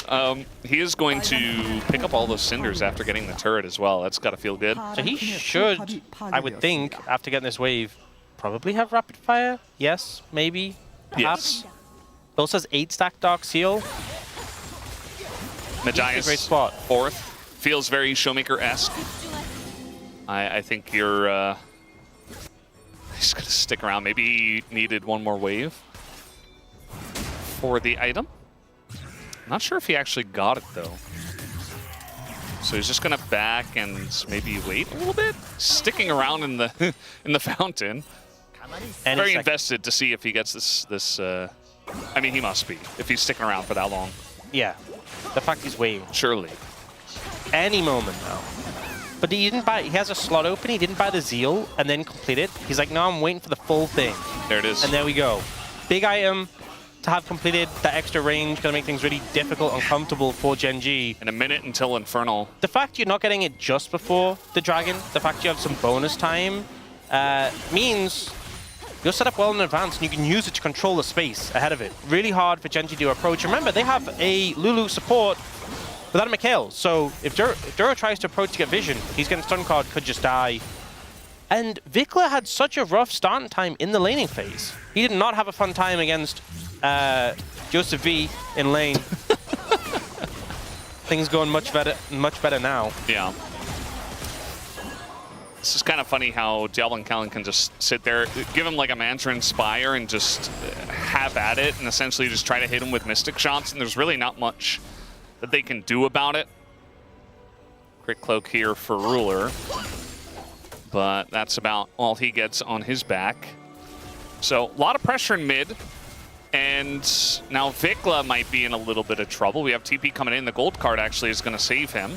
He is going to pick up all those cinders after getting the turret as well. That's got to feel good. So he should, I would think, after getting this wave, probably have rapid fire. Yes, maybe, perhaps. Yes. He also has 8-stack Dark Seal. Magias, great spot. 4th. Feels very Showmaker-esque. I think you're... he's going to stick around. Maybe he needed one more wave for the item. Not sure if he actually got it, though. So he's just going to back and maybe wait a little bit. Sticking around in the in the fountain. Very invested to see if he gets this. I mean, he must be, if he's sticking around for that long. Yeah. The fact he's waiting. Surely. Any moment now. But he didn't buy... He has a slot open. He didn't buy the Zeal and then complete it. He's like, no, I'm waiting for the full thing. There it is. And there we go. Big item. To have completed that extra range, going to make things really difficult and uncomfortable for GENG. In a minute until Infernal. The fact you're not getting it just before the Dragon, the fact you have some bonus time, means you're set up well in advance and you can use it to control the space ahead of it. Really hard for GENG to approach. Remember, they have a Lulu support without a Mikhail, so if Duro tries to approach to get vision, he's getting stun card, could just die. And Vikla had such a rough starting time in the laning phase. He did not have a fun time against Joseph V in lane. Things going much better now. Yeah. This is kind of funny how Diablo and Callan can just sit there, give him like a Mantra Inspire and just have at it and essentially just try to hit him with Mystic shots, and there's really not much that they can do about it. Crit Cloak here for Ruler, but that's about all he gets on his back. So a lot of pressure in mid, and And now Vikla might be in a little bit of trouble. We have TP coming in. The gold card actually is going to save him.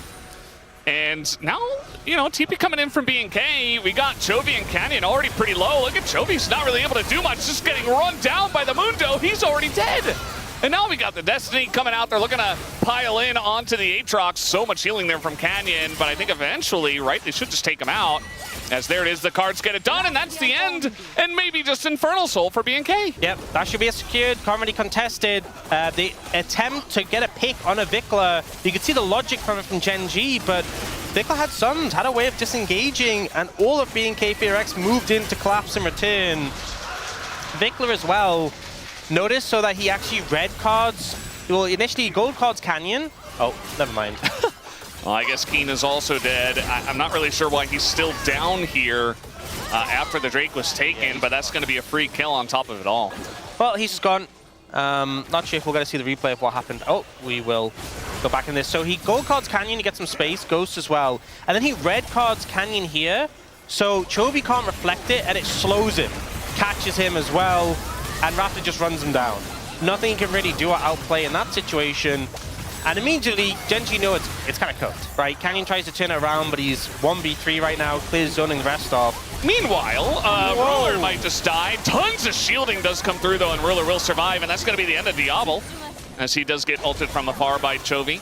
And now, you know, TP coming in from BNK. We got Chovy and Canyon already pretty low. Look at Chovy's not really able to do much. Just getting run down by the Mundo. He's already dead. And now we got the Destiny coming out. They're looking to pile in onto the Aatrox. So much healing there from Canyon. But I think eventually, right, they should just take him out. As there it is, the cards get it done. And that's the end. And maybe just Infernal Soul for BNK. Yep, that should be a secured, currently contested. The attempt to get a pick on a Vikla. You could see the logic from it from GENG, but Vikla had summons, had a way of disengaging, and all of BNK VRX moved in to collapse in return. Vikla as well. Notice so that he actually red cards, well, initially gold cards Canyon. Oh, never mind. Well, I guess Keen is also dead. I'm not really sure why he's still down here after the Drake was taken, but that's going to be a free kill on top of it all. Well, he's just gone. Not sure if we're going to see the replay of what happened. Oh, we will go back in this. So he gold cards Canyon to get some space, Ghost as well. And then he red cards Canyon here. So Chovy can't reflect it, and it slows him. Catches him as well. And Raptor just runs him down. Nothing he can really do or outplay in that situation. And immediately, GENG know it's kind of cooked, right? Canyon tries to turn it around, but he's 1v3 right now, clears zoning the rest off. Meanwhile, Ruler might just die. Tons of shielding does come through, though, and Ruler will survive, and that's going to be the end of Diablo, as he does get ulted from afar by Chovy.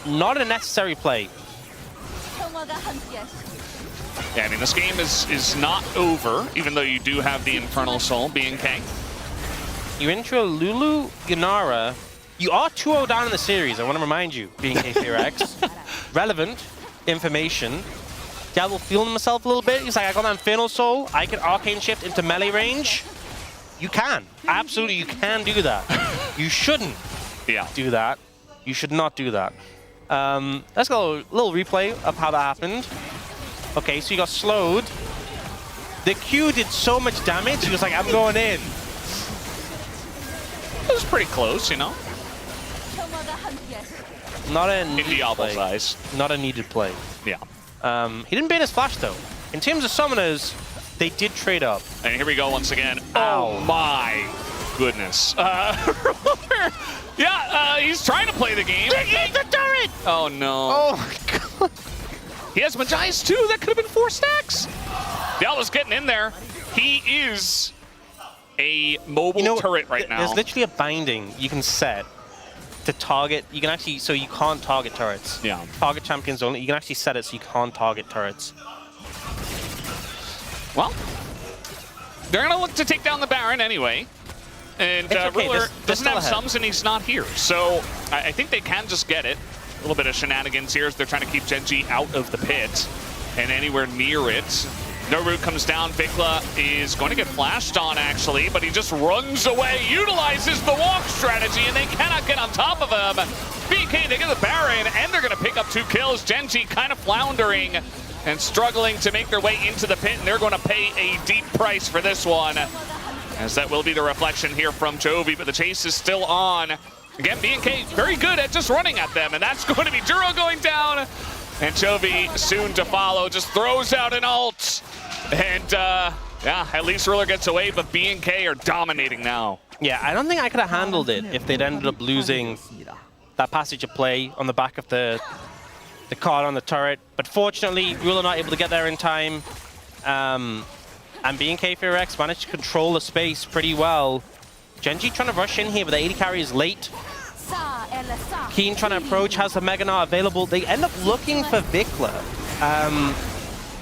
Not a necessary play. Yeah, I mean, this game is not over, even though you do have the Infernal Soul, BNK. You intro Lulu, Yanara. You are 2-0 down in the series, I want to remind you, BNK VRX. Relevant information. Diablo feeling himself a little bit. He's like, I got my Infernal Soul. I can Arcane Shift into melee range. You can. Absolutely, you can do that. You shouldn't do that. You should not do that. Let's go a little replay of how that happened. Okay, so you got slowed. The Q did so much damage, he was like, I'm going in. It was pretty close, you know? Not a in Diablo's eyes. Not a needed play. Yeah. He didn't ban his flash, though. In terms of summoners, they did trade up. And here we go once again. Ow. Oh my goodness. He's trying to play the game. The turret! Oh no. Oh my god. He has Magias too. That could have been 4 stacks. Diablo's getting in there. He is a mobile turret right now. There's literally a binding you can set to target. You can actually, so you can't target turrets. Yeah. Target champions only. You can actually set it so you can't target turrets. Well, they're going to look to take down the Baron anyway. And okay. Ruler They're doesn't have ahead. sums and he's not here. So I think they can just get it. A little bit of shenanigans here as they're trying to keep GENG out of the pit and anywhere near it. No root comes down. Vikla is going to get flashed on, actually, but he just runs away, utilizes the walk strategy, and they cannot get on top of him. BK, they get the Baron, and they're going to pick up 2 kills. GENG kind of floundering and struggling to make their way into the pit, and they're going to pay a deep price for this one, as that will be the reflection here from Chovy, but the chase is still on. Again, BNK very good at just running at them, and that's going to be Duro going down. And Chovy soon to follow, just throws out an ult. And at least Ruler gets away, but BNK are dominating now. Yeah, I don't think I could have handled it if they'd ended up losing that passage of play on the back of the card on the turret. But fortunately, Ruler not able to get there in time. And BNK VRX managed to control the space pretty well. GENG trying to rush in here, but the 80 carry is late. Keen trying to approach, has the Mega Knot available. They end up looking for Vikla.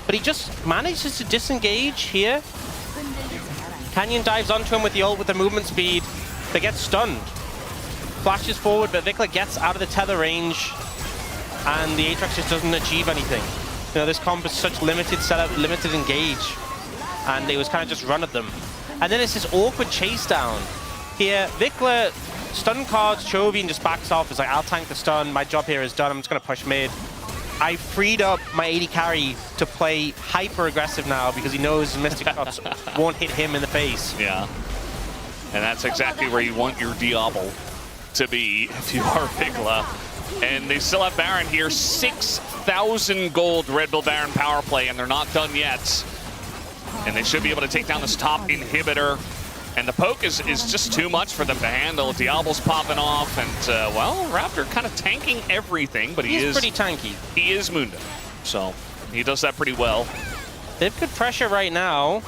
But he just manages to disengage here. Canyon dives onto him with the ult with the movement speed. They get stunned. Flashes forward, but Vikla gets out of the tether range. And the Aatrox just doesn't achieve anything. You know, this comp is such limited setup, limited engage. And they was kind of just run at them. And then it's this awkward chase down. Here, Vikla stun cards Chovy and just backs off. It's like, I'll tank the stun. My job here is done. I'm just going to push mid. I freed up my 80 carry to play hyper aggressive now because he knows his Mystic Shots won't hit him in the face. Yeah. And that's exactly where you want your Diablo to be if you are Vikla. And they still have Baron here. 6,000 gold Red Bull Baron power play, and they're not done yet. And they should be able to take down this top inhibitor. And the poke is just too much for them to handle. Diablo's popping off, and well, Raptor kind of tanking everything, but he's pretty tanky. He is Mundo, so he does that pretty well. They have good pressure right now.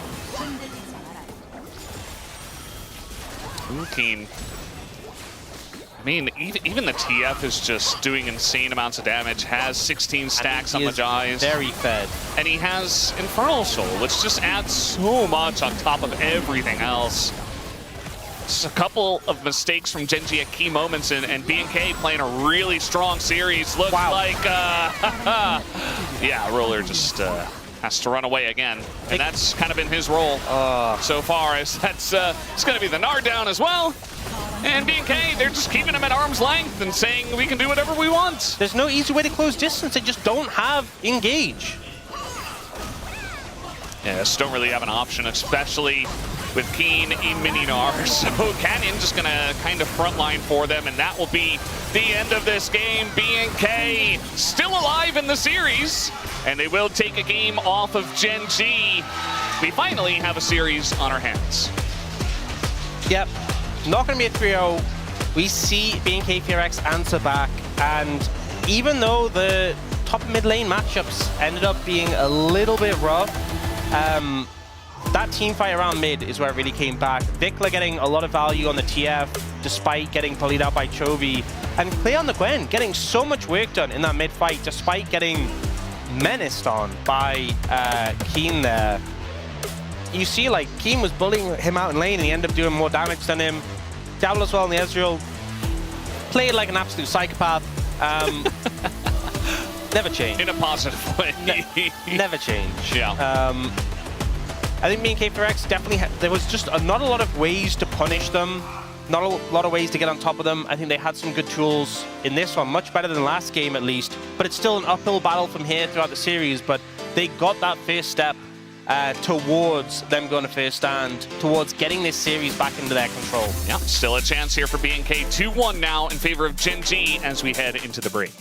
Keen. I mean, even the TF is just doing insane amounts of damage, has 16 stacks on Majai's. Very fed. And he has Infernal Soul, which just adds so much on top of everything else. Just a couple of mistakes from GENG at key moments, and BNK playing a really strong series. Looks like, yeah, Roller just has to run away again. And that's kind of been his role so far, as that's it's going to be the Nard down as well. And BNK, they're just keeping him at arm's length and saying we can do whatever we want. There's no easy way to close distance. They just don't have engage. Yeah, just don't really have an option, especially with Keen in Mininar. So Canyon just going to kind of frontline for them, and that will be the end of this game. BNK still alive in the series, and they will take a game off of GENG. We finally have a series on our hands. Yep. Not going to be a 3-0. We see BNK FRX answer back, and even though the top mid lane matchups ended up being a little bit rough, that team fight around mid is where it really came back. Vikla getting a lot of value on the TF, despite getting bullied out by Chovy, and Clay on the Gwen getting so much work done in that mid fight, despite getting menaced on by Keen there. You see, like, Keen was bullying him out in lane, and he ended up doing more damage than him. Diablo as well in the Ezreal played like an absolute psychopath. Never change. In a positive way. Never change. Yeah. I think BNK FRX definitely there was just not a lot of ways to punish them, not a lot of ways to get on top of them. I think they had some good tools in this one, much better than last game at least. But it's still an uphill battle from here throughout the series. But they got that first step towards them going to first stand, towards getting this series back into their control. Yeah, still a chance here for BNK. 2-1 now in favor of GENG as we head into the break.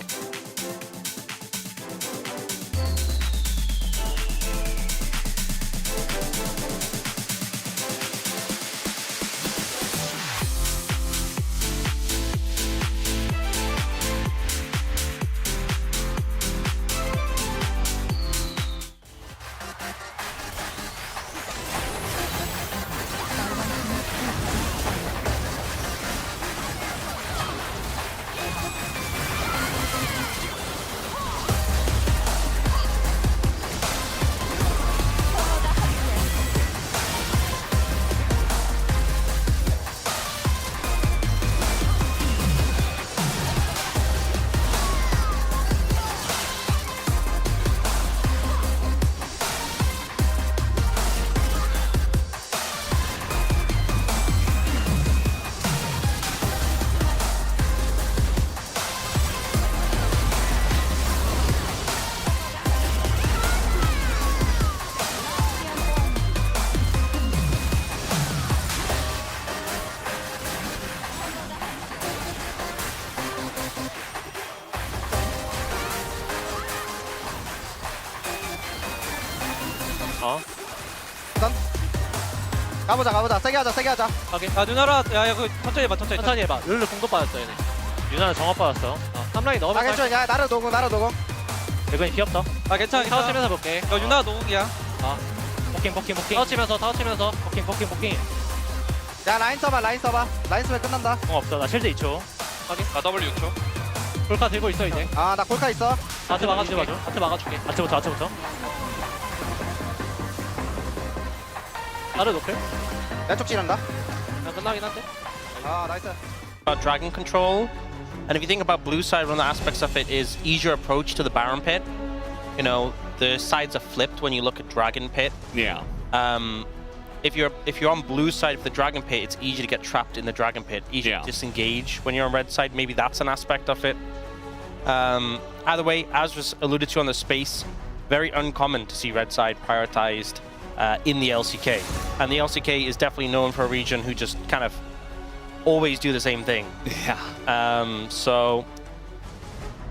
가보자. 세게 하자. 오케이. 누나라, 야, 그 천천히 해봐. 룰루 공도 빠졌어, 얘네. 유나는 정확 받았어. 3라인 넣으면 괜찮아. 야, 나를 도고. 대근이 피었어. 괜찮아. 타워 치면서 볼게. 유나 노공이야. 포킹. 타워 치면서. 포킹. 야, 라인 써봐. 라인 쓰면 끝난다. 없어. 나 실드 2초. 나 W 6초. 골카 들고 있어 이제. 나 골카 있어. 아트 막아줄게. 아트부터. 나를 높여? 왼쪽 찌른다. 끝나긴 한데. 나이스. About dragon control, and if you think about blue side, one of the aspects of it is easier approach to the Baron pit. You know, the sides are flipped when you look at dragon pit. Yeah. If you're on blue side of the dragon pit, it's easy to get trapped in the dragon pit, easy to disengage. When you're on red side, maybe that's an aspect of it. Either way, as was alluded to on the space, very uncommon to see red side prioritized in the LCK. And the LCK is definitely known for a region who just kind of always do the same thing. Yeah. So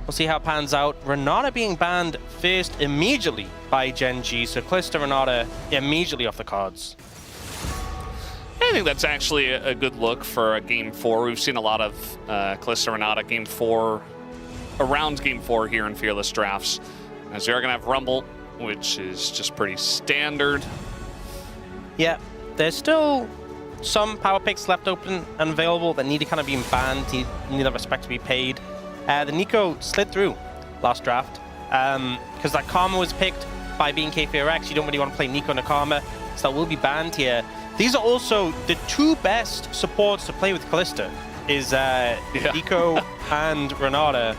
We'll see how it pans out. Renata being banned first immediately by GENG, so Kalista, Renata immediately off the cards. I think that's actually a good look for a Game 4. We've seen a lot of Kalista Renata Game 4, around Game 4 here in Fearless Drafts. As they're going to have Rumble, which is just pretty standard. Yeah, there's still some power picks left open and available that need to kind of be banned, need that respect to be paid. The Nico slid through last draft because that Karma was picked by BNK FearX. You don't really want to play Nico and Karma, so that will be banned here. These are also the two best supports to play with Kalista, is Nico and Renata.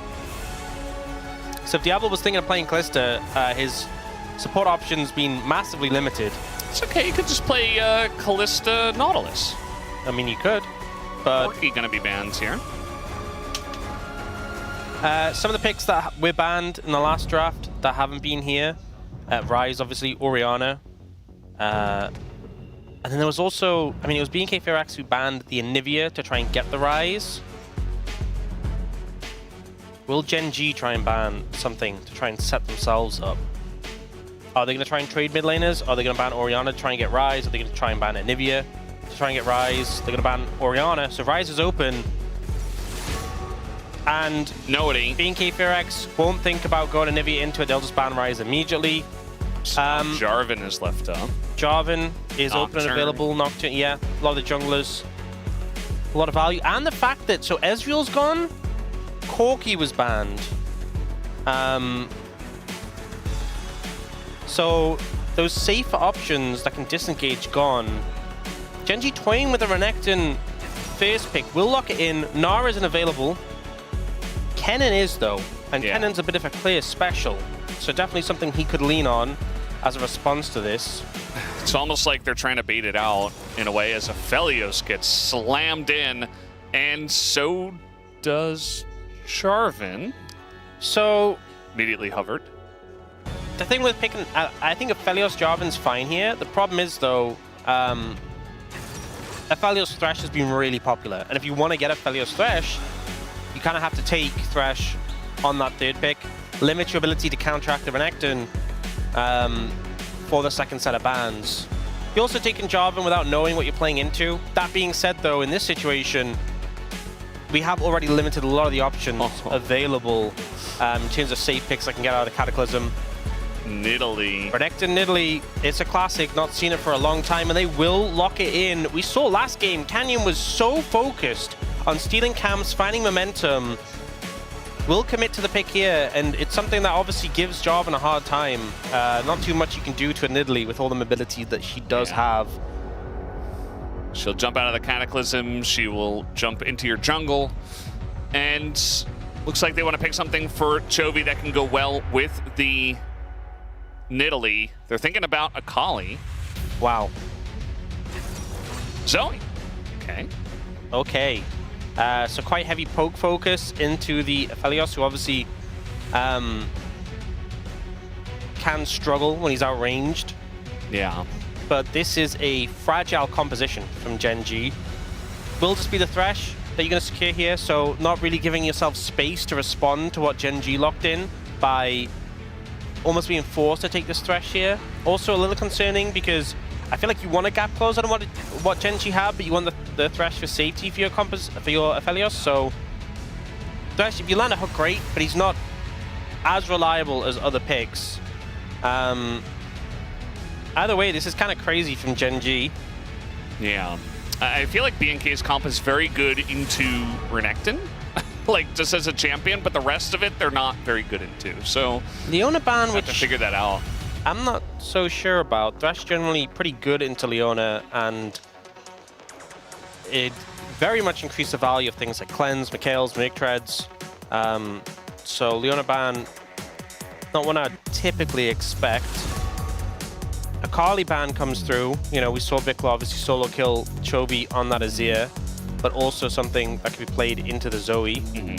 So if Diablo was thinking of playing Kalista, his support options being massively limited. It's okay, you could just play Kalista Nautilus. I mean, you could, but Orky gonna be banned here. some of the picks that were banned in the last draft that haven't been here, Ryze, obviously, Orianna. And then there was also, I mean, it was BNK FearX who banned the Anivia to try and get the Ryze. Will GENG try and ban something to try and set themselves up? Are they going to try and trade mid laners? Are they going to ban Orianna to try and get Ryze? Are they going to try and ban Anivia to try and get Ryze? They're going to ban Orianna, so Ryze is open. And BNK FearX won't think about going Anivia into it, they'll just ban Ryze immediately. Jarvan is left up. Jarvan is open and available. Nocturne, yeah. A lot of the junglers. A lot of value. And the fact that, so Ezreal's gone, Corki was banned. So those safer options that can disengage gone. GENG toying with the Renekton first pick. Will lock it in. Nara isn't available. Kennen is, though. And Kennen's a bit of a clear special. So definitely something he could lean on as a response to this. It's almost like they're trying to bait it out in a way as Aphelios gets slammed in, and so does Jarvan. So immediately hovered. The thing with picking, I think Aphelios Jarvan's fine here. The problem is, though, Aphelios Thresh has been really popular. And if you want to get Aphelios Thresh, you kind of have to take Thresh on that third pick, limit your ability to counteract the Renekton for the second set of bans. You're also taking Jarvan without knowing what you're playing into. That being said, though, in this situation, we have already limited a lot of the options available in terms of safe picks that can get out of the Cataclysm. Nidalee. Renekton Nidalee, it's a classic, not seen it for a long time, and they will lock it in. We saw last game, Canyon was so focused on stealing camps, finding momentum, will commit to the pick here, and it's something that obviously gives Jarvan a hard time. Not too much you can do to a Nidalee with all the mobility that she does have. She'll jump out of the Cataclysm, she will jump into your jungle, and looks like they want to pick something for Chovy that can go well with the Nidalee. They're thinking about Akali. Wow. Zoe. Okay. Okay. So quite heavy poke focus into the Aphelios, who obviously can struggle when he's outranged. Yeah. But this is a fragile composition from GENG. Will just be the Thresh that you're going to secure here, so not really giving yourself space to respond to what GENG locked in by almost being forced to take this Thresh here. Also a little concerning because I feel like you want to gap close on what GENG have, but you want the Thresh for safety for your Aphelios. So Thresh, if you land a hook, great, but he's not as reliable as other picks. Either way, this is kind of crazy from GENG. Yeah. I feel like BNK's comp is very good into Renekton, like just as a champion, but the rest of it they're not very good into. So Leona ban, which have to figure that out. I'm not so sure about. Thresh generally pretty good into Leona, and it very much increased the value of things like Cleanse, Mikhail's, Mimic-Treads. So Leona ban, not one I'd typically expect. Akali ban comes through. You know, we saw Vikla obviously solo kill Chovy on that Azir, but also something that could be played into the Zoe. You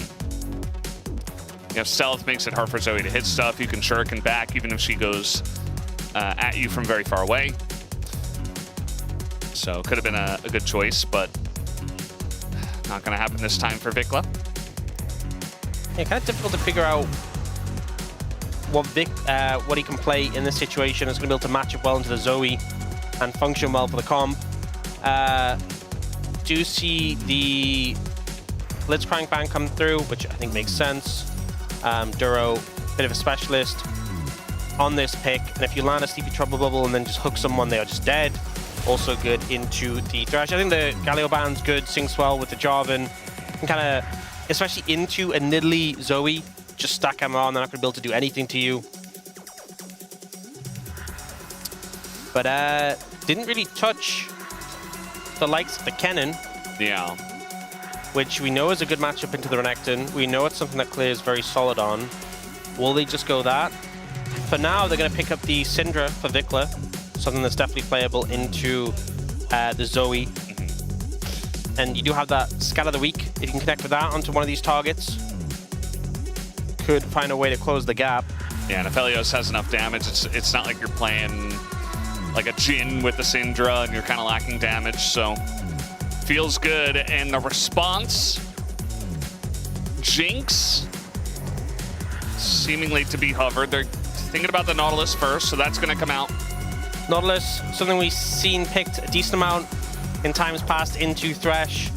know, stealth makes it hard for Zoe to hit stuff. You can shuriken back even if she goes at you from very far away. So could have been a good choice, but not going to happen this time for Vikla. Yeah, kind of difficult to figure out what he can play in this situation. It's going to be able to match up well into the Zoe and function well for the comp. Do see the Blitzcrank ban come through, which I think makes sense. Duro, bit of a specialist on this pick, and if you land a Sleepy Trouble Bubble and then just hook someone, they are just dead. Also good into the Thresh. I think the Galio ban's good, syncs well with the Jarvan, and kind of, especially into a Nidalee Zoe, just stack them on, they're not going to be able to do anything to you. But didn't really touch the likes of the Kennen. Yeah. Which we know is a good matchup into the Renekton. We know it's something that Clear is very solid on. Will they just go that? For now, they're going to pick up the Syndra for Vikla, something that's definitely playable into the Zoe. And you do have that Scat of the Week. If you can connect with that onto one of these targets, could find a way to close the gap. Yeah, and if Helios has enough damage, it's not like you're playing like a Jhin with the Syndra and you're kind of lacking damage, so feels good. And the response, Jinx, seemingly to be hovered. They're thinking about the Nautilus first, so that's going to come out. Nautilus, something we've seen picked a decent amount in times past into Thresh.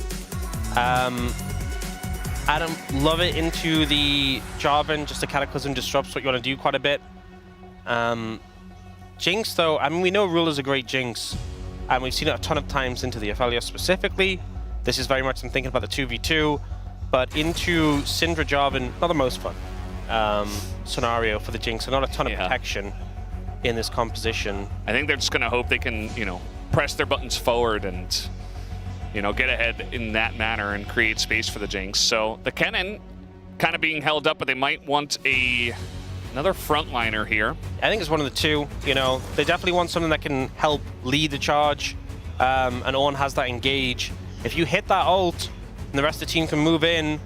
Adam, love it into the Jarvan, just the Cataclysm disrupts what you want to do quite a bit. Jinx, though, I mean, we know Rule is a great Jinx, and we've seen it a ton of times into the Aphelios specifically. This is very much, I'm thinking about the 2v2, but into Syndra Jarvan, not the most fun scenario for the Jinx, and not a ton of protection in this composition. I think they're just going to hope they can, you know, press their buttons forward and, you know, get ahead in that manner and create space for the Jinx. So the Kennen kind of being held up, but they might want another frontliner here. I think it's one of the two. You know, they definitely want something that can help lead the charge, and Ornn has that engage. If you hit that ult, and the rest of the team can move in,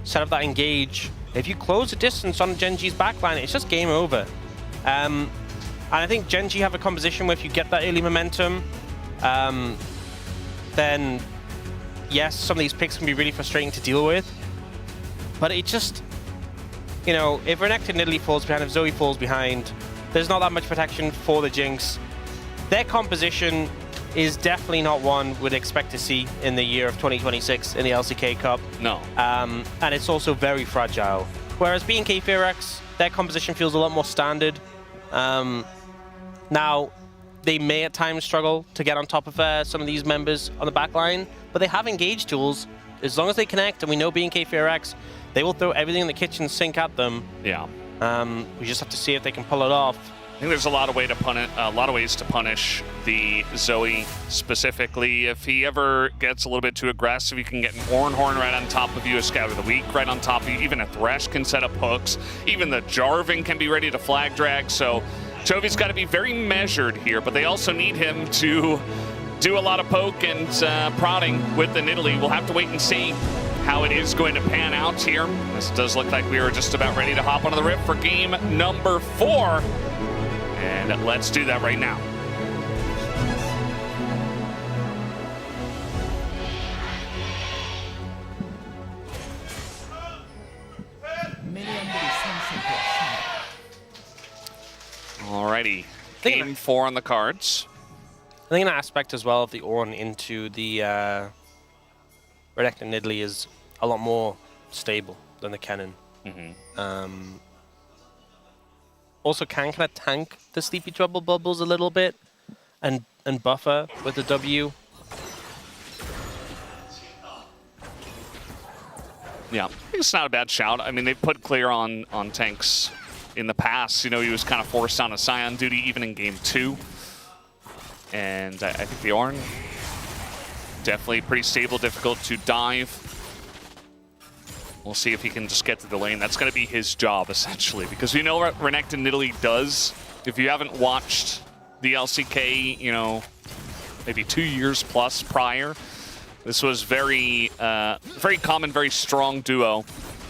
set up that engage. If you close the distance on Genji's backline, it's just game over. And I think Genji have a composition where if you get that early momentum, then yes, some of these picks can be really frustrating to deal with. But it just, you know, if Renekton Nidalee falls behind, if Zoe falls behind, there's not that much protection for the Jinx. Their composition is definitely not one we'd expect to see in the year of 2026 in the LCK Cup. No. And it's also very fragile. Whereas BNK Fearax, their composition feels a lot more standard. Now, they may at times struggle to get on top of some of these members on the back line, but they have engage tools. As long as they connect, and we know BNK Fearax, they will throw everything in the kitchen sink at them. Yeah. We just have to see if they can pull it off. I think there's a lot of ways to punish the Zoe specifically. If he ever gets a little bit too aggressive, you can get an Ornn right on top of you, a Scout of the Week right on top of you. Even a Thresh can set up hooks. Even the Jarvan can be ready to flag drag. So Chovy's got to be very measured here, but they also need him to do a lot of poke and prodding with the Nidalee. We'll have to wait and see how it is going to pan out here. This does look like we are just about ready to hop onto the rip for game number 4. And let's do that right now. Alrighty, game 4 on the cards. I think an aspect as well of the Ornn into the Renekton Nidalee is a lot more stable than the Kennen. Also can kind of tank the Sleepy Trouble Bubbles a little bit and buffer with the W. Yeah, I think it's not a bad shout. I mean, they've put Clear on tanks in the past. You know, he was kind of forced on a Scion duty even in game 2. And I think the Ornn, definitely pretty stable, difficult to dive. We'll see if he can just get to the lane. That's going to be his job, essentially, because we know what Renekton Nidalee does. If you haven't watched the LCK, you know, maybe 2 years plus prior, this was very common, very strong duo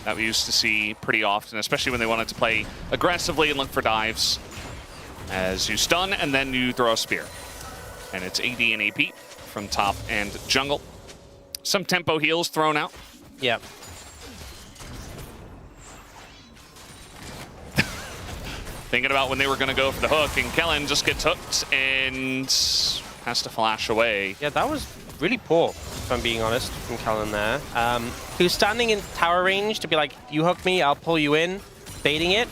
that we used to see pretty often, especially when they wanted to play aggressively and look for dives. As you stun, and then you throw a spear. And it's AD and AP from top and jungle. Some tempo heals thrown out. Yeah. thinking about when they were going to go for the hook, and Kellen just gets hooked and has to flash away. Yeah, that was really poor, if I'm being honest, from Kellen there. He was standing in tower range to be like, you hook me, I'll pull you in, baiting it,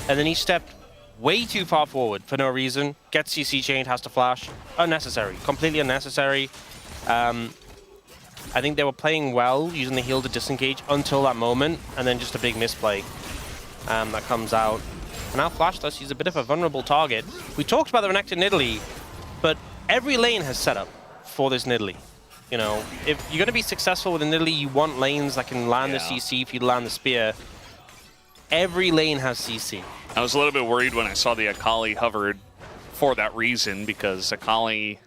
and then he stepped way too far forward for no reason, gets CC chained, has to flash. Unnecessary, completely unnecessary. I think they were playing well, using the heal to disengage until that moment, and then just a big misplay that comes out. And now Flashless, he's a bit of a vulnerable target. We talked about the Renekton Nidalee, but every lane has set up for this Nidalee. You know, if you're going to be successful with a Nidalee, you want lanes that can land the CC if you land the spear. Every lane has CC. I was a little bit worried when I saw the Akali hovered for that reason, because Akali,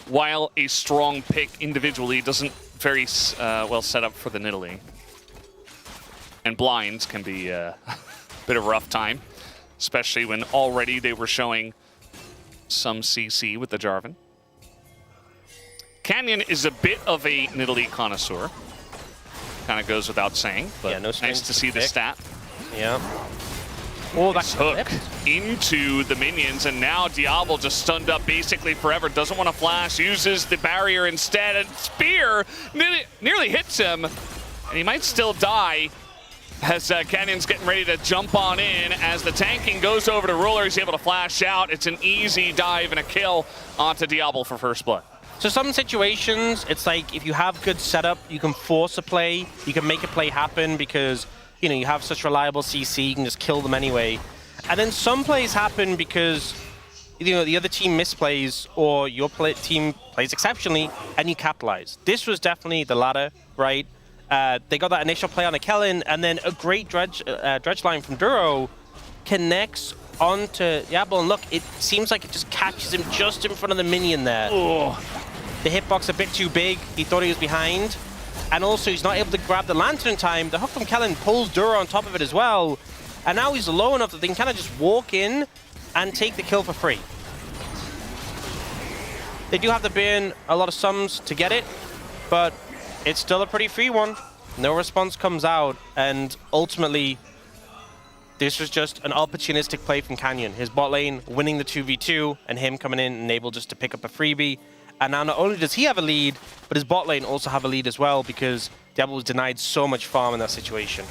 while a strong pick individually, doesn't very well set up for the Nidalee. And blinds can be a bit of a rough time, especially when already they were showing some CC with the Jarvan. Canyon is a bit of a Nidalee connoisseur. Kind of goes without saying, but yeah, no nice to see the stat. Yeah. Oh, that's hook into the minions, and now Diablo just stunned up basically forever. Doesn't want to flash, uses the barrier instead, and Spear nearly hits him, and he might still die as Canyon's getting ready to jump on in. As the tanking goes over to Ruler, he's able to flash out. It's an easy dive and a kill onto Diablo for first blood. So some situations, it's like if you have good setup, you can force a play, you can make a play happen because, you know, you have such reliable CC, you can just kill them anyway. And then some plays happen because, you know, the other team misplays or your team plays exceptionally and you capitalize. This was definitely the latter, right? They got that initial play on a Kellen, and then a great dredge line from Duro connects onto Diablo, and look, it seems like it just catches him just in front of the minion there. Oh. The hitbox a bit too big, he thought he was behind, and also he's not able to grab the lantern in time. The hook from Kellen pulls Duro on top of it as well, and now he's low enough that they can kind of just walk in and take the kill for free. They do have to burn a lot of sums to get it, but it's still a pretty free one. No response comes out, and ultimately this was just an opportunistic play from Canyon. His bot lane winning the 2v2 and him coming in and able just to pick up a freebie. And now not only does he have a lead, but his bot lane also have a lead as well, because Diablo was denied so much farm in that situation.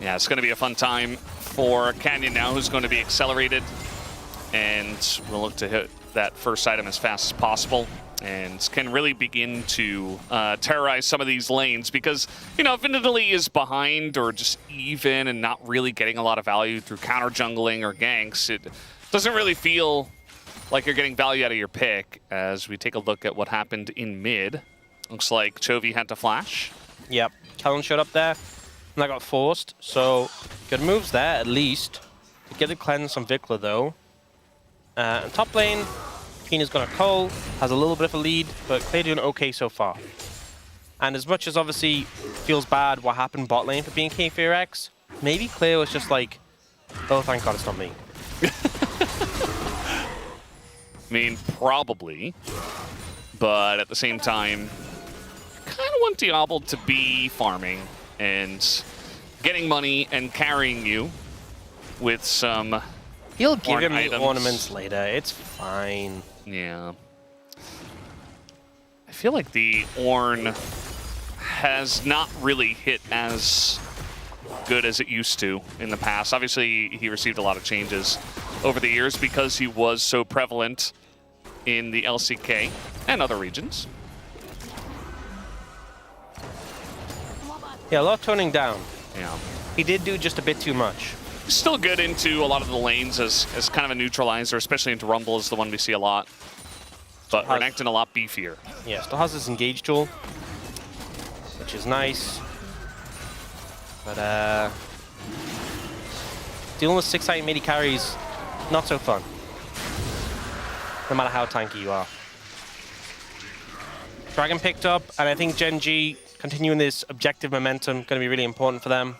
Yeah, it's going to be a fun time for Canyon now, who's going to be accelerated. And we'll look to hit that first item as fast as possible, and can really begin to terrorize some of these lanes, because, you know, if Nidalee is behind or just even and not really getting a lot of value through counter jungling or ganks, it doesn't really feel like you're getting value out of your pick. As we take a look at what happened in mid, looks like Chovy had to flash. Yep, Kellen showed up there, and that got forced, so good moves there at least. To get the cleanse on Vikla though. And top lane, Keena's gonna Cole, has a little bit of a lead, but Clay doing okay so far. And as much as obviously feels bad what happened bot lane for being K4X, maybe Clay was just like, oh, thank God it's not me. I mean, probably, but at the same time, I kind of want Diablo to be farming and getting money and carrying you with some. He'll give him the ornaments later. It's fine. Yeah. I feel like the Ornn has not really hit as good as it used to in the past. Obviously, he received a lot of changes over the years because he was so prevalent in the LCK and other regions. Yeah, a lot toning down. Yeah. He did do just a bit too much. Still good into a lot of the lanes as kind of a neutralizer, especially into Rumble is the one we see a lot. But Renekton a lot beefier. Yeah, still has this engage tool, which is nice. But dealing with 6 item melee carries, not so fun. No matter how tanky you are. Dragon picked up, and I think GENG continuing this objective momentum going to be really important for them.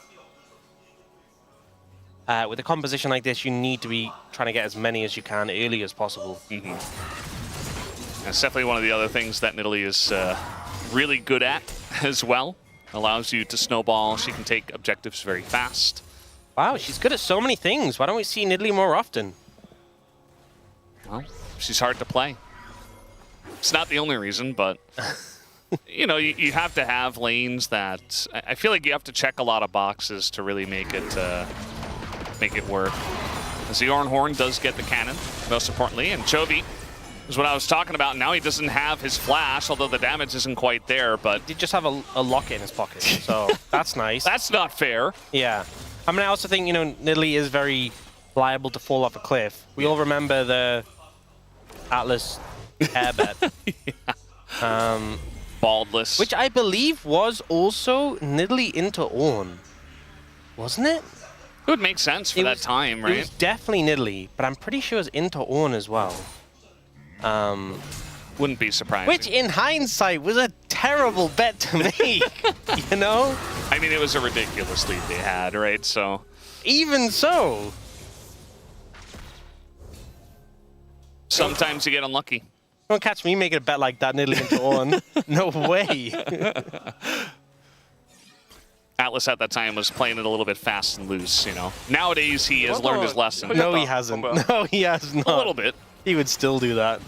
With a composition like this, you need to be trying to get as many as you can early as possible. Mm-hmm. That's definitely one of the other things that Nidalee is really good at as well. Allows you to snowball. She can take objectives very fast. Wow, she's good at so many things. Why don't we see Nidalee more often? Well, she's hard to play. It's not the only reason, but you know, you have to have lanes that I feel like you have to check a lot of boxes to really make it work. As the Horn does get the cannon, most importantly, and Chovy is what I was talking about. Now he doesn't have his flash, although the damage isn't quite there, but He did just have a locket in his pocket, so that's nice. that's not fair. Yeah. I mean, I also think, you know, Nidalee is very liable to fall off a cliff. We all remember the Atlas airbet. Baldless. Which I believe was also Nidalee into Ornn. Wasn't it? It would make sense for that time, It was right? definitely Nidalee, but I'm pretty sure it was into Ornn as well. Wouldn't be surprising. Which, in hindsight, was a terrible bet to make, you know? I mean, it was a ridiculous lead they had, right? So Even so. sometimes you get unlucky. Don't catch me making a bet like that, Nidalee into Ornn. No way. Atlas at that time was playing it a little bit fast and loose, you know. Nowadays, he has learned his lesson. No, he hasn't. No, he has not. A little bit. He would still do that.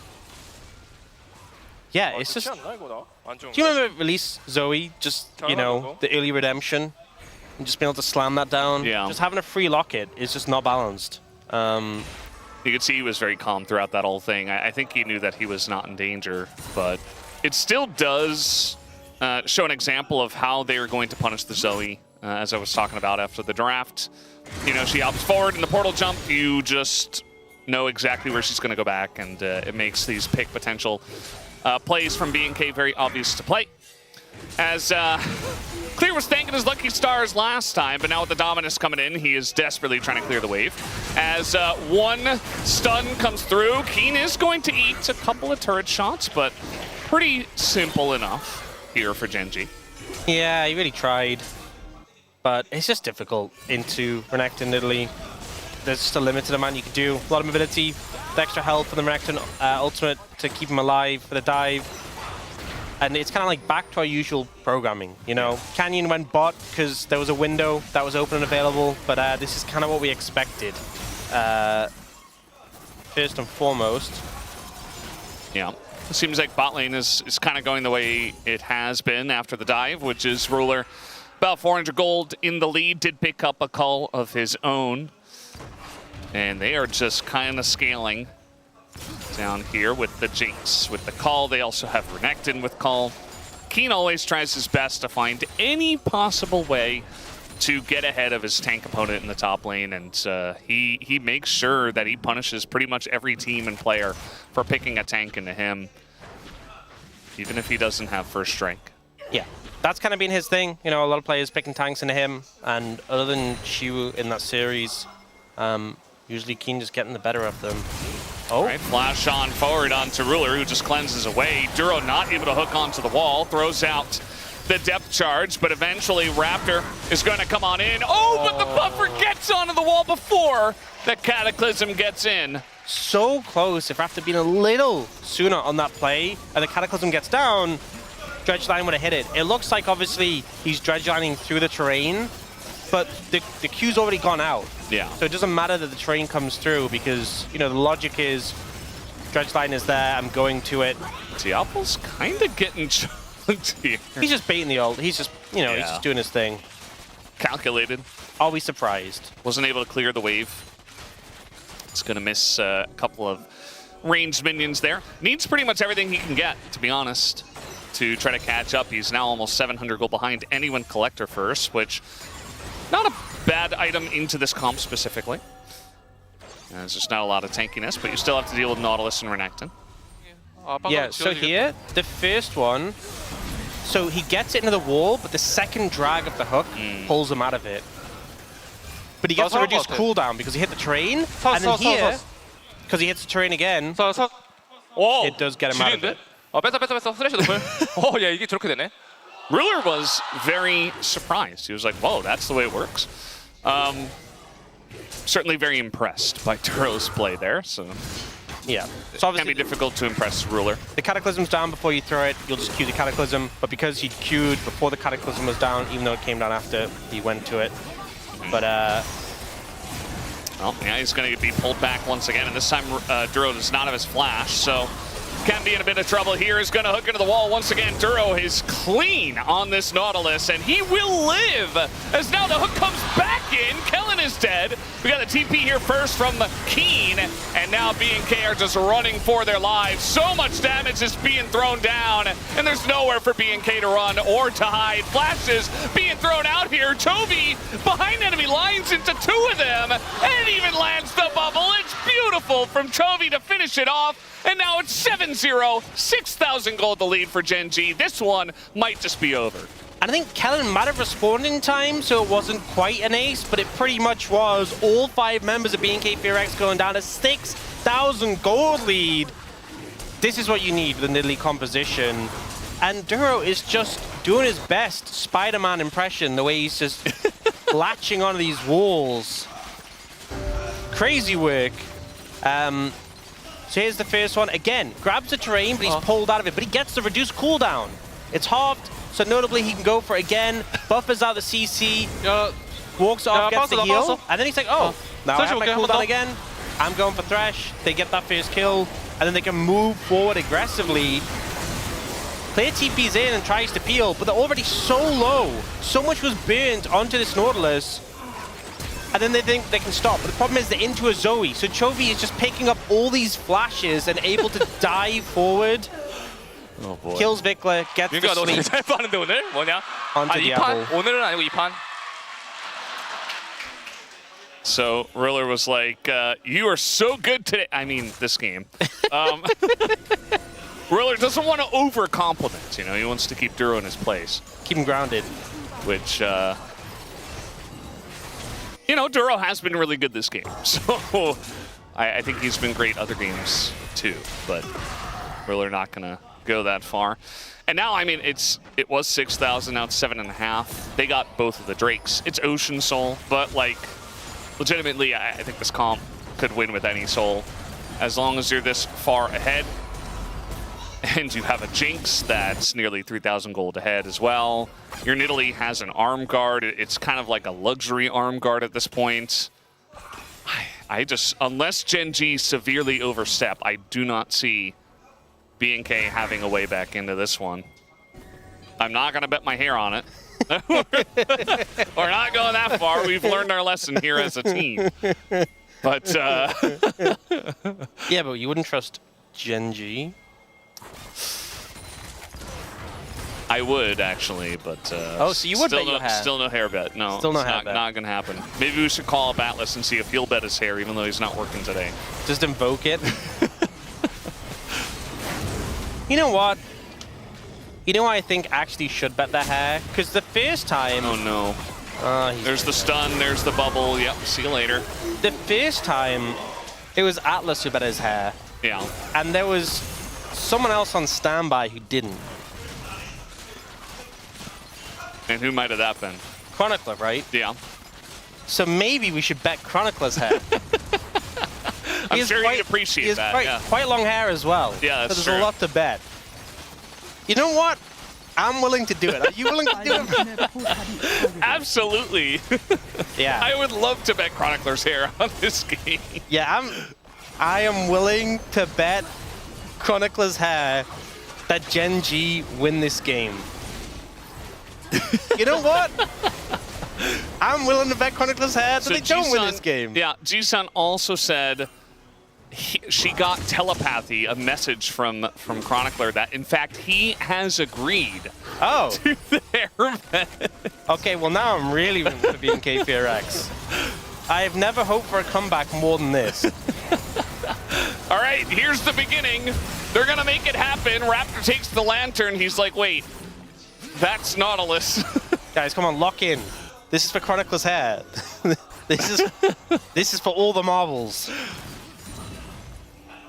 Yeah, it's just... Do you remember release Zoe? Just, you know, the early redemption? And just being able to slam that down? Yeah. Just having a free locket is just not balanced. You could see he was very calm throughout that whole thing. I think he knew that he was not in danger, but it still does show an example of how they are going to punish the Zoe, as I was talking about after the draft. You know, she hops forward in the portal jump. You just know exactly where she's going to go back, and it makes these pick potential plays from B&K very obvious to play. As Clear was thanking his lucky stars last time, but now with the Dominus coming in, he is desperately trying to clear the wave. As one stun comes through, Keen is going to eat a couple of turret shots, but pretty simple enough here for GENG. Yeah, he really tried. But it's just difficult into Renekton Nidalee. There's just a limited amount you can do. A lot of mobility, the extra health for the Renekton ultimate to keep him alive for the dive. And it's kind of like back to our usual programming, you know? Canyon went bot because there was a window that was open and available, but this is kind of what we expected. First and foremost. Yeah. It seems like bot lane is kind of going the way it has been after the dive, which is Ruler. About 400 gold in the lead, did pick up a call of his own. And they are just kind of scaling down here with the Jinx. With the call, they also have Renekton with call. Keen always tries his best to find any possible way to get ahead of his tank opponent in the top lane, and he makes sure that he punishes pretty much every team and player for picking a tank into him, even if he doesn't have first strike. Yeah, that's kind of been his thing. You know, a lot of players picking tanks into him, and other than Shiwu in that series, usually Keen just getting the better of them. Oh, Right, flash on forward onto Ruler, who just cleanses away. Duro not able to hook onto the wall, throws out the depth charge, but eventually Raptor is going to come on in. Oh, but the buffer gets onto the wall before the Cataclysm gets in. so close. If Raptor been a little sooner on that play, and the Cataclysm gets down, Dredgeline would have hit it. It looks like, obviously, he's dredgelining through the terrain, but the Q's already gone out. Yeah. So it doesn't matter that the terrain comes through because, you know, the logic is Dredgeline is there, I'm going to it. Diablo's kind of getting chunked here. He's just baiting the ult. He's just, you know, he's just doing his thing. Calculated. Are we surprised? Wasn't able to clear the wave. It's going to miss a couple of ranged minions there. Needs pretty much everything he can get, to be honest, to try to catch up. He's now almost 700 gold behind anyone Collector first, which not a bad item into this comp specifically. There's just not a lot of tankiness, but you still have to deal with Nautilus and Renekton. Yeah, so here, the first one, so he gets it into the wall, but the second drag of the hook pulls him out of it. But he gets a reduced cooldown because he hit the terrain, and then here, because he hits the terrain again, it does get him out of it. 뺐어. 스트레스 높을. 야, 이게 저렇게 되네. Ruler was very surprised. He was like, whoa, that's the way it works. Certainly very impressed by Duro's play there. So Yeah. So it can obviously be difficult to impress Ruler. the Cataclysm's down before you throw it, you'll just Q the Cataclysm, but because he Q'd before the Cataclysm was down, even though it came down after, he went to it. But Oh, yeah, he's going to be pulled back once again, and this time Duro does not have his flash, so can be in a bit of trouble here. Is going to hook into the wall once again. Duro is clean on this Nautilus, and he will live as now the hook comes back in. Kellen is dead. We got the TP here first from Keen, and now B&K are just running for their lives. So much damage is being thrown down, and there's nowhere for B&K to run or to hide. Flashes being thrown out here. Chovy behind enemy lines into 2 of them, and it even lands the bubble. It's beautiful from Chovy to finish it off. And now it's 7-0, 6,000 gold the lead for GENG. This one might just be over. And I think Kellen might have respawned in time, so it wasn't quite an ace, but it pretty much was. All 5 members of B&K VRX going down a 6,000 gold lead. This is what you need with a Nidalee composition. And Duro is just doing his best Spider-Man impression, the way he's just latching onto these walls. Crazy work. So here's the first one. Again, grabs the terrain, but he's pulled out of it. But he gets the reduced cooldown. It's halved, so notably he can go for it again. Buffers out the CC, walks off, gets the heal. And then he's like, oh, now I have my cooldown again. I'm going for Thresh. They get that first kill, and then they can move forward aggressively. Player TP's in and tries to peel, but they're already so low. So much was burnt onto this Nautilus. And then they think they can stop. But the problem is they're into a Zoe. So Chovy is just picking up all these flashes and able to dive forward. Oh boy. Kills Vikla, gets the 너 되게 sleep 잘 빠는데 오늘? 뭐냐? onto Diablo. 2판? 오늘은 아니고 2판. So Riller was like, you are so good today. I mean, this game. Riller doesn't want to over-compliment, you know? He wants to keep Duro in his place. Keep him grounded. Which, you know, Duro has been really good this game. So I think he's been great other games too. But Riller not going to go that far. And now, I mean, it was 6,000, now it's 7.5. They got both of the Drakes. It's Ocean Soul, but like, legitimately, I think this comp could win with any Soul. As long as you're this far ahead, and you have a Jinx that's nearly 3,000 gold ahead as well. Your Nidalee has an arm guard. It's kind of like a luxury arm guard at this point. I just, unless GENG severely overstep, I do not see B&K having a way back into this one. I'm not going to bet my hair on it. We're not going that far. We've learned our lesson here as a team. But, yeah, but you wouldn't trust GENG. I would actually, but oh, so you would bet your hair? Still no hair bet. No, still no it's hair bet. Not gonna happen. Maybe we should call up Atlas and see if he'll bet his hair, even though he's not working today. Just invoke it. You know what? You know what I think actually should bet their hair? Because the first time... Oh no. There's the stun, there's the bubble. Yep, see you later. The first time, it was Atlas who bet his hair. Yeah. And there was someone else on standby who didn't. And who might have that been? Chronicler, right? Yeah. So maybe we should bet Chronicler's hair. I'm sure he'd appreciate that. He has quite long hair as well. Yeah, that's so true. there's a lot to bet. You know what? I'm willing to do it. Are you willing to do it? Absolutely. Yeah. I would love to bet Chronicler's hair on this game. Yeah, I am willing to bet Chronicler's hair that GENG win this game. You know what? I'm willing to bet Chronicler's hair that they don't win this game. Yeah, Jisun also said she got telepathy, a message from Chronicler that, in fact, he has agreed to their bet. Okay, well now I'm really rooting for B&K VRX. I have never hoped for a comeback more than this. All right, here's the beginning. They're going to make it happen. Raptor takes the lantern. He's like, wait, that's Nautilus. Guys, come on, lock in. This is for Chronicler's hair. This is for all the marbles.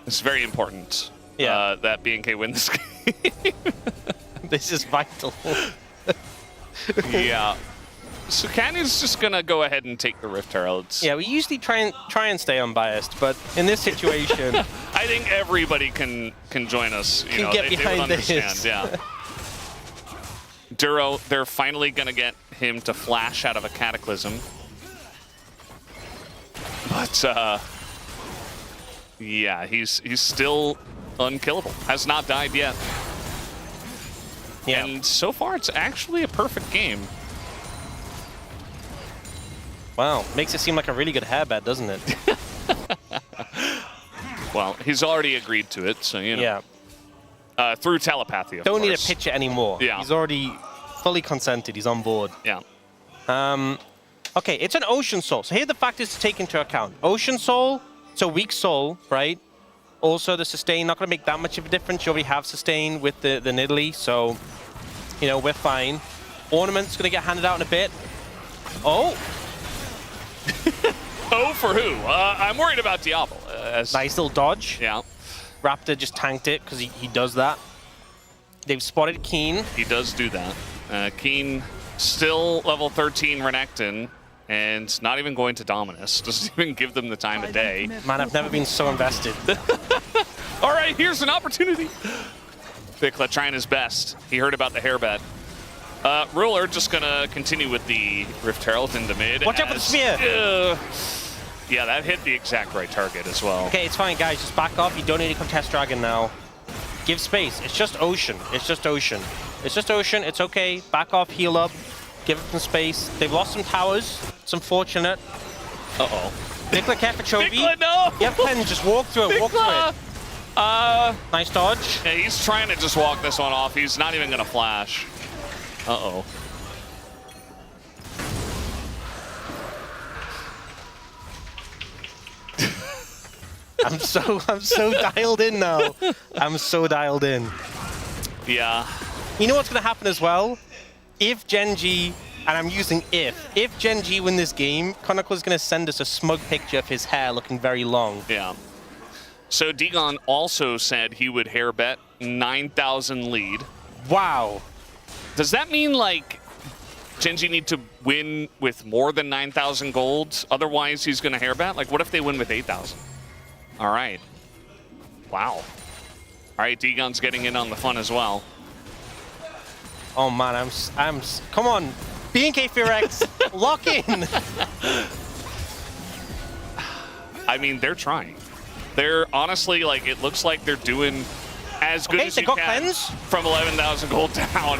It's very important that B&K win this game. This is vital. Yeah. So Canyon's just gonna go ahead and take the Rift Heralds. Yeah, we usually try and stay unbalanced, but in this situation, I think everybody can join us. You know, get they would behind understand. this. Yeah. Duro, they're finally gonna get him to flash out of a Cataclysm. But yeah, he's still unkillable. Has not died yet. Yeah. And so far, it's actually a perfect game. Wow, makes it seem like a really good hairband, doesn't it? Well, he's already agreed to it, so you know. Yeah. Through telepathy, of Don't course. need to pitch it anymore. Yeah. He's already fully consented. He's on board. Yeah. Okay, it's an Ocean Soul. So here are the factors to take into account. Ocean Soul, so weak soul, right? Also the sustain, not going to make that much of a difference. You already have sustain with the Nidalee, so, you know, we're fine. Ornament's going to get handed out in a bit. Oh! Oh, for who? I'm worried about Diablo. Nice little dodge. Yeah. Raptor just tanked it because he does that. They've spotted Keen. He does do that. Keen still level 13 Renekton, and not even going to Dominus. Doesn't even give them the time of day. Man, I've never been so invested. All right, here's an opportunity. Bikla trying his best. He heard about the hairband. Ruler just gonna continue with the Rift Herald into mid. Watch out for the spear! Yeah, that hit the exact right target as well. Okay, it's fine, guys. Just back off. You don't need to contest Dragon now. Give space. It's just Ocean. It's just Ocean. It's just Ocean. It's okay. Back off, heal up, give it some space. They've lost some towers. It's unfortunate. Uh-oh. Bikla, careful, Chovy. Bikla, no! Yep, Pen, just walk through it. Walk through it. Nice dodge. Yeah, he's trying to just walk this one off. He's not even gonna flash. Uh-oh. I'm so dialed in now. I'm so dialed in. Yeah. You know what's gonna happen as well? If GENG, and I'm using if GENG win this game, Chronicle's gonna send us a smug picture of his hair looking very long. Yeah. So Degon also said he would hair bet 9,000 lead. Wow. Does that mean, like, GENG need to win with more than 9,000 gold? Otherwise, he's going to hair bet? Like, what if they win with 8,000? All right. Wow. All right, Degon's getting in on the fun as well. Oh man, come on, BNK Fearex, lock in. I mean, they're trying. They're honestly, like, it looks like they're doing as good as they you got can cleanse. From 11,000 gold down.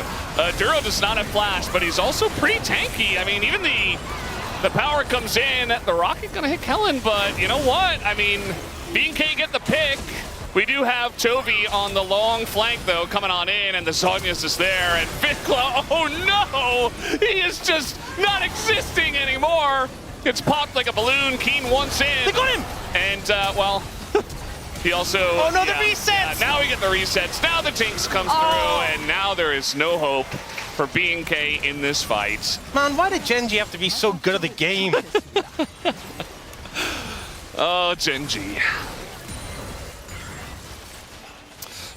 Duro does not have flash, but he's also pretty tanky. I mean, even the power comes in. The rocket gonna hit Kellen, but you know what? I mean, BNK get the pick. We do have Chovy on the long flank, though, coming on in, and the Zhonya's is there, and Bikla, oh no! He is just not existing anymore! It's popped like a balloon, Keen once in. They got him! And, well, he also... Oh no, the resets! Yeah, now we get the resets, now the Jinx comes through, and now there is no hope for BNK in this fight. Man, why did GENG have to be so good at the game? Oh, GENG.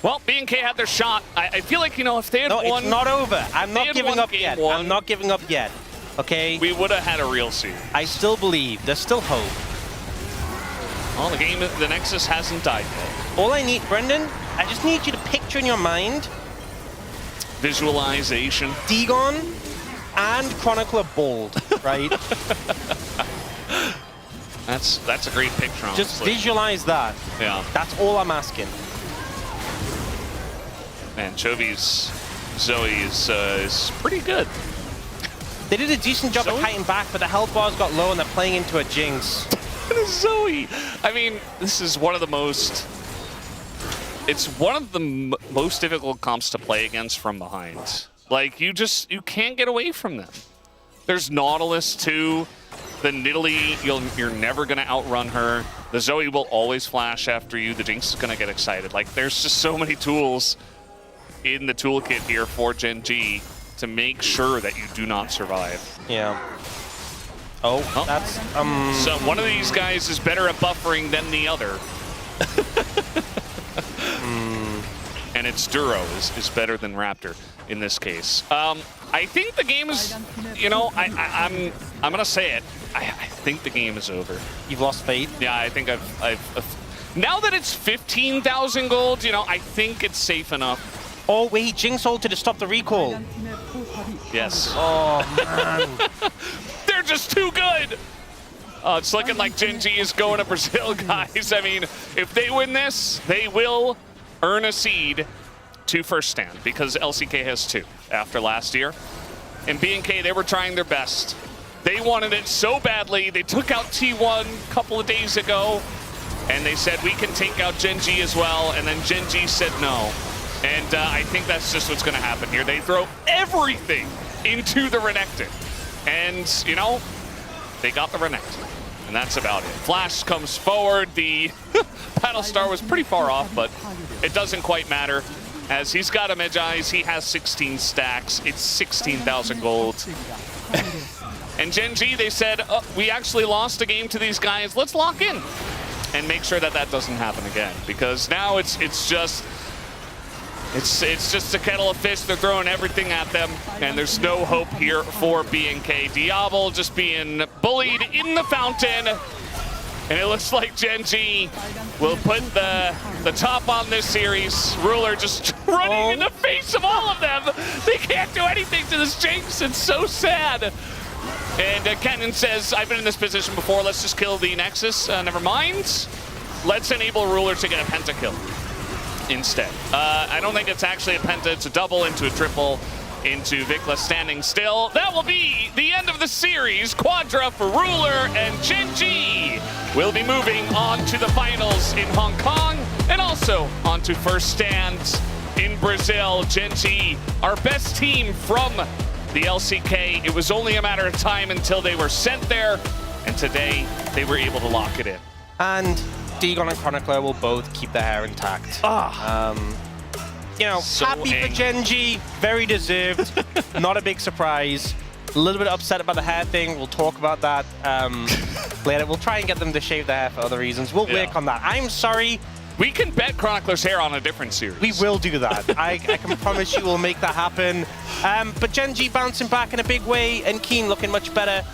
Well, BNK had their shot. I feel like, you know, if they had won... No, it's not over. I'm not giving up yet. One, I'm not giving up yet. Okay? we would have had a real series. I still believe. There's still hope. Well, the Nexus hasn't died yet. All I need, Brendan, I just need you to picture in your mind Visualization. Degon and Chronicler bald, right? That's a great picture, honestly. Just visualize that. Yeah. That's all I'm asking. Man, Chovy's Zoe is pretty good. They did a decent job of kiting back, but the health bars got low and they're playing into a Jinx. Zoe. I mean, this is one of the most... It's one of the most difficult comps to play against from behind. Like, you can't get away from them. There's Nautilus, too. The Nidalee, you're never going to outrun her. The Zoe will always flash after you. The Jinx is going to get excited. Like, there's just so many tools in the toolkit here for GENG to make sure that you do not survive. Yeah. Oh, that's, So one of these guys is better at buffering than the other. And it's Duro is better than Raptor in this case. I think the game is, you know, I'm gonna say it. I think the game is over. You've lost faith? Yeah, I think I've now that it's 15,000 gold, you know, I think it's safe enough. Oh, wait, Jinx ulted to stop the recall. Yes. Oh, man. They're just too good. It's looking like GENG is going to Brazil, guys. I mean, if they win this, they will earn a seed to first stand because LCK has 2 after last year. And BNK, they were trying their best. They wanted it so badly. They took out T1 a couple of days ago, and they said, we can take out GENG as well. And then GENG said no. And I think that's just what's going to happen here. They throw everything into the Renekton. And, you know, they got the Renekton. And that's about it. Flash comes forward. The Battlestar was pretty far off, but it doesn't quite matter. As he's got a Magi, he has 16 stacks. It's 16,000 gold. And GENG, they said, oh, we actually lost a game to these guys. Let's lock in and make sure that that doesn't happen again. Because now it's just a kettle of fish. They're throwing everything at them, and there's no hope here for BNK. Diablo just being bullied in the fountain, and it looks like GENG will put the top on this series. Ruler just running in the face of all of them. They can't do anything to this Jinx. It's so sad. And Kenan says, I've been in this position before. Let's just kill the Nexus. Never mind. Let's enable Ruler to get a pentakill instead. I don't think it's actually a penta. It's a double into a triple into Vikla standing still. That will be the end of the series. Quadra for Ruler, and GENG will be moving on to the finals in Hong Kong and also on to first stand in Brazil. GENG, our best team from the LCK. It was only a matter of time until they were sent there, and today they were able to lock it in. And Dagon and Chronicler will both keep their hair intact. You know, So happy for GENG, very deserved. Not a big surprise. A little bit upset about the hair thing. We'll talk about that later. We'll try and get them to shave their hair for other reasons. We'll work on that. I'm sorry. We can bet Chronicler's hair on a different series. We will do that. I can promise you we'll make that happen. But GENG bouncing back in a big way, and Keen looking much better.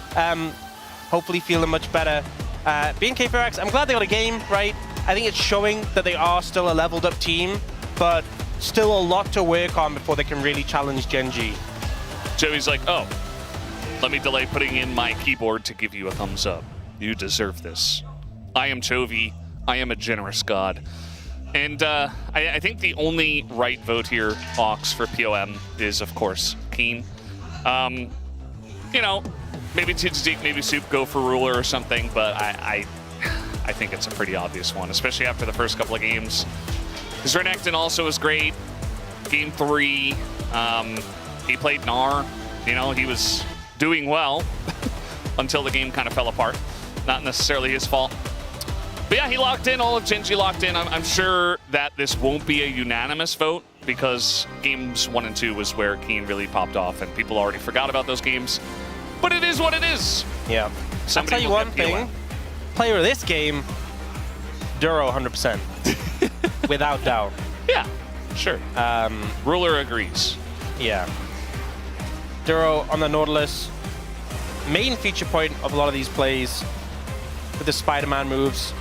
Hopefully feeling much better. BNK VODs, I'm glad they got a game, right? I think it's showing that they are still a leveled up team, but still a lot to work on before they can really challenge GENG. Joey's like, oh, let me delay putting in my keyboard to give you a thumbs up. You deserve this. I am Chovy. I am a generous god. And I think the only right vote here, Ox, for POM is, of course, Keen. You know, maybe Tidzik, maybe Soup go for Ruler or something, but I think it's a pretty obvious one, especially after the first couple of games. His Renekton also was great. Game 3, he played Gnar. You know, he was doing well until the game kind of fell apart. Not necessarily his fault. But yeah, he locked in, all of GENG locked in. I'm sure that this won't be a unanimous vote because games 1 and 2 was where Keen really popped off and people already forgot about those games. But it is what it is. Yeah. Somebody I'll tell you one thing. Player of this game, Duro 100%. Without doubt. Yeah, sure. Ruler agrees. Yeah. Duro on the Nautilus. Main feature point of a lot of these plays with the Spider-Man moves.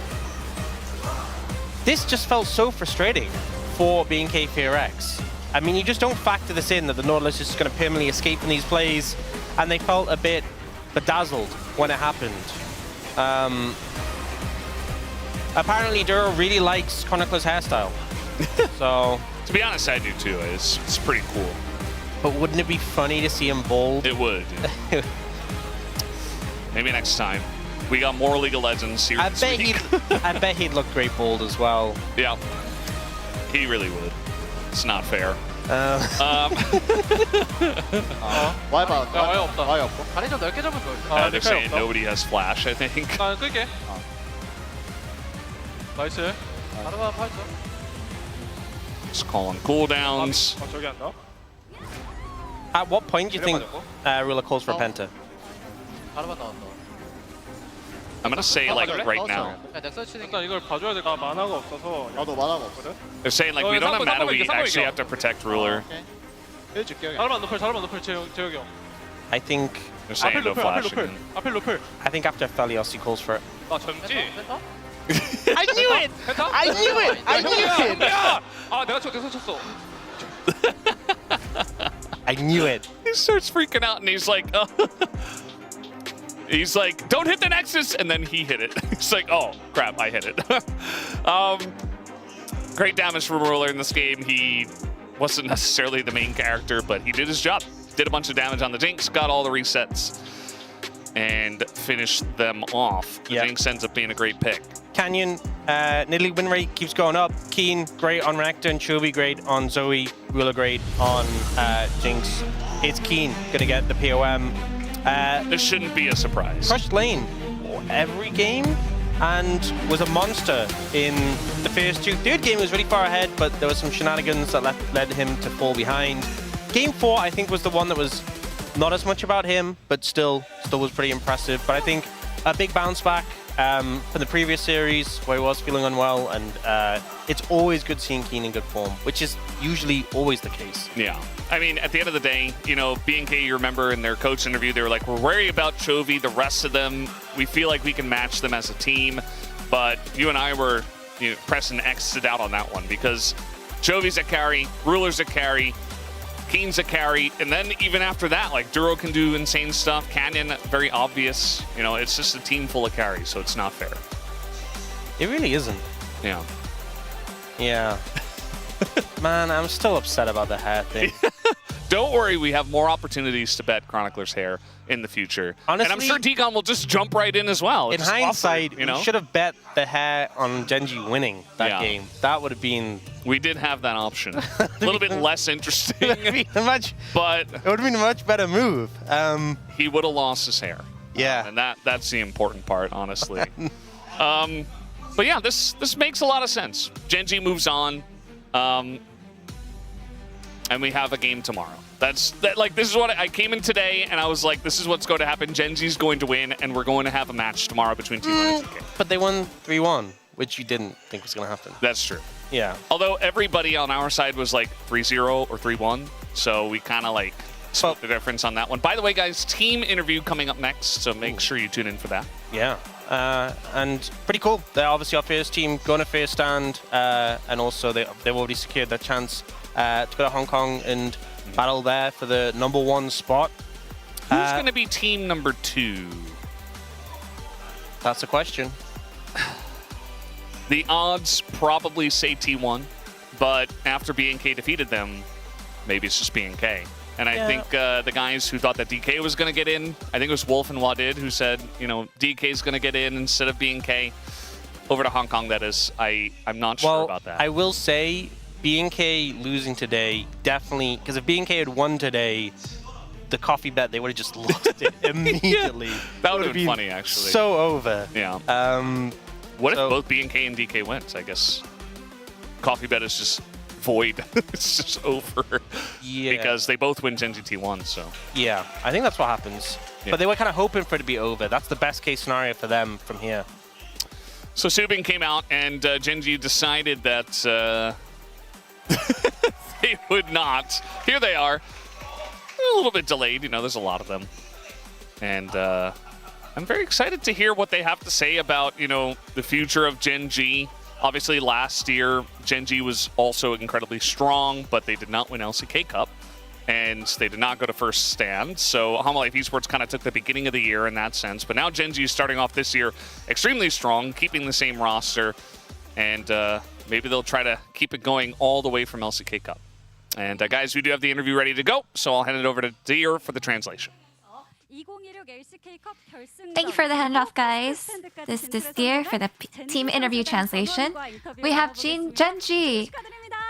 This just felt so frustrating for BNK VODs. I mean, you just don't factor this in, that the Nautilus is just going to permanently escape from these plays, and they felt a bit bedazzled when it happened. Apparently, Duro really likes Chronicler's hairstyle. So, to be honest, I do too. It's pretty cool. But wouldn't it be funny to see him bald? It would. Maybe next time. We got more League of Legends series. I bet he'd look great bald as well. Yeah, he really would. It's not fair. 와이바 와이 없다. 와이 없고 다리 좀 넓게 잡을 걸. They're saying nobody has flash, I think. 아, 끌게. 나이스. 바로바 8점. Just calling cooldowns. 저기 한다. At what point do you think Ruler calls for a penta? 바로바 나왔다. I'm gonna say like right now. 야, 넥서 치는 거 이걸 봐줘야 돼. 나 만화가 없어서. 나도 만화가 없거든 They're saying like we don't have mana, we actually have to protect Ruler. 해줄게 그냥 자르만 노플 재혁이 형. I think They're saying no flash again. 앞에 노플. I think after Felios he calls for it. 나 전지. I knew it! I knew it! I knew it! 아, 내가 쳤어. I knew it. He starts freaking out and he's like, oh. He's like, don't hit the Nexus, and then he hit it. He's like, oh, crap, I hit it. Great damage from Ruler in this game. He wasn't necessarily the main character, but he did his job. Did a bunch of damage on the Jinx, got all the resets, and finished them off. The Jinx ends up being a great pick. Canyon, Nidalee win rate keeps going up. Keen, great on Renekton. Chovy, great on Zoe. Ruler, great on Jinx. It's Keen, gonna get the POM. This shouldn't be a surprise. Crushed lane every game and was a monster in the first two. Third game was really far ahead, but there were some shenanigans that led him to fall behind. Game 4, I think, was the one that was not as much about him, but still was pretty impressive. But I think a big bounce back from the previous series where he was feeling unwell, and it's always good seeing Keen in good form, which is usually always the case. Yeah. I mean, at the end of the day, you know, BNK, you remember in their coach interview, they were like, we're worried about Chovy, the rest of them, we feel like we can match them as a team. But you and I were, you know, pressing X out on that one because Chovy's a carry, Ruler's a carry, Keen's a carry, and then even after that, like, Duro can do insane stuff, Canyon, very obvious. You know, it's just a team full of carries, so it's not fair. It really isn't. Yeah. Yeah. Man, I'm still upset about the hair thing. Don't worry, we have more opportunities to bet Chronicler's hair in the future. Honestly, and I'm sure Deacon will just jump right in as well. In hindsight, offer, you know? we should have bet the hair on Genji winning that game. That would have been... We did have that option. A little bit less interesting. But it would have been a much better move. He would have lost his hair. Yeah. And that's the important part, honestly. But yeah, this makes a lot of sense. Genji moves on. And we have a game tomorrow. This is what I came in today, and I was like, this is what's going to happen. Genji's going to win, and we're going to have a match tomorrow between T1 and TK. But they won 3-1, which you didn't think was going to happen. That's true. Yeah. Although everybody on our side was like 3-0 or 3-1, so we kind of like split the difference on that one. By the way, guys, team interview coming up next, so make sure you tune in for that. Yeah. And pretty cool. They're obviously our first team going to first stand, and also they've already secured their chance to go to Hong Kong and battle there for the #1 spot. Who's going to be team number 2? That's the question. The odds probably say T1, but after BNK defeated them, maybe it's just BNK. And I think the guys who thought that DK was going to get in, I think it was Wolf and Wadid who said, you know, DK is going to get in instead of BNK. Over to Hong Kong, that is. I'm not sure about that. I will say BNK losing today definitely, because if BNK had won today, the coffee bet, they would have just lost it immediately. That would have been funny, actually. So over. Yeah. What if both BNK and DK wins? I guess coffee bet is just void. It's just over. Yeah. Because they both win Genji T1, so. Yeah, I think that's what happens. Yeah. But they were kind of hoping for it to be over. That's the best case scenario for them from here. So Subin came out, and Genji decided that they would not. Here they are. A little bit delayed, you know, there's a lot of them. And I'm very excited to hear what they have to say about, you know, the future of Genji. Obviously, last year, Genji was also incredibly strong, but they did not win LCK Cup, and they did not go to first stand. So Homolife Esports kind of took the beginning of the year in that sense. But now Genji is starting off this year extremely strong, keeping the same roster, and maybe they'll try to keep it going all the way from LCK Cup. And guys, we do have the interview ready to go, so I'll hand it over to Deer for the translation. Thank you for the handoff, guys. This is Deer for the team interview translation. We have Genji,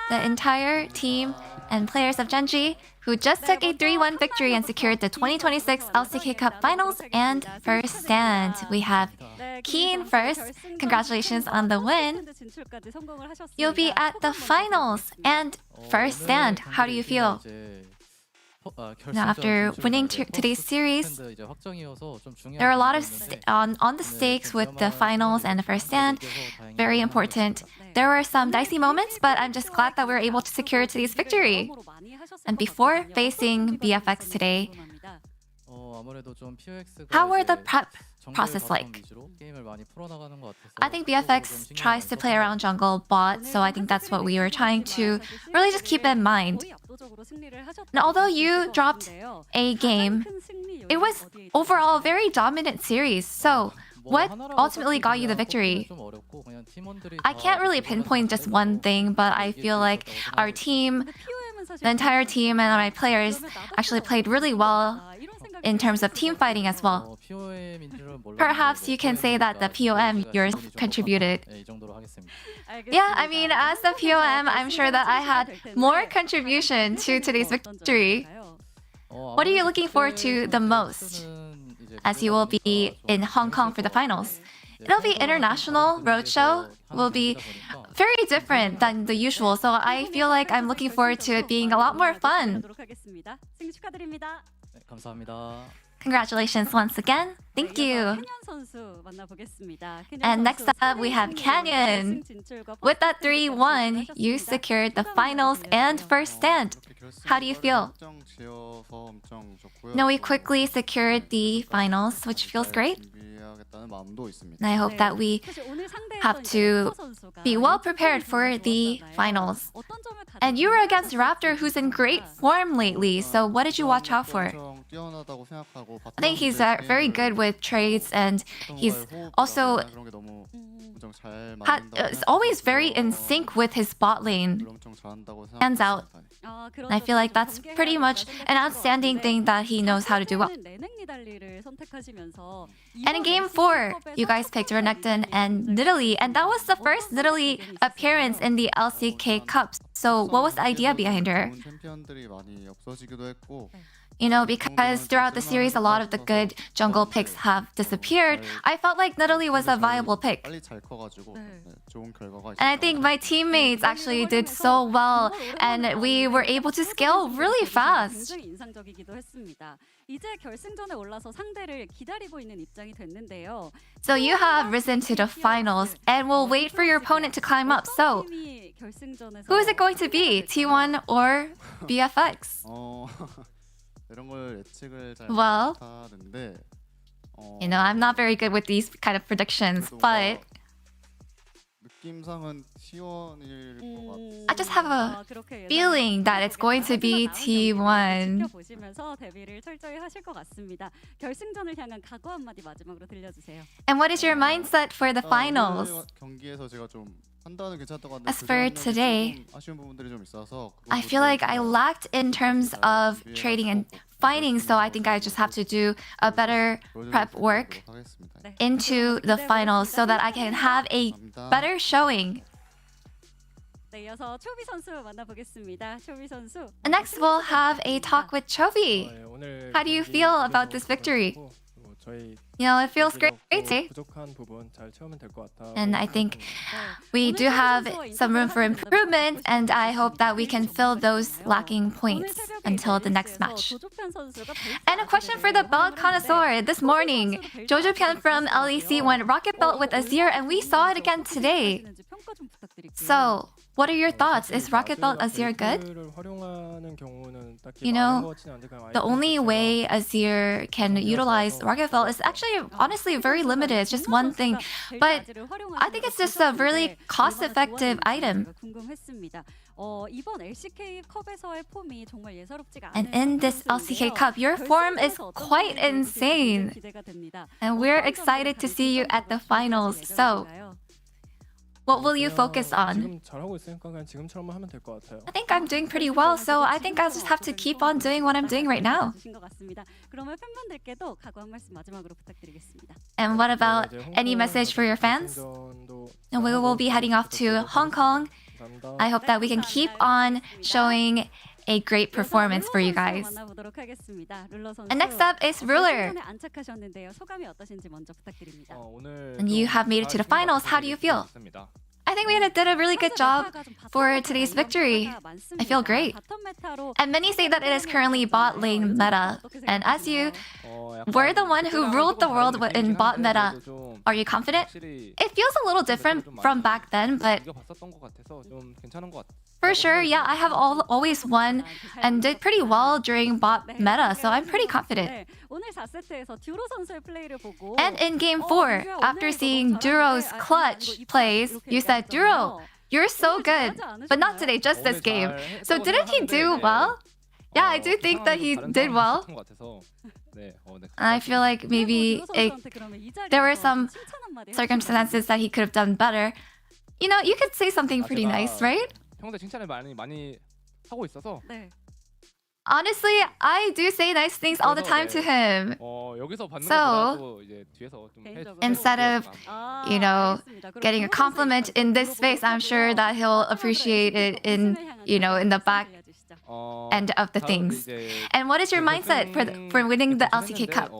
the entire team and players of Genji, who just took a 3-1 victory and secured the 2026 LCK Cup Finals and first stand. We have Keen first. Congratulations on the win. You'll be at the finals and first stand. How do you feel? Now, after winning today's series, there are a lot of on the stakes with the finals and the first stand. Very important. There were some dicey moments, but I'm just glad that we were able to secure today's victory. And before facing BFX today, how were the prep process like? I think BFX tries to play around jungle bot, so I think that's what we were trying to really just keep in mind. Now, although you dropped a game, it was overall a very dominant series. So, what ultimately got you the victory? I can't really pinpoint just one thing, but I feel like our team, the entire team and my players actually played really well in terms of team fighting as well. Perhaps you can say that the POM yours contributed. Yeah, I mean, as the POM, I'm sure that I had more contribution to today's victory. What are you looking forward to the most as you will be in Hong Kong for the finals? It'll be international roadshow. Will be very different than the usual. So I feel like I'm looking forward to it being a lot more fun. Congratulations once again. Thank you. And next up, we have Canyon. With that 3-1, you secured the finals and first stand. How do you feel? No, we quickly secured the finals, which feels great. And I hope that we have to be well prepared for the finals. And you were against Raptor, who's in great form lately. So what did you watch out for? I think he's very good with trades, and he's also is always very in sync with his bot lane. Hands out. And I feel like that's pretty much an outstanding thing that he knows how to do well. And in Game 4, you guys picked Renekton and Nidalee, and that was the first Nidalee appearance in the LCK Cup. So what was the idea behind her? You know, because throughout the series, a lot of the good jungle picks have disappeared, I felt like Nidalee was a viable pick. And I think my teammates actually did so well, and we were able to scale really fast. So you have risen to the finals, and we'll wait for your opponent to climb up. So, who is it going to be? T1 or BFX? Well, you know, I'm not very good with these kind of predictions, but I just have a feeling that it's going to be T1. And what is your mindset for the finals? As for today, I feel like I lacked in terms of trading and fighting, so I think I just have to do a better prep work into the finals so that I can have a better showing. And next, we'll have a talk with Chovy. How do you feel about this victory? You know, it feels great, eh? And I think we do have some room for improvement, and I hope that we can fill those lacking points until the next match. And a question for the belt connoisseur. This morning, Jojo Pian from LEC went Rocket Belt with Azir, and we saw it again today. So, what are your thoughts? Is Rocket Belt Azir good? You know, the only way Azir can utilize Rocket Belt is actually honestly very limited. It's just one thing. But I think it's just a really cost-effective item. And in this LCK Cup, your form is quite insane. And we're excited to see you at the finals. So, what will you focus on? I think I'm doing pretty well, so I think I'll just have to keep on doing what I'm doing right now. And what about any message for your fans? And we will be heading off to Hong Kong. I hope that we can keep on showing a great performance for you guys. And next up is Ruler. And you have made it to the finals. How do you feel? I think we did a really good job for today's victory. I feel great. And many say that it is currently bot lane meta. And as you were the one who ruled the world in bot meta, are you confident? It feels a little different from back then, but for sure, yeah, I have always won and did pretty well during bot meta, so I'm pretty confident. And in Game 4, after seeing Duro's clutch plays, you said, Duro, you're so good, but not today, just this game. So didn't he do well? Yeah, I do think that he did well. I feel like maybe there were some circumstances that he could have done better. You know, you could say something pretty nice, right? 평소에 칭찬을 많이 하고 있어서 Honestly, I do say nice things all the time to him. 여기서 받는 So, 것보다도 이제 뒤에서 좀 Instead of, you know, getting a compliment in this space, I'm sure that he'll appreciate it in, you know, in the back end of the things. And what is your mindset for winning the LCK Cup?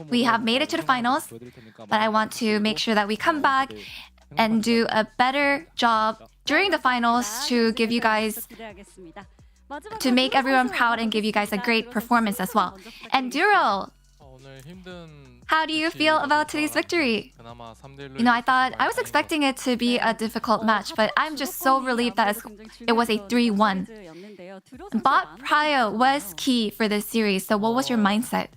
We have made it to the finals, but I want to make sure that we come back and do a better job during the finals to give you guys, to make everyone proud and give you guys a great performance as well. And Duro, how do you feel about today's victory? You know, I was expecting it to be a difficult match, but I'm just so relieved that it was a 3-1. Bot prio was key for this series, so what was your mindset?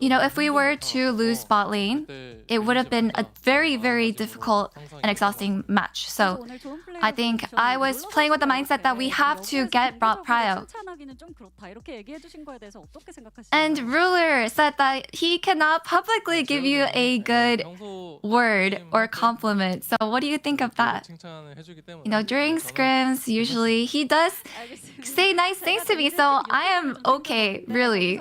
You know, if we were to lose bot lane, it would have been a very, very difficult and exhausting match. So I think I was playing with the mindset that we have to get bot prio. And Ruler said that he cannot publicly give you a good word or compliment. So what do you think of that? You know, during scrims, usually he does say nice things to me, so I am okay, really.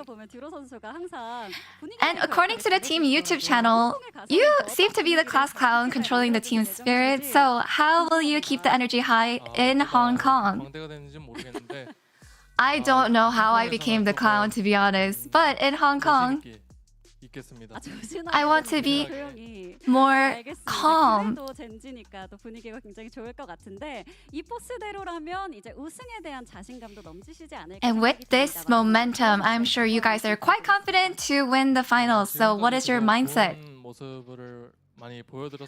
And according to the team YouTube channel, you seem to be the class clown controlling the team spirit. So how will you keep the energy high in Hong Kong? I don't know how I became the clown, to be honest, but in Hong Kong, I want to be more calm. And with this momentum, I'm sure you guys are quite confident to win the finals. So what is your mindset?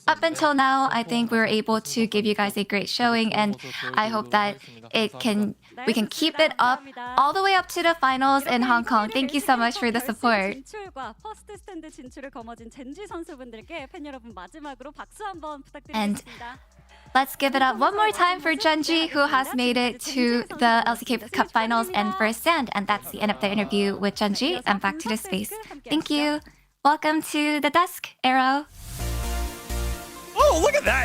Up until now, I think we were able to give you guys a great showing, and I hope that we can keep it up all the way up to the finals in Hong Kong. Thank you so much for the support. And let's give it up one more time for GENG, who has made it to the LCK Cup Finals and first stand. And that's the end of the interview with GENG. And back to the space. Thank you. Welcome to the desk, Arrow. Oh, look at that!